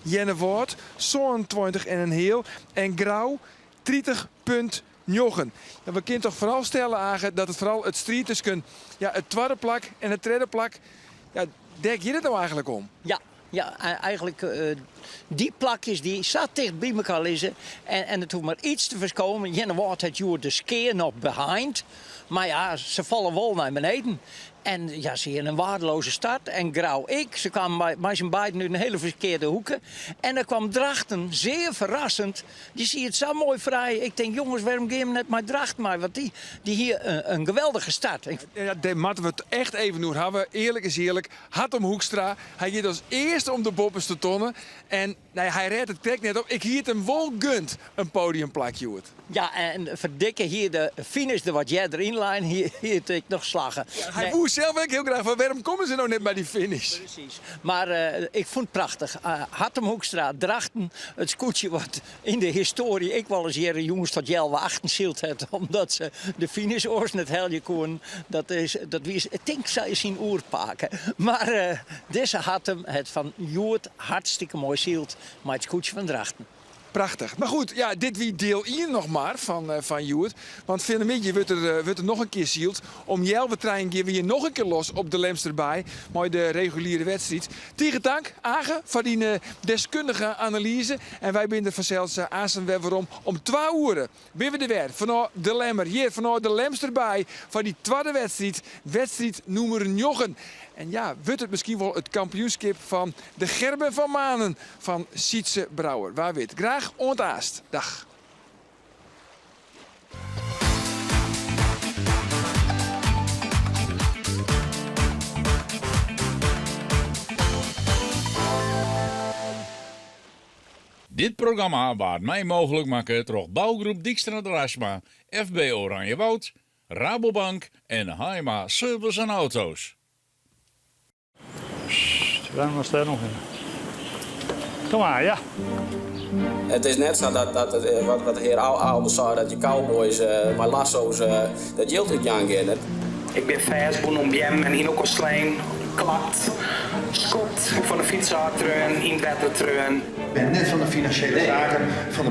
Jennewoord 27,5. En Grauw 30,9. Ja, we kunnen toch vooral stellen, Agen, dat het vooral het strijd tussen het tweede plak en het derde plak. Ja, denk je het nou eigenlijk om? Ja, eigenlijk die plakjes die zat dicht bij elkaar liggen. En het hoeft maar iets te voorkomen. Jennewoord had je de skeer nog behind. Maar ja, ze vallen wel naar beneden. En ja, ze hebben een waardeloze start. En Grauw ze kwamen bij zijn beiden nu een hele verkeerde hoeken. En dan kwam Drachten, zeer verrassend. Die zie het zo mooi vrij. Ik denk, jongens, waarom gaan we net maar Drachten maar? Want die hier een geweldige start. Ja, daar moeten we het echt even doen hebben. Eerlijk is eerlijk. Hartog Hoekstra. Hij gaat als eerste om de bobbers te tonnen. En hij redt het trek net op. Ik hier het hem wel gunt, een podiumplakje. Ja, en verdikken hier de finish, wat jij erin lijn, hier het ik nog slagen. Ja, hij woest zelf ook heel graag van waarom komen ze nou net bij die finish? Precies. Maar ik vond het prachtig. Hartog Hoekstra, Drachten, het scootje wat in de historie ik wel eens hier jongens tot Jelwe achterzield had, omdat ze de finish oors net helje koen. Dat wie ik denk zij zien oerpaken. Maar deze had hem het van Joert hartstikke mooi zield, maar het scootje van Drachten. Prachtig. Maar goed, ja, dit wie deel 1 nog maar van Joert. Want vanmiddag wordt er nog een keer zield. Om Jelwe trein gaan we hier nog een keer los op de Lemsterbij. Mooi de reguliere wedstrijd. Tegen dank, Agen, voor die deskundige analyse. En wij binnen vanzelfs aan weer om 2 uur. Ben we er weer vanuit de Lemmer. Hier vanuit de Lemsterbij. Van die tweede wedstrijd. Wedstrijd nummer 9. En ja, wordt het misschien wel het kampioenschap van de Gerben van Manen van Sietse Brouwer. Waar weet. Graag ontaast. Dag. Dit programma waard mij mogelijk maken door bouwgroep Dijkstra Drasma, FB Oranjewoud, Rabobank en Haima Service en Auto's. Waarom was daar nog in? Kom maar, ja. Het is net zo dat wat de heer Oude zei, dat je cowboys, maar lasso's, dat geldt het Jan Gerrit. Ik ben vijfboen om Bjem en hier ook al sleen, klakt, schot van de fiets in het wetter. Ik ben net van de financiële zaken van de